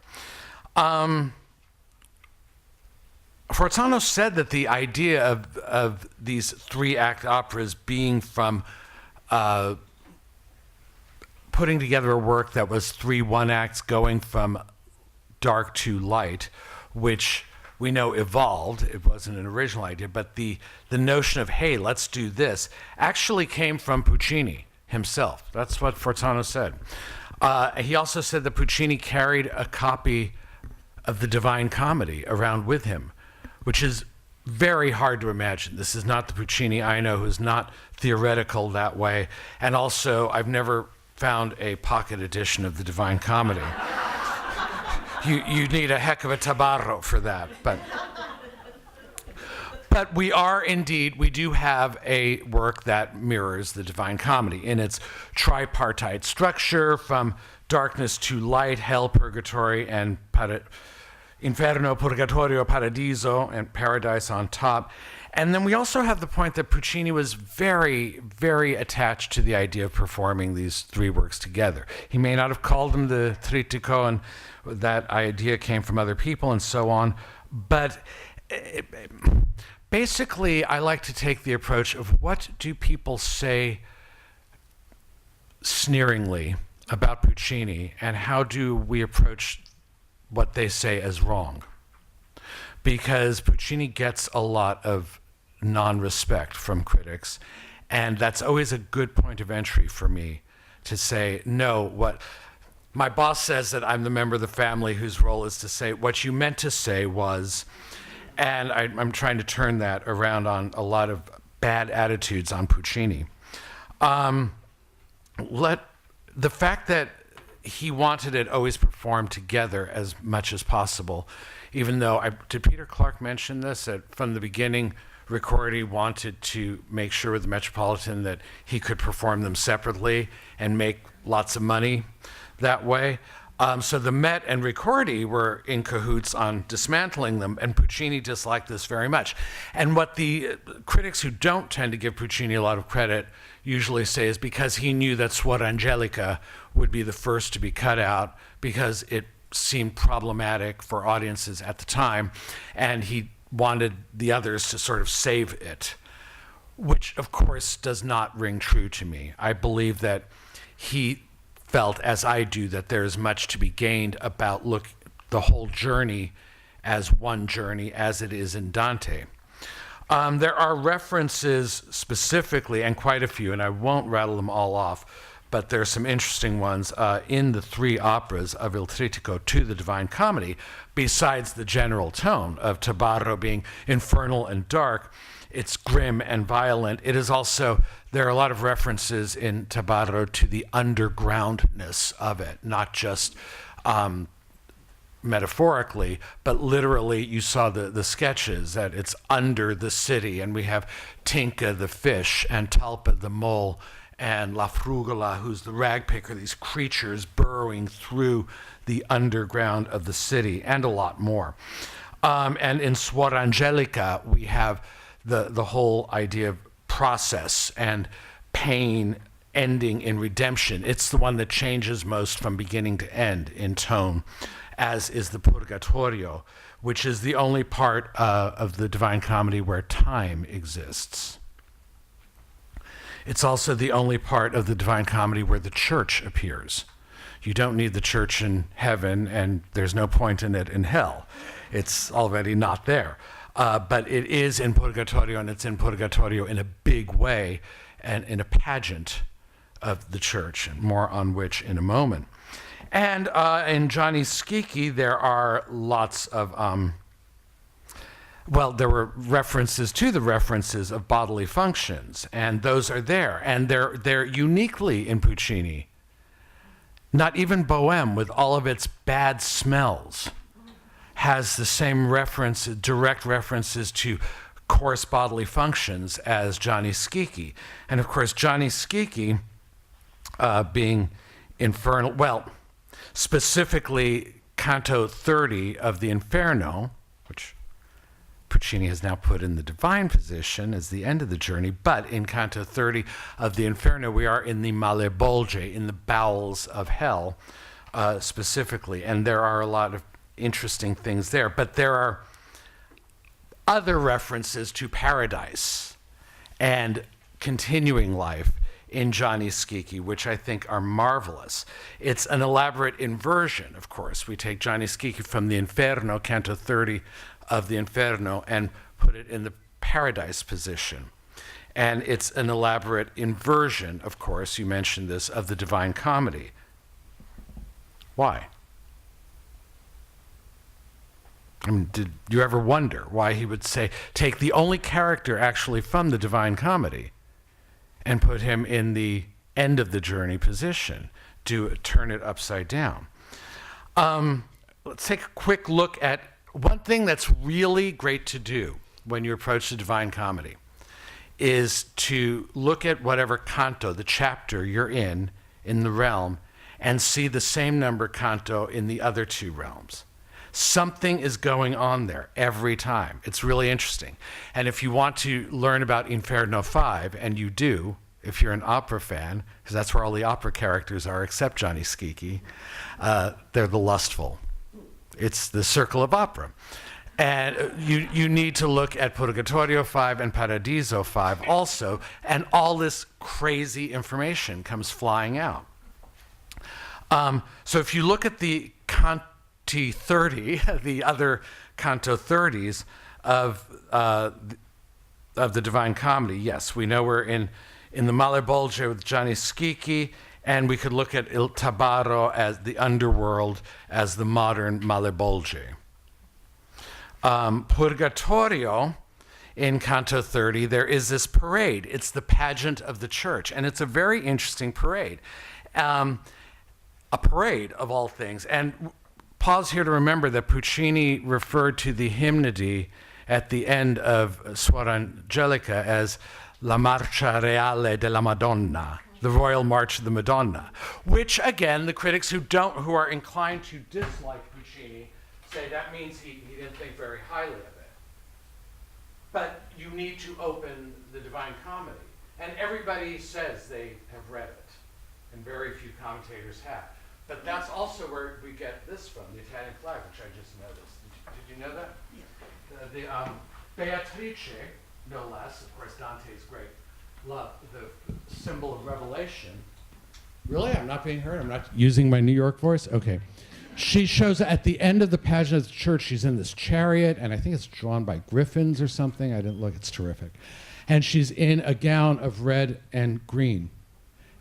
Forzano said that the idea of these three-act operas being from putting together a work that was 3 one-acts going from dark to light, which we know evolved, it wasn't an original idea, but the notion of, hey, let's do this, actually came from Puccini himself. That's what Forzano said. He also said that Puccini carried a copy of the Divine Comedy around with him, which is very hard to imagine. This is not the Puccini I know, who's not theoretical that way. And also, I've never found a pocket edition of the Divine Comedy. You need a heck of a tabarro for that. But we do have a work that mirrors the Divine Comedy in its tripartite structure, from darkness to light, hell, purgatory, and Inferno, Purgatorio, Paradiso, and Paradise on top. And then we also have the point that Puccini was very, very attached to the idea of performing these three works together. He may not have called them the Trittico, and that idea came from other people and so on, but basically I like to take the approach of what do people say sneeringly about Puccini, and how do we approach what they say as wrong? Because Puccini gets a lot of non-respect from critics, and that's always a good point of entry for me to say, no, what my boss says that I'm the member of the family whose role is to say what you meant to say was, and I'm trying to turn that around on a lot of bad attitudes on Puccini. The fact that he wanted it always performed together as much as possible, even though, did Peter Clark mention this, that from the beginning, Ricordi wanted to make sure with the Metropolitan that he could perform them separately and make lots of money that way. So the Met and Ricordi were in cahoots on dismantling them, and Puccini disliked this very much. And what the critics who don't tend to give Puccini a lot of credit usually say is because he knew that Suor Angelica would be the first to be cut out because it seemed problematic for audiences at the time, and he wanted the others to sort of save it, which of course does not ring true to me. I believe that he felt, as I do, that there is much to be gained about the whole journey as one journey, as it is in Dante. There are references specifically, and quite a few, and I won't rattle them all off, but there are some interesting ones in the three operas of Il Trittico to the Divine Comedy, besides the general tone of tabarro being infernal and dark. It's grim and violent. It is also, there are a lot of references in tabarro to the undergroundness of it, not just metaphorically, but literally. You saw the sketches that it's under the city, and we have Tinka the fish and Talpa the mole and La Frugola, who's the rag picker, these creatures burrowing through the underground of the city, and a lot more. And in Suor Angelica, we have the whole idea of process and pain ending in redemption. It's the one that changes most from beginning to end in tone, as is the Purgatorio, which is the only part of the Divine Comedy where time exists. It's also the only part of the Divine Comedy where the church appears. You don't need the church in heaven, and there's no point in it in hell. It's already not there. But it is in Purgatorio, and it's in Purgatorio in a big way, and in a pageant of the church, and more on which in a moment. And in Gianni Schicchi, there are lots of, there were references to the references of bodily functions, and those are there, and they're uniquely in Puccini. Not even Bohème, with all of its bad smells, has the same direct references to coarse bodily functions as Gianni Schicchi. And of course, Gianni Schicchi being infernal, specifically Canto 30 of the Inferno, which Puccini has now put in the divine position as the end of the journey, but in Canto 30 of the Inferno, we are in the Malebolge, in the bowels of hell, specifically, and there are a lot of interesting things there. But there are other references to paradise and continuing life in Gianni Schicchi, which I think are marvelous. It's an elaborate inversion, of course. We take Gianni Schicchi from the Inferno, Canto 30 of the Inferno, and put it in the paradise position. And it's an elaborate inversion, of course, you mentioned this, of the Divine Comedy. Why? I mean, did you ever wonder why he would say, take the only character actually from the Divine Comedy and put him in the end of the journey position, turn it upside down? Let's take a quick look at one thing that's really great to do when you approach the Divine Comedy is to look at whatever canto, the chapter you're in the realm, and see the same number canto in the other two realms. Something is going on there every time. It's really interesting. And if you want to learn about Inferno 5, and you do, if you're an opera fan, because that's where all the opera characters are except Johnny Schicchi, they're the lustful. It's the circle of opera. And you need to look at Purgatorio 5 and Paradiso 5 also, and all this crazy information comes flying out. So if you look at the Canti 30, the other Canto 30s of the Divine Comedy, yes, we know we're in the Malebolge with Johnny Schicchi, and we could look at Il Tabarro as the underworld, as the modern Malebolge. Purgatorio, in Canto 30, there is this parade. It's the pageant of the church, and it's a very interesting parade. A parade of all things. And pause here to remember that Puccini referred to the hymnody at the end of Suor Angelica as La Marcia Reale della Madonna, the Royal March of the Madonna, which again, the critics who are inclined to dislike Puccini say that means he didn't think very highly of it. But you need to open the Divine Comedy. And everybody says they have read it, and very few commentators have. But that's also where we get this from, the Italian flag, which I just noticed. Did you know that? Yeah. The Beatrice, no less, of course, Dante's great love, the symbol of revelation. Really? I'm not being heard? I'm not using my New York voice? Okay. She shows at the end of the pageant of the church, she's in this chariot, and I think it's drawn by griffins or something. I didn't look. It's terrific. And she's in a gown of red and green.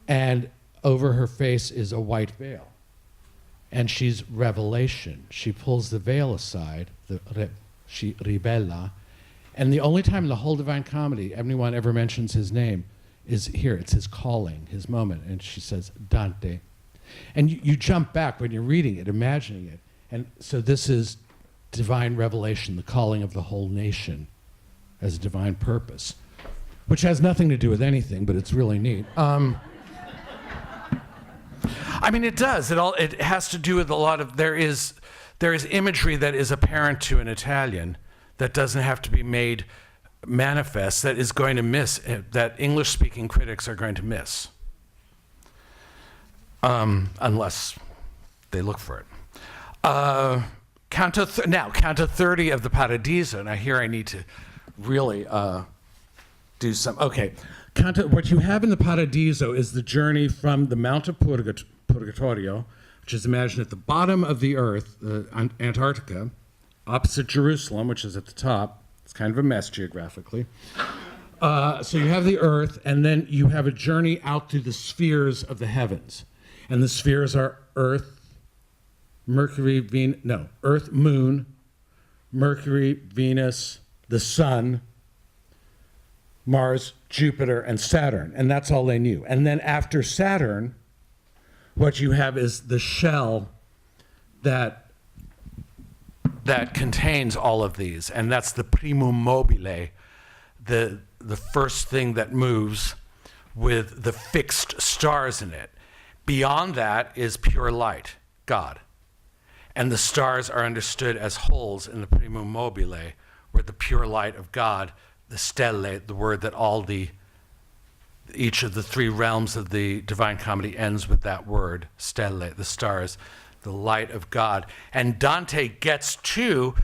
And over her face is a white veil. And she's revelation. She pulls the veil aside, she ribella. And the only time in the whole Divine Comedy anyone ever mentions his name is here. It's his calling, his moment. And she says, Dante. And you jump back when you're reading it, imagining it. And so this is divine revelation, the calling of the whole nation as a divine purpose, which has nothing to do with anything, but it's really neat. I mean, it does. It has to do with a lot of, there is imagery that is apparent to an Italian that doesn't have to be made manifest, that is going to miss, that English-speaking critics are going to miss. Unless they look for it. Canto 30 of the Paradiso. Now here I need to really do some, okay. What you have in the Paradiso is the journey from the Mount of Purgatorio, which is imagined at the bottom of the earth, Antarctica, opposite Jerusalem, which is at the top. It's kind of a mess geographically. So you have the earth, and then you have a journey out through the spheres of the heavens. And the spheres are Earth, Earth, Moon, Mercury, Venus, the Sun, Mars, Jupiter, and Saturn. And that's all they knew. And then after Saturn, what you have is the shell that contains all of these. And that's the primum mobile, the first thing that moves with the fixed stars in it. Beyond that is pure light, God. And the stars are understood as holes in the primum mobile, where the pure light of God, the stelle, the word that each of the three realms of the Divine Comedy ends with that word, stelle, the stars, the light of God. And Dante gets to,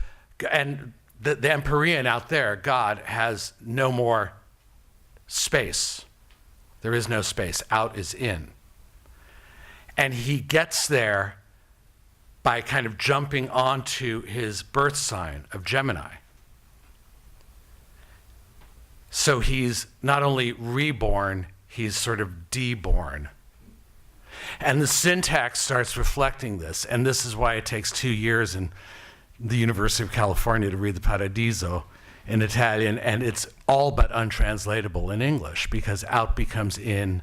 and the Empyrean out there, God, has no more space. There is no space. Out is in. And he gets there by kind of jumping onto his birth sign of Gemini. So he's not only reborn, he's sort of deborn. And the syntax starts reflecting this, and this is why it takes 2 years in the University of California to read the Paradiso in Italian, and it's all but untranslatable in English, because out becomes in,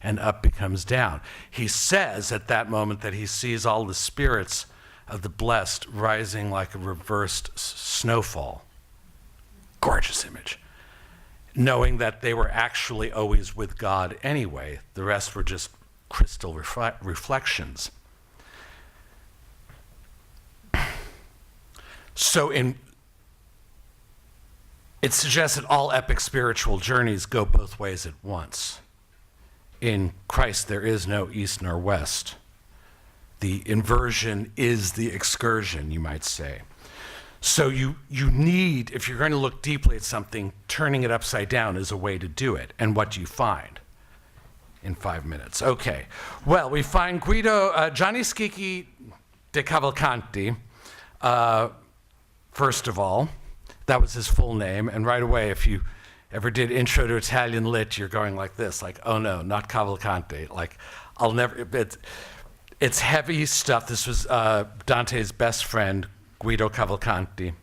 and up becomes down. He says at that moment that he sees all the spirits of the blessed rising like a reversed snowfall. gorgeous image. Knowing that they were actually always with God anyway. The rest were just crystal reflections. So it suggests that all epic spiritual journeys go both ways at once. In Christ, there is no east nor west. The inversion is the excursion, you might say. So you need, if you're going to look deeply at something, turning it upside down is a way to do it. And what do you find? In 5 minutes. Okay. Well, we find Gianni Schicchi de Cavalcanti, first of all. That was his full name. And right away, if you ever did Intro to Italian Lit, you're going like this, like, oh no, not Cavalcanti. Like, I'll never, it's heavy stuff. This was Dante's best friend, Guido Cavalcanti,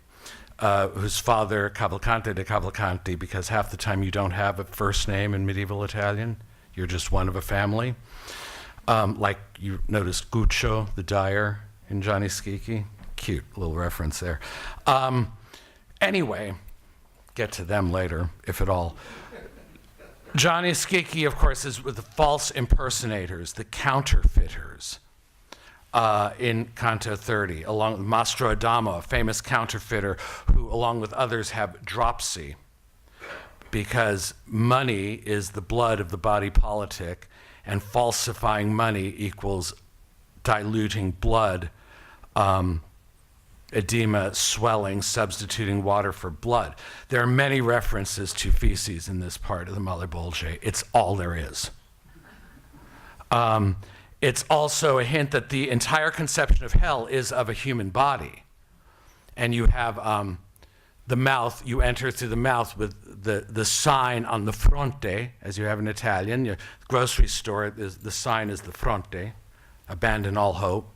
whose father, Cavalcante de Cavalcanti, because half the time you don't have a first name in medieval Italian. You're just one of a family. Like you noticed Guccio, the dyer, in Gianni Schicchi. Cute little reference there. Anyway, get to them later, if at all. Gianni Schicchi, of course, is with the false impersonators, the counterfeiters, in Canto 30, along with Mastro Adamo, a famous counterfeiter who, along with others, have dropsy, because money is the blood of the body politic, and falsifying money equals diluting blood, edema, swelling, substituting water for blood. There are many references to feces in this part of the Male Bolge. It's all there is. It's also a hint that the entire conception of hell is of a human body. And you have the mouth, you enter through the mouth with the sign on the fronte, as you have in Italian. Your grocery store, the sign is the fronte, abandon all hope.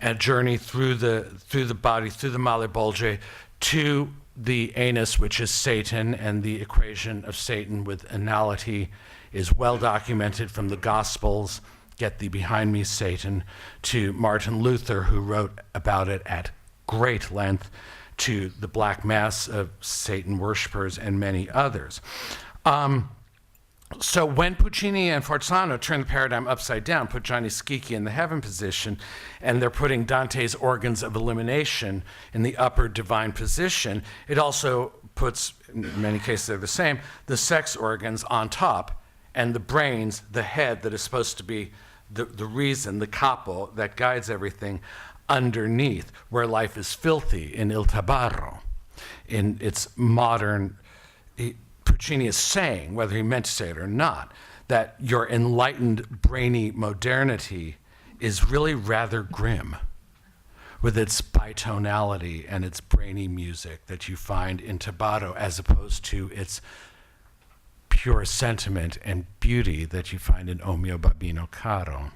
And journey through the body, through the Male Bolge, to the anus, which is Satan, and the equation of Satan with anality is well documented from the Gospels. Get thee behind me, Satan, to Martin Luther, who wrote about it at great length, to the Black Mass of Satan worshippers and many others. So when Puccini and Forzano turn the paradigm upside down, put Gianni Schicchi in the heaven position, and they're putting Dante's organs of elimination in the upper divine position, it also puts, in many cases they're the same, the sex organs on top, and the brains, the head that is supposed to be the reason, the capo that guides everything, underneath, where life is filthy, in Il Tabarro, in its modern. Puccini is saying, whether he meant to say it or not, that your enlightened, brainy modernity is really rather grim, with its bitonality and its brainy music that you find in Tabarro, as opposed to its pure sentiment and beauty that you find in O mio babbino caro.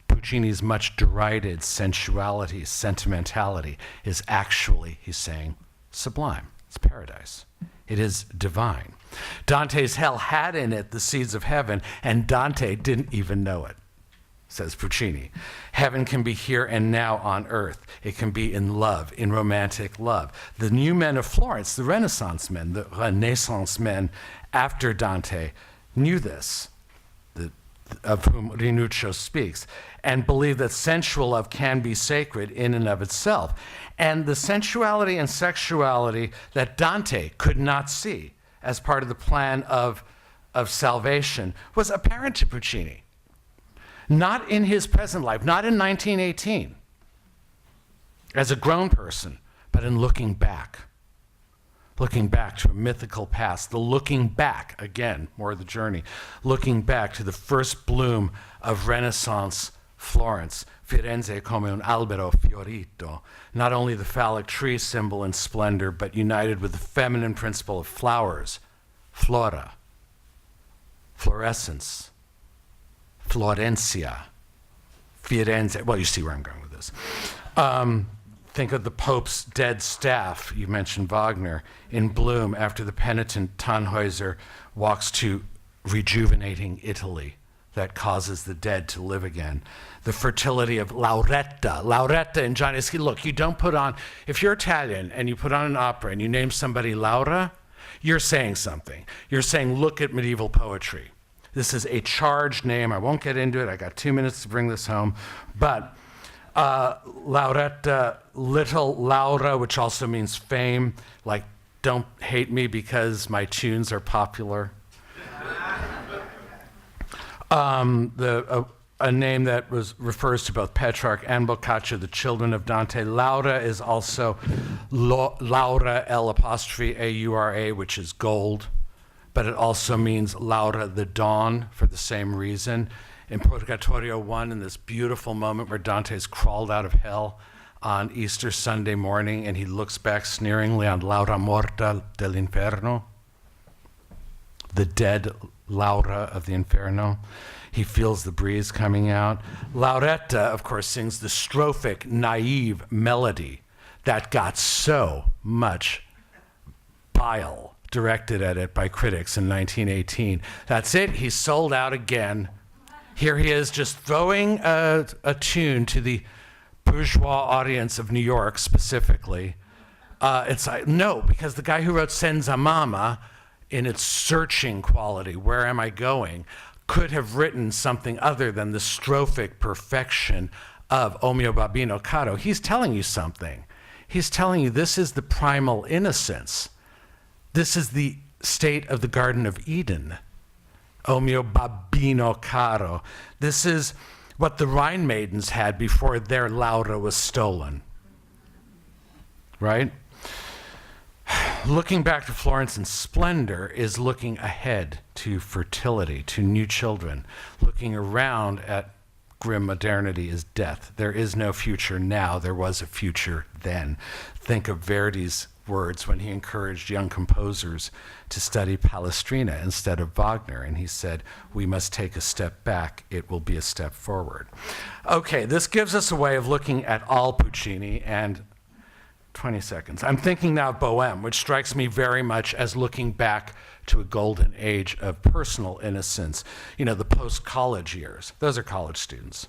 Puccini's much derided sensuality, sentimentality, is actually, he's saying, sublime. It's paradise. It is divine. Dante's hell had in it the seeds of heaven, and Dante didn't even know it, says Puccini. Heaven can be here and now on earth. It can be in love, in romantic love. The new men of Florence, the Renaissance men, the Renaissance men after Dante, knew this, of whom Rinuccio speaks, and believe that sensual love can be sacred in and of itself. And the sensuality and sexuality that Dante could not see as part of the plan of salvation was apparent to Puccini. Not in his present life, not in 1918, as a grown person, but in looking back to a mythical past, the looking back, again, more of the journey, looking back to the first bloom of Renaissance Florence, Firenze come un albero fiorito, not only the phallic tree symbol in splendor, but united with the feminine principle of flowers, flora, fluorescence, Florencia, Firenze. Well, you see where I'm going with this. Think of the Pope's dead staff, you mentioned Wagner, in bloom after the penitent Tannhäuser walks to rejuvenating Italy, that causes the dead to live again. The fertility of Lauretta. Lauretta in Gianni Schicchi. Look, you don't put on, if you're Italian and you put on an opera and you name somebody Laura, you're saying something. You're saying, look at medieval poetry. This is a charged name. I won't get into it. I got 2 minutes to bring this home. But Lauretta, little Laura, which also means fame, like don't hate me because my tunes are popular. A name that refers to both Petrarch and Boccaccio, the children of Dante. Laura is also Laura, L''A', which is gold, but it also means Laura the dawn for the same reason. In Purgatorio 1, in this beautiful moment where Dante's crawled out of hell on Easter Sunday morning and he looks back sneeringly on Laura morta dell'inferno, the dead Laura of the Inferno. He feels the breeze coming out. Lauretta, of course, sings the strophic, naive melody that got so much bile directed at it by critics in 1918. That's it. He's sold out again. Here he is just throwing a tune to the bourgeois audience of New York specifically. It's like, no, because the guy who wrote Senza Mamma, in its searching quality, where am I going, could have written something other than the strophic perfection of O mio babbino caro. He's telling you something. He's telling you this is the primal innocence. This is the state of the Garden of Eden. O mio babbino caro. This is what the Rhine maidens had before their Laura was stolen. Right? Looking back to Florence in splendor is looking ahead to fertility, to new children. Looking around at grim modernity is death. There is no future now. There was a future then. Think of Verdi's words when he encouraged young composers to study Palestrina instead of Wagner. And he said, we must take a step back. It will be a step forward. Okay, this gives us a way of looking at all Puccini and 20 seconds. I'm thinking now of Bohème, which strikes me very much as looking back to a golden age of personal innocence. You know, the post-college years. Those are college students.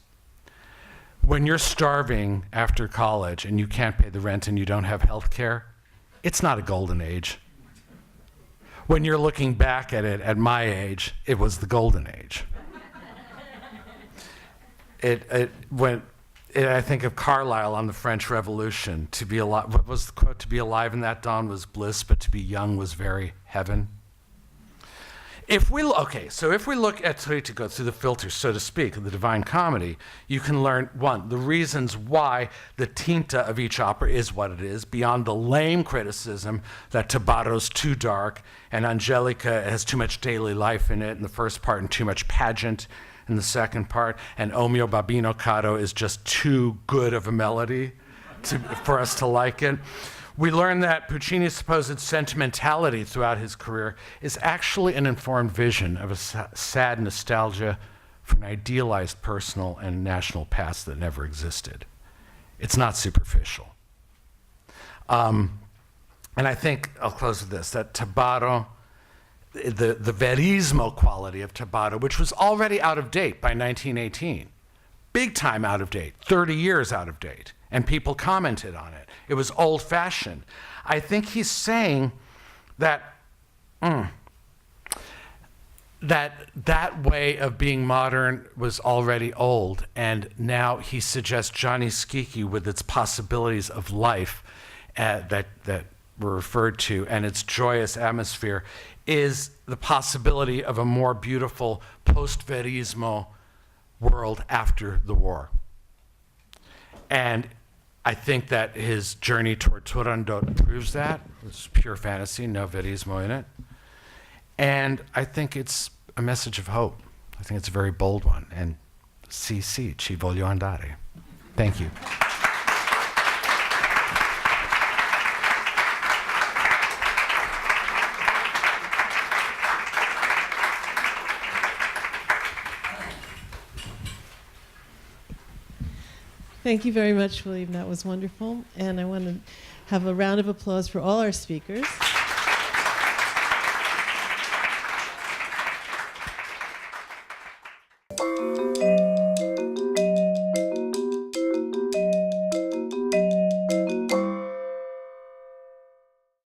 When you're starving after college and you can't pay the rent and you don't have health care, it's not a golden age. When you're looking back at it at my age, it was the golden age. I think of Carlyle on the French Revolution. To be alive, what was the quote? To be alive in that dawn was bliss, but to be young was very heaven. If we look at Trittico through the filter, so to speak, of the Divine Comedy, you can learn, one, the reasons why the tinta of each opera is what it is, beyond the lame criticism that Tabarro's too dark and Angelica has too much daily life in it in the first part and too much pageant in the second part, and O mio babbino caro is just too good of a melody for us to like it. We learn that Puccini's supposed sentimentality throughout his career is actually an informed vision of a sad nostalgia for an idealized personal and national past that never existed. It's not superficial. And I think, I'll close with this, that Tabarro, the verismo quality of Tabarro, which was already out of date by 1918, big time out of date, 30 years out of date, and people commented on it. It was old-fashioned. I think he's saying that that way of being modern was already old, and now he suggests Gianni Schicchi with its possibilities of life that were referred to, and its joyous atmosphere, is the possibility of a more beautiful post-verismo world after the war. And I think that his journey toward Turandot proves that. It's pure fantasy, no verismo in it. And I think it's a message of hope. I think it's a very bold one. And sì, ci voglio andare. Thank you. Thank you very much, William. That was wonderful. And I want to have a round of applause for all our speakers.